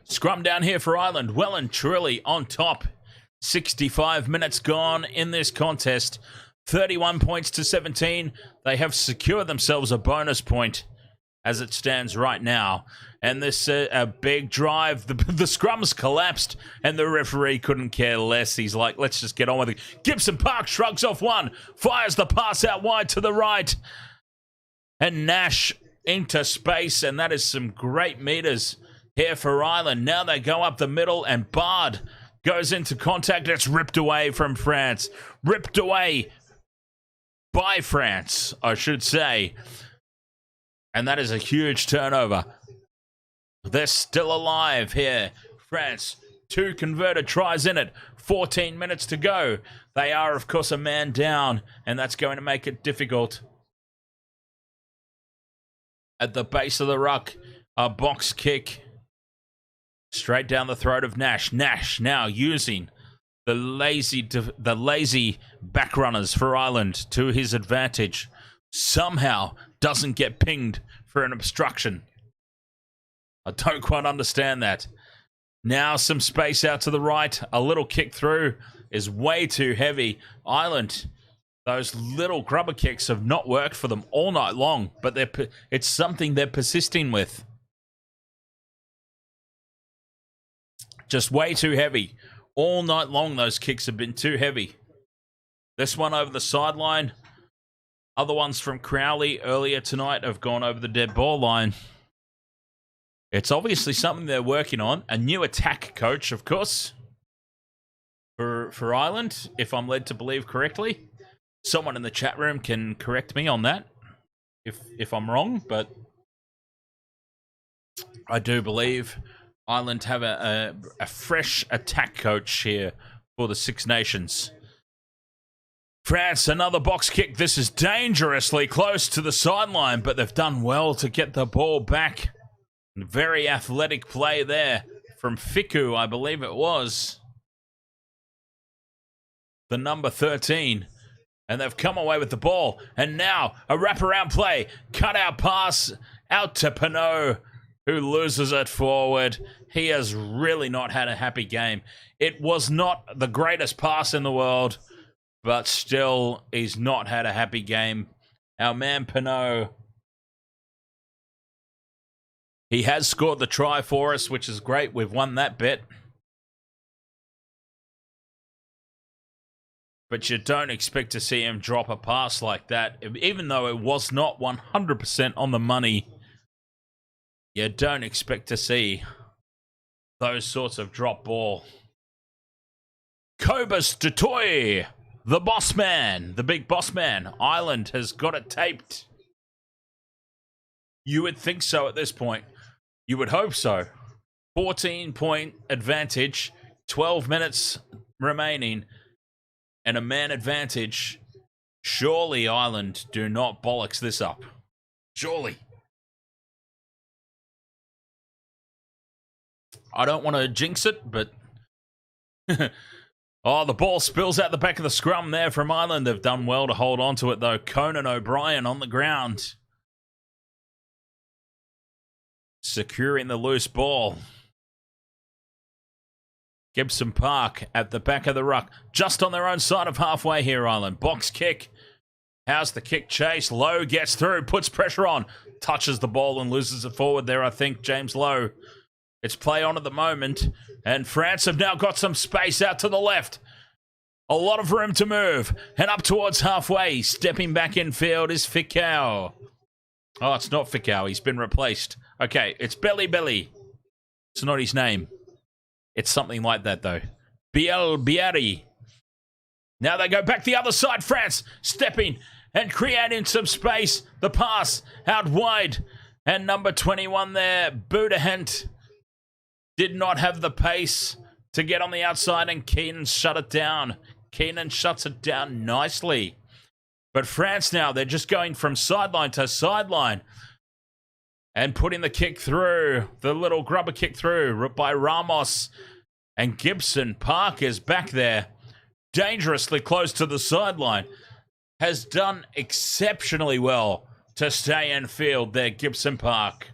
Scrum down here for Ireland. Well and truly on top. 65 minutes gone in this contest. 31 points to 17. They have secured themselves a bonus point as it stands right now. And this a big drive. The scrum's collapsed and the referee couldn't care less. He's like, let's just get on with it. Gibson Park shrugs off one. Fires the pass out wide to the right. And Nash into space. And that is some great meters here for Ireland. Now they go up the middle and Bard goes into contact. It's ripped away from France. Ripped away by France, I should say. And that is a huge turnover. They're still alive here. France, 2 converted tries in it. 14 minutes to go. They are, of course, a man down, and that's going to make it difficult. At the base of the ruck, a box kick. Straight down the throat of Nash. Nash now using the lazy back runners for Ireland to his advantage. somehow doesn't get pinged for an obstruction. I don't quite understand that. Now some space out to the right. A little kick through is way too heavy. Ireland, those little grubber kicks have not worked for them all night long, but it's something they're persisting with. Just way too heavy. All night long, those kicks have been too heavy. This one over the sideline. Other ones from Crowley earlier tonight have gone over the dead ball line. It's obviously something they're working on. A new attack coach, of course, for Ireland, if I'm led to believe correctly. Someone in the chat room can correct me on that if I'm wrong, but I do believe Ireland have a fresh attack coach here for the Six Nations. France, another box kick. This is dangerously close to the sideline, but they've done well to get the ball back. Very athletic play there from Fiku, I believe it was. The number 13. And they've come away with the ball. And now a wraparound play. Cut out pass out to Pinot, who loses it forward. He has really not had a happy game. It was not the greatest pass in the world, but still, he's not had a happy game. Our man Pinot, he has scored the try for us, which is great. We've won that bet. But you don't expect to see him drop a pass like that. Even though it was not 100% on the money, you don't expect to see those sorts of drop ball. Cobus Dutoy, the boss man, the big boss man. Ireland has got it taped. You would think so at this point. You would hope so. 14-point advantage, 12 minutes remaining, and a man advantage. Surely Ireland do not bollocks this up. Surely. I don't want to jinx it, but... oh, the ball spills out the back of the scrum there from Ireland. They've done well to hold on to it, though. Conan O'Brien on the ground, securing the loose ball. Gibson Park at the back of the ruck, just on their own side of halfway here, Ireland. Box kick. How's the kick chase? Lowe gets through, puts pressure on, touches the ball and loses it forward there, I think, James Lowe. It's play on at the moment, and France have now got some space out to the left. A lot of room to move, and up towards halfway. Stepping back in field is Ficao. Oh, it's not Ficao. He's been replaced. Okay, it's Belly. It's not his name. It's something like that, though. Biari. Now they go back the other side. France stepping and creating some space. The pass out wide. And number 21 there, Budahent, did not have the pace to get on the outside, and Keenan shut it down. Keenan shuts it down nicely. But France now, they're just going from sideline to sideline and putting the kick through, the little grubber kick through by Ramos. And Gibson Park is back there, dangerously close to the sideline. Has done exceptionally well to stay in field there, Gibson Park.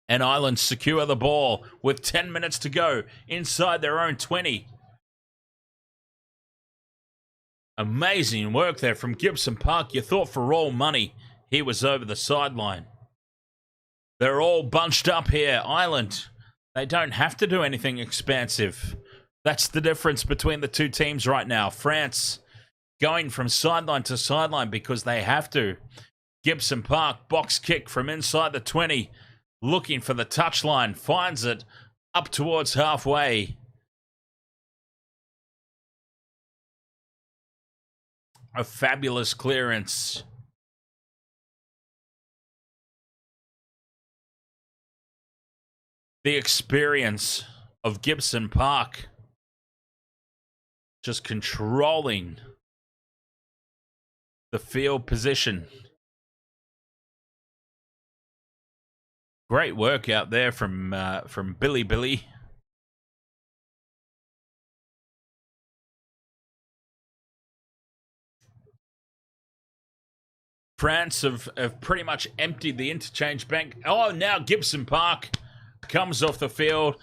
And Ireland secure the ball with 10 minutes to go inside their own 20. Amazing work there from Gibson Park. You thought for all money he was over the sideline. They're all bunched up here. Ireland, they don't have to do anything expansive. That's the difference between the two teams right now. France going from sideline to sideline because they have to. Gibson Park, box kick from inside the 20. Looking for the touchline, finds it up towards halfway. A fabulous clearance. The experience of Gibson Park just controlling the field position. Great work out there from Billy. France have pretty much emptied the interchange bank. Oh, now Gibson Park comes off the field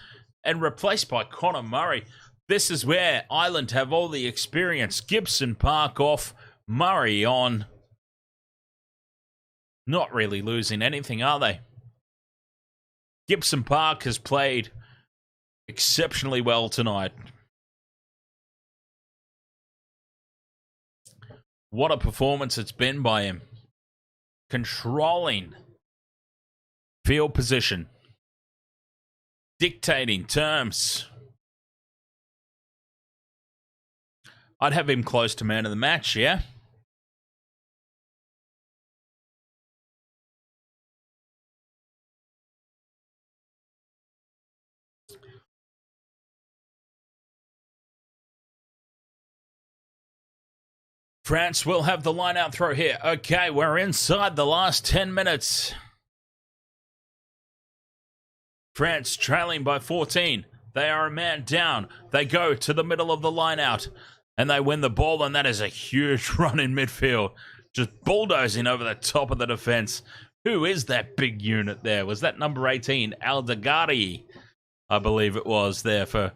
and replaced by Connor Murray. This is where Ireland have all the experience. Gibson Park off, Murray on. Not really losing anything, are they? Gibson Park has played exceptionally well tonight. What a performance it's been by him. Controlling field position. Dictating terms. I'd have him close to man of the match, yeah? France will have the line out throw here. Okay, we're inside the last 10 minutes. France trailing by 14. They are a man down. They go to the middle of the line out and they win the ball, and that is a huge run in midfield. Just bulldozing over the top of the defense. Who is that big unit there? Was that number 18, Aldagari? I believe it was there for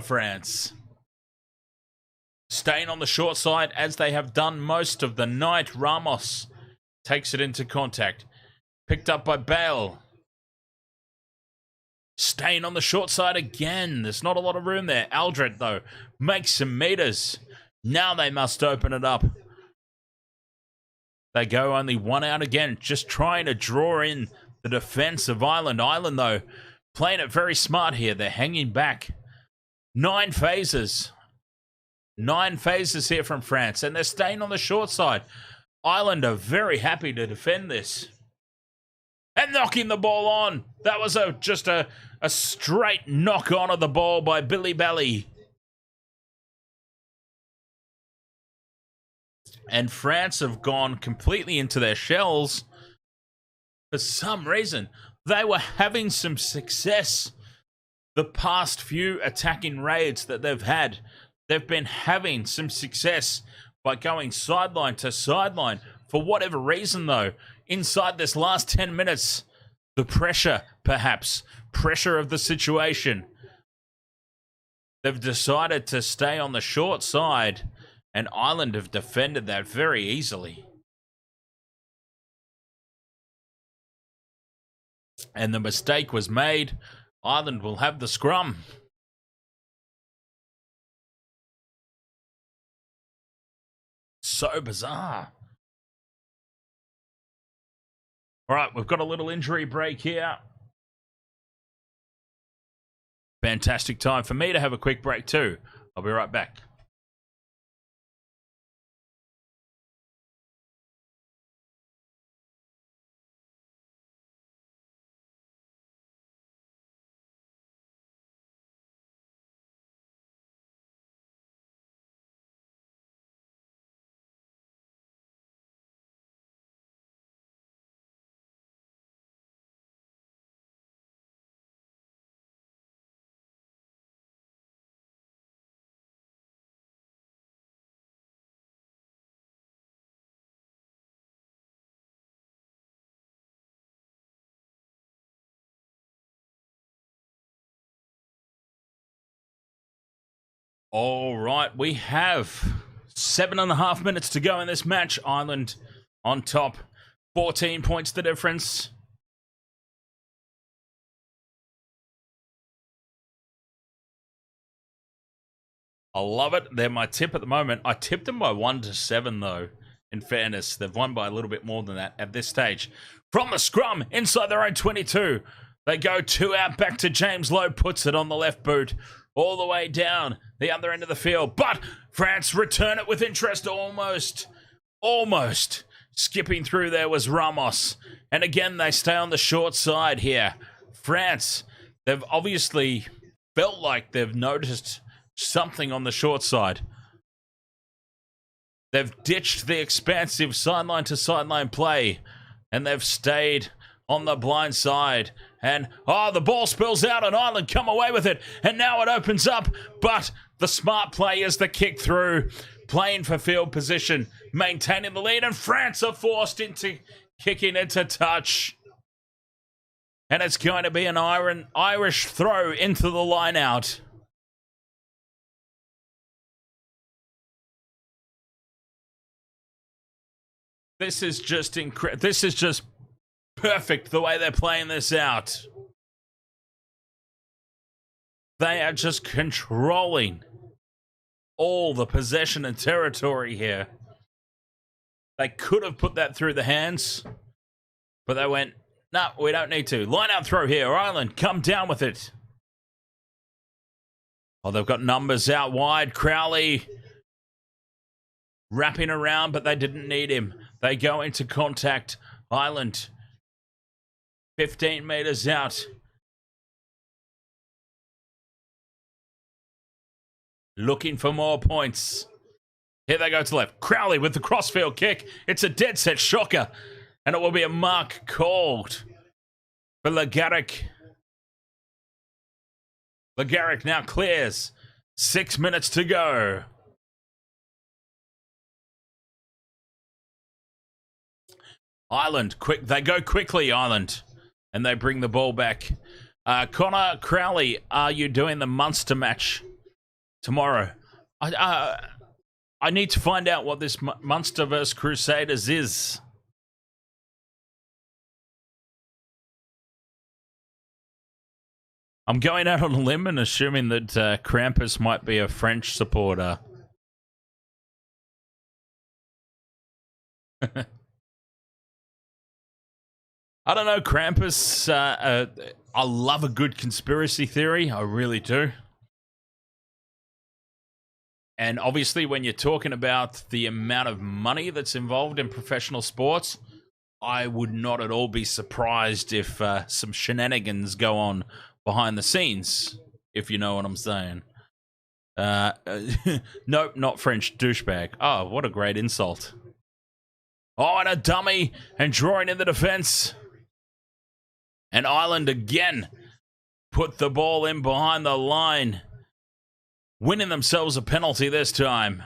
France. Staying on the short side as they have done most of the night. Ramos takes it into contact. Picked up by Bale. Staying on the short side again. There's not a lot of room there. Aldred, though, makes some meters. Now they must open it up. They go only one out again. Just trying to draw in the defense of Ireland. Ireland, though, playing it very smart here. They're hanging back. 9 phases. 9 phases here from France, and they're staying on the short side. Ireland are very happy to defend this. And knocking the ball on. That was just a straight knock on of the ball by Billy Belly. And France have gone completely into their shells. For some reason, they were having some success the past few attacking raids that they've had. They've been having some success by going sideline to sideline. For whatever reason, though, inside this last 10 minutes, the pressure, perhaps, pressure of the situation, they've decided to stay on the short side, and Ireland have defended that very easily. And the mistake was made. Ireland will have the scrum. So bizarre. All right, we've got a little injury break here. Fantastic time for me to have a quick break too. I'll be right back. All right, we have 7.5 minutes to go in this match. Ireland on top, 14 points the difference. I love it. They're my tip at the moment. I tipped them by 1-7, though. In fairness, they've won by a little bit more than that at this stage. From the scrum, inside their own 22. They go 2 out, back to James Lowe, puts it on the left boot. All the way down the other end of the field. But France return it with interest. Almost. Skipping through there was Ramos. And again, they stay on the short side here. France, they've obviously felt like they've noticed something on the short side. They've ditched the expansive sideline to sideline play. And they've stayed on the blind side. And, oh, the ball spills out and Ireland come away with it. And now it opens up. But the smart play is the kick through. Playing for field position. Maintaining the lead. And France are forced into kicking into touch. And it's going to be an Irish throw into the line out. This is just incredible. This is just perfect the way they're playing this out. They are just controlling all the possession and territory here. They could have put that through the hands, but they went, no, we don't need to. Line out throw here. Ireland, come down with it. Oh, they've got numbers out wide. Crowley wrapping around, but they didn't need him. They go into contact. Ireland, 15 meters out. Looking for more points. Here they go to the left. Crowley with the crossfield kick. It's a dead set shocker. And it will be a mark called for Legaric. Legaric now clears. 6 minutes to go. Ireland, quick. They go quickly, Ireland. And they bring the ball back. Connor Crowley, are you doing the Munster match tomorrow? I need to find out what this Munster vs Crusaders is. I'm going out on a limb and assuming that Krampus might be a French supporter. I don't know, Krampus. I love a good conspiracy theory. I really do. And obviously, when you're talking about the amount of money that's involved in professional sports, I would not at all be surprised if some shenanigans go on behind the scenes, if you know what I'm saying. Nope, not French douchebag. Oh, what a great insult. Oh, and a dummy, and drawing in the defense. And Ireland again put the ball in behind the line, winning themselves a penalty this time.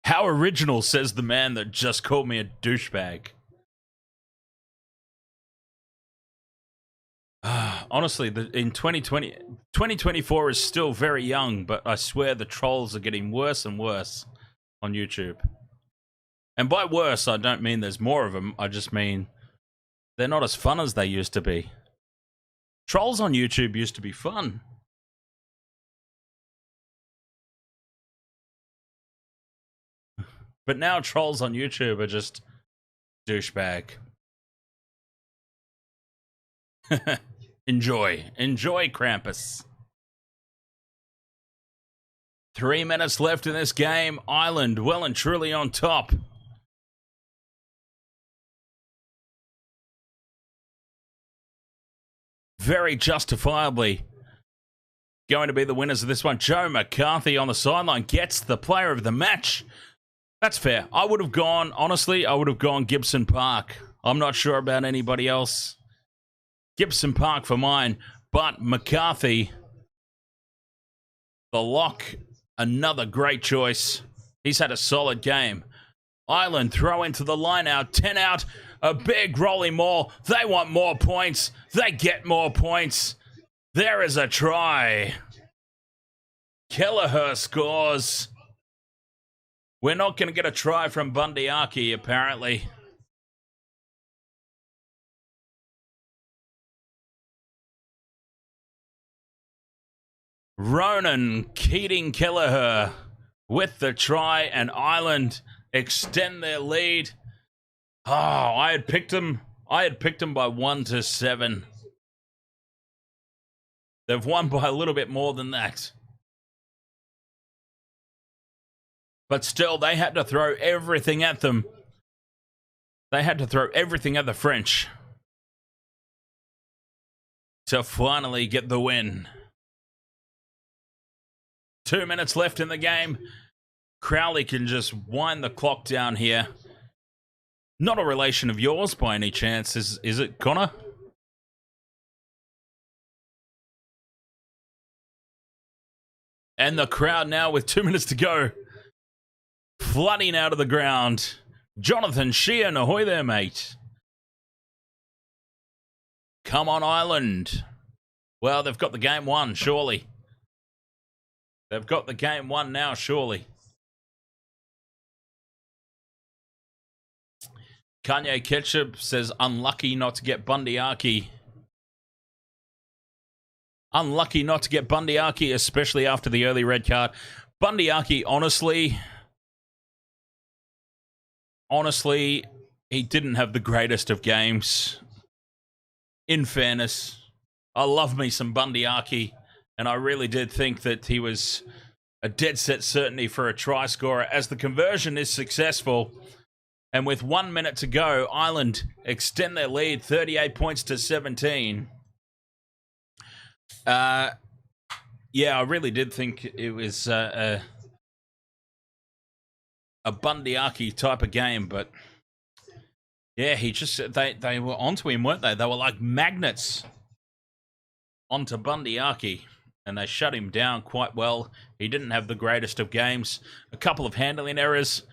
How original, says the man that just called me a douchebag. Honestly, in 2024 is still very young, but I swear the trolls are getting worse and worse on YouTube. And by worse, I don't mean there's more of them. I just mean they're not as fun as they used to be. Trolls on YouTube used to be fun. But now trolls on YouTube are just douchebag. Enjoy. Enjoy, Krampus. 3 minutes left in this game. Ireland well and truly on top. Very justifiably going to be the winners of this one. Joe McCarthy on the sideline gets the player of the match. That's fair. I would have gone, honestly, I would have gone Gibson Park. I'm not sure about anybody else. Gibson Park for mine, but McCarthy, the lock, another great choice. He's had a solid game. Ireland throw into the line out, 10 out, a big rolling maul. They want more points. They get more points. There is a try. Kelleher scores. We're not going to get a try from Bundyaki, apparently. Ronan Keating Kelleher with the try, and Ireland extend their lead. Oh, I had picked them by 1-7. They've won by a little bit more than that. But still, they had to throw everything at them. They had to throw everything at the French to finally get the win. 2 minutes left in the game. Crowley can just wind the clock down here. Not a relation of yours by any chance, is it, Connor? And the crowd now with 2 minutes to go, flooding out of the ground. Jonathan Sheehan, ahoy there, mate. Come on, Ireland. Well, they've got the game won, surely. They've got the game won now, surely. Kanye Ketchup says, unlucky not to get Bundyaki. Unlucky not to get Bundyaki, especially after the early red card. Bundyaki, honestly, he didn't have the greatest of games. In fairness, I love me some Bundyaki, and I really did think that he was a dead set certainty for a try scorer. As the conversion is successful, and with 1 minute to go, Ireland extend their lead 38 points to 17. Yeah, I really did think it was a Bundyaki type of game, but yeah, they were onto him, weren't they? They were like magnets onto Bundyaki, and they shut him down quite well. He didn't have the greatest of games. A couple of handling errors.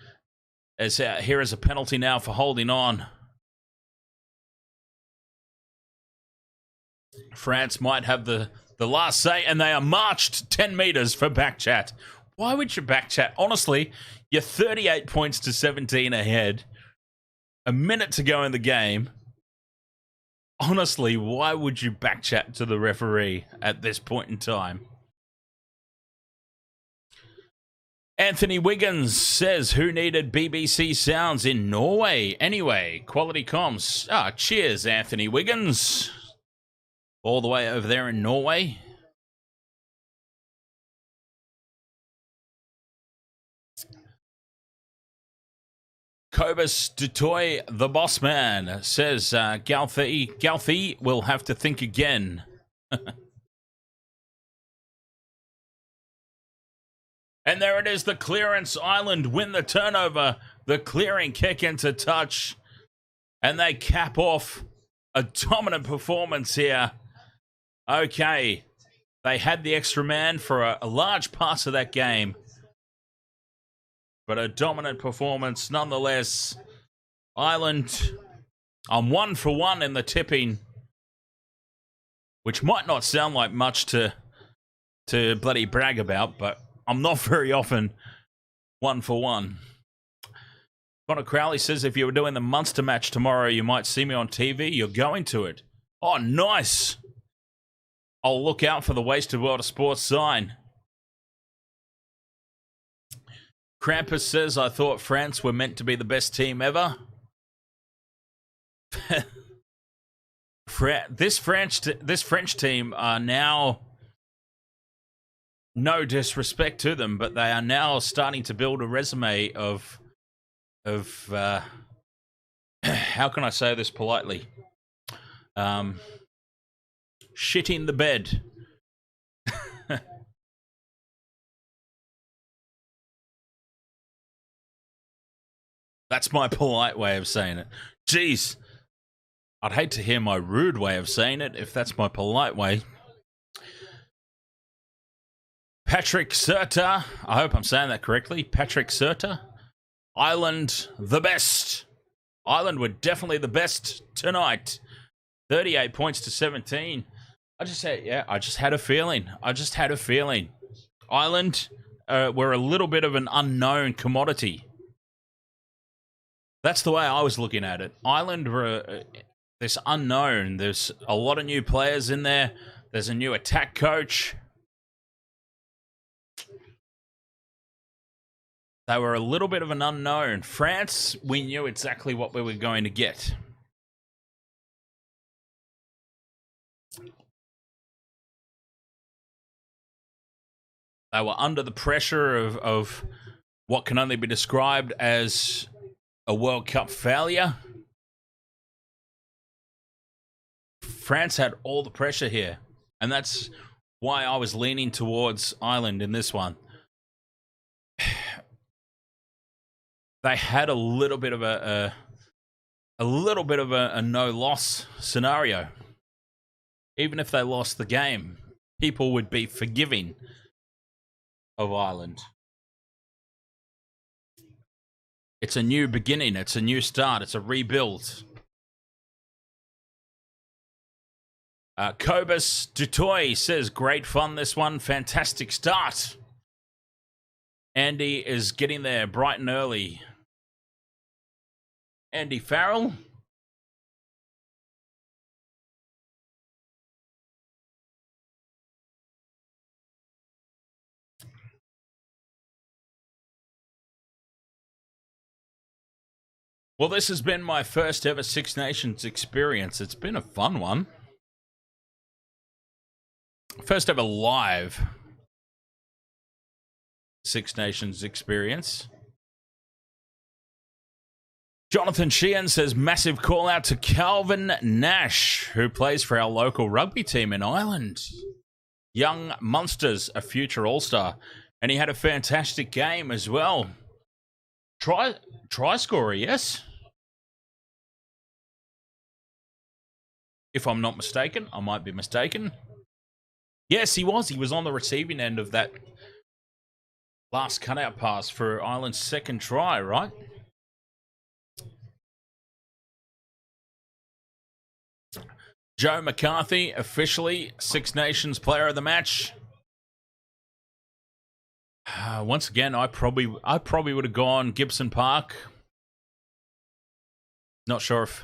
As here is a penalty now for holding on. France might have the last say, and they are marched 10 meters for back chat. Why would you back chat? Honestly, you're 38 points to 17 ahead. A minute to go in the game. Honestly, why would you back chat to the referee at this point in time? Anthony Wiggins says, who needed BBC sounds in Norway? Anyway, quality comms. Cheers, Anthony Wiggins. All the way over there in Norway. Cobus Dutoy, the boss man, says, Galthy will have to think again. And there it is, the clearance. Ireland win the turnover. The clearing kick into touch. And they cap off a dominant performance here. Okay. They had the extra man for a large part of that game. But a dominant performance nonetheless. Ireland on 1 for 1 in the tipping. Which might not sound like much to bloody brag about, but I'm not very often 1 for 1. Connor Crowley says, if you were doing the Munster match tomorrow, you might see me on TV. You're going to it. Oh, nice. I'll look out for the Wasted World of Sports sign. Krampus says, I thought France were meant to be the best team ever. This French team are now... No disrespect to them, but they are now starting to build a resume of how can I say this politely? Shitting the bed. That's my polite way of saying it. Jeez. I'd hate to hear my rude way of saying it if that's my polite way. Patrick Serta, I hope I'm saying that correctly. Patrick Serta, Ireland the best. Ireland were definitely the best tonight. 38 points to 17. I just had a feeling. Ireland were a little bit of an unknown commodity. That's the way I was looking at it. Ireland were this unknown. There's a lot of new players in there. There's a new attack coach. They were a little bit of an unknown. France, we knew exactly what we were going to get. They were under the pressure of what can only be described as a World Cup failure. France had all the pressure here, and that's why I was leaning towards Ireland in this one. They had a little bit of a a little bit of a no-loss scenario. Even if they lost the game, people would be forgiving of Ireland. It's a new beginning. It's a new start. It's a rebuild. Cobus Dutoy says, great fun this one. Fantastic start. Andy is getting there bright and early. Andy Farrell. Well, this has been my first ever Six Nations experience. It's been a fun one. First ever live Six Nations experience. Jonathan Sheehan says, massive call out to Calvin Nash, who plays for our local rugby team in Ireland. Young Munsters, a future All-Star. And he had a fantastic game as well. Try scorer, yes? If I'm not mistaken, I might be mistaken. Yes, he was. He was on the receiving end of that last cutout pass for Ireland's second try, right? Joe McCarthy, officially Six Nations Player of the Match. Once again, I probably would have gone Gibson Park. Not sure if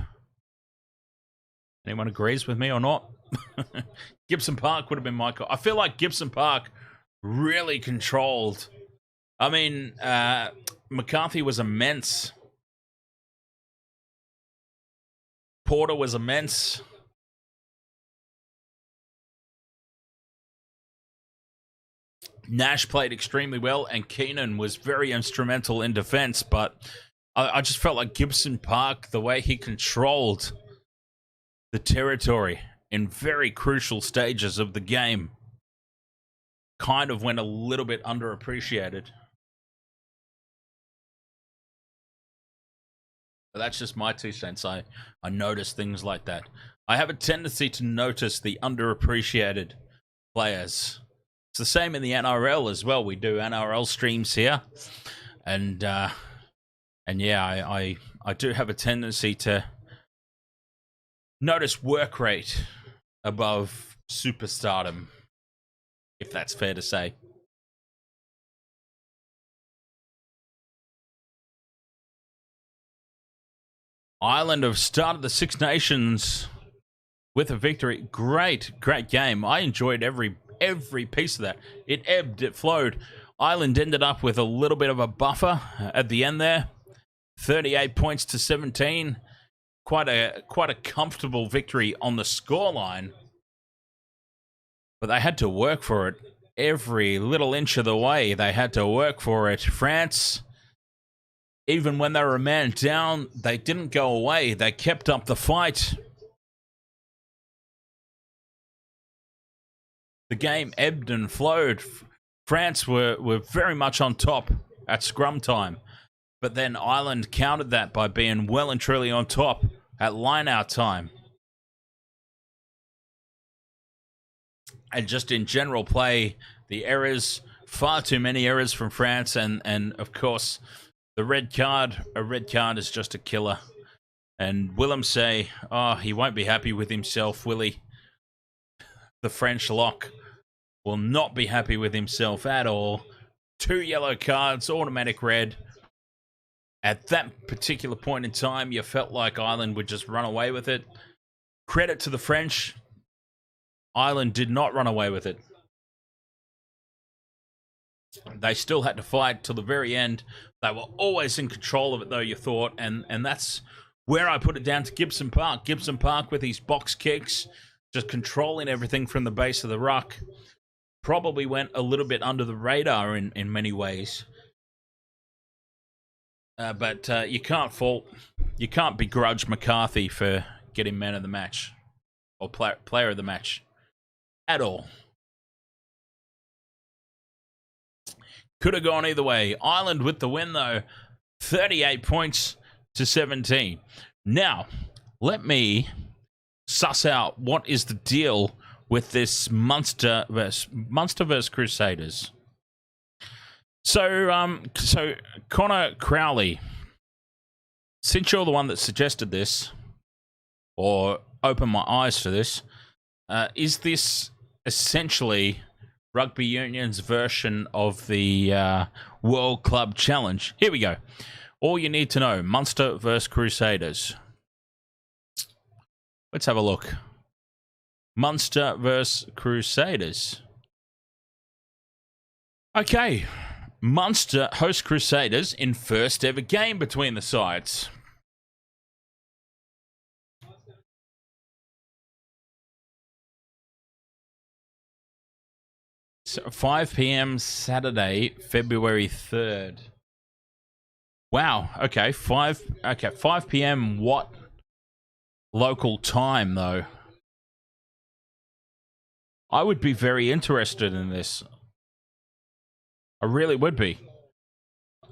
anyone agrees with me or not. Gibson Park would have been my call. I feel like Gibson Park really controlled. I mean, McCarthy was immense. Porter was immense. Nash played extremely well, and Keenan was very instrumental in defense, but I just felt like Gibson Park, the way he controlled the territory in very crucial stages of the game, kind of went a little bit underappreciated. But that's just my 2 cents. I notice things like that. I have a tendency to notice the underappreciated players. It's the same in the NRL as well. We do NRL streams here. And yeah, I do have a tendency to notice work rate above superstardom, if that's fair to say. Ireland have started the Six Nations with a victory. Great game. I enjoyed every piece of that. It ebbed, it flowed. Ireland ended up with a little bit of a buffer at the end there. 38 points to 17. Quite a comfortable victory on the scoreline. But they had to work for it. Every little inch of the way, they had to work for it. France, even when they were a man down, they didn't go away. They kept up the fight. The game ebbed and flowed. France were very much on top at scrum time. But then Ireland countered that by being well and truly on top at line-out time. And just in general play, the errors, far too many errors from France. And of course, the red card. A red card is just a killer. And Willem say, oh, he won't be happy with himself, will he? The French lock will not be happy with himself at all. 2 yellow cards, automatic red. At that particular point in time, you felt like Ireland would just run away with it. Credit to the French. Ireland did not run away with it. They still had to fight till the very end. They were always in control of it, though, you thought. And that's where I put it down to Gibson Park. Gibson Park with his box kicks, just controlling everything from the base of the ruck. Probably went a little bit under the radar in many ways. But you can't begrudge McCarthy for getting man of the match or player of the match at all. Could have gone either way. Ireland with the win, though. 38 points to 17. Now, let me suss out what is the deal with this Munster versus Crusaders. So Connor Crowley, since you're the one that suggested this, or opened my eyes to this, is this essentially Rugby Union's version of the World Club Challenge? Here we go. All you need to know, Munster versus Crusaders. Let's have a look. Munster versus Crusaders. Okay. Munster host Crusaders in first ever game between the sides. So 5 p.m. Saturday, February 3rd. Wow. Okay. 5 p.m. what local time though? I would be very interested in this. I really would be.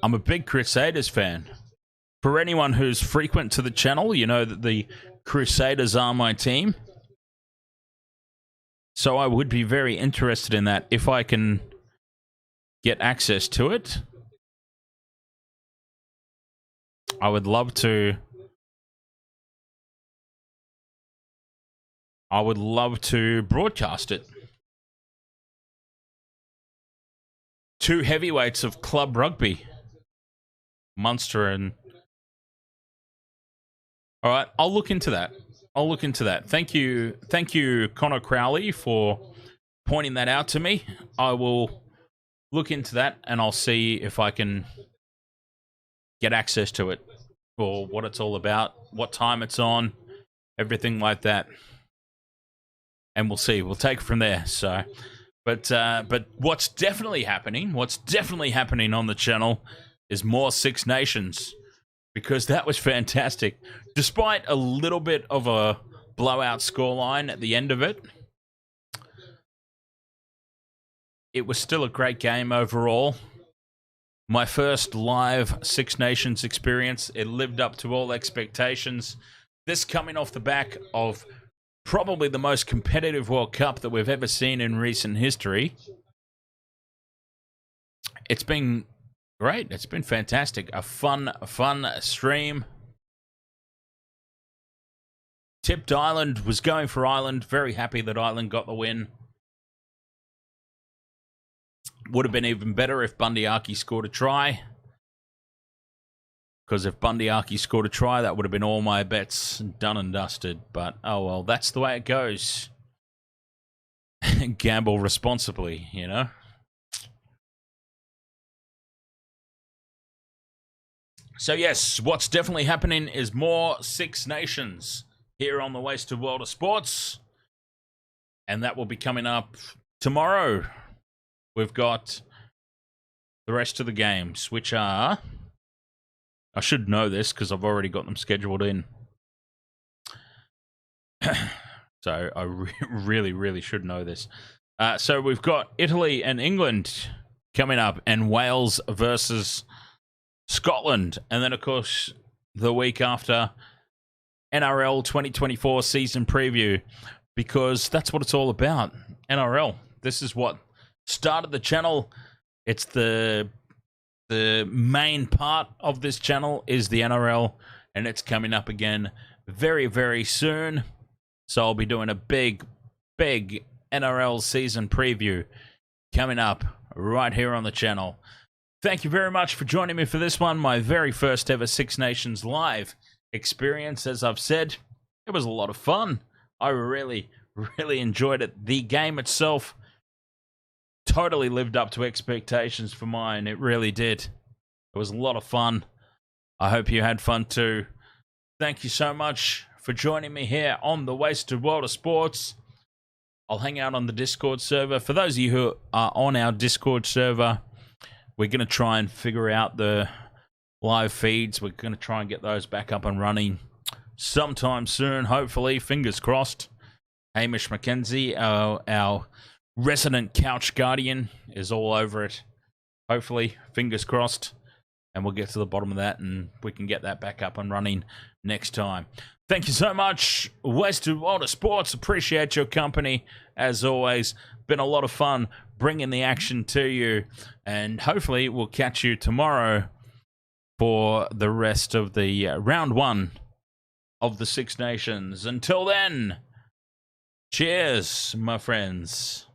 I'm a big Crusaders fan. For anyone who's frequent to the channel, you know that the Crusaders are my team. So I would be very interested in that if I can get access to it. I would love to. I would love to broadcast it. Two heavyweights of club rugby. Munster and... All right, I'll look into that. Thank you, Connor Crowley, for pointing that out to me. I will look into that, and I'll see if I can get access to it, or what it's all about, what time it's on, everything like that. And we'll see. We'll take it from there. So, but what's definitely happening on the channel is more Six Nations, because that was fantastic. Despite a little bit of a blowout scoreline at the end of it, it was still a great game overall. My first live Six Nations experience, it lived up to all expectations. This coming off the back of probably the most competitive World Cup that we've ever seen in recent history. It's been great. It's been fantastic. A fun stream. Tipped Ireland, was going for Ireland. Very happy that Ireland got the win. Would have been even better if Bundyaki scored a try. Because if Bundyaki scored a try, that would have been all my bets done and dusted. But, oh well, that's the way it goes. Gamble responsibly, you know? So yes, what's definitely happening is more Six Nations here on the Wasted World of Sports. And that will be coming up tomorrow. We've got the rest of the games, which are... I should know this because I've already got them scheduled in. So I really should know this. So we've got Italy and England coming up, and Wales versus Scotland. And then, of course, the week after, NRL 2024 season preview, because that's what it's all about. NRL. This is what started the channel. It's the main part of this channel is the NRL, and it's coming up again very soon. So I'll be doing a big NRL season preview coming up right here on the channel. Thank you very much for joining me for this one, my very first ever Six Nations live experience. As I've said, it was a lot of fun. I really enjoyed it. The game itself totally lived up to expectations for mine. It really did. It was a lot of fun. I hope you had fun too. Thank you so much for joining me here on the Wasted World of Sports. I'll hang out on the Discord server. For those of you who are on our Discord server, we're going to try and figure out the live feeds. We're going to try and get those back up and running sometime soon, hopefully. Fingers crossed. Hamish McKenzie, our resident couch guardian, is all over it. Hopefully, fingers crossed. and we'll get to the bottom of that, and we can get that back up and running next time. Thank you so much, Wasted World of Sports. Appreciate your company, as always. Been a lot of fun bringing the action to you, and hopefully we'll catch you tomorrow for the rest of the round 1 of the Six Nations. Until then, cheers, my friends.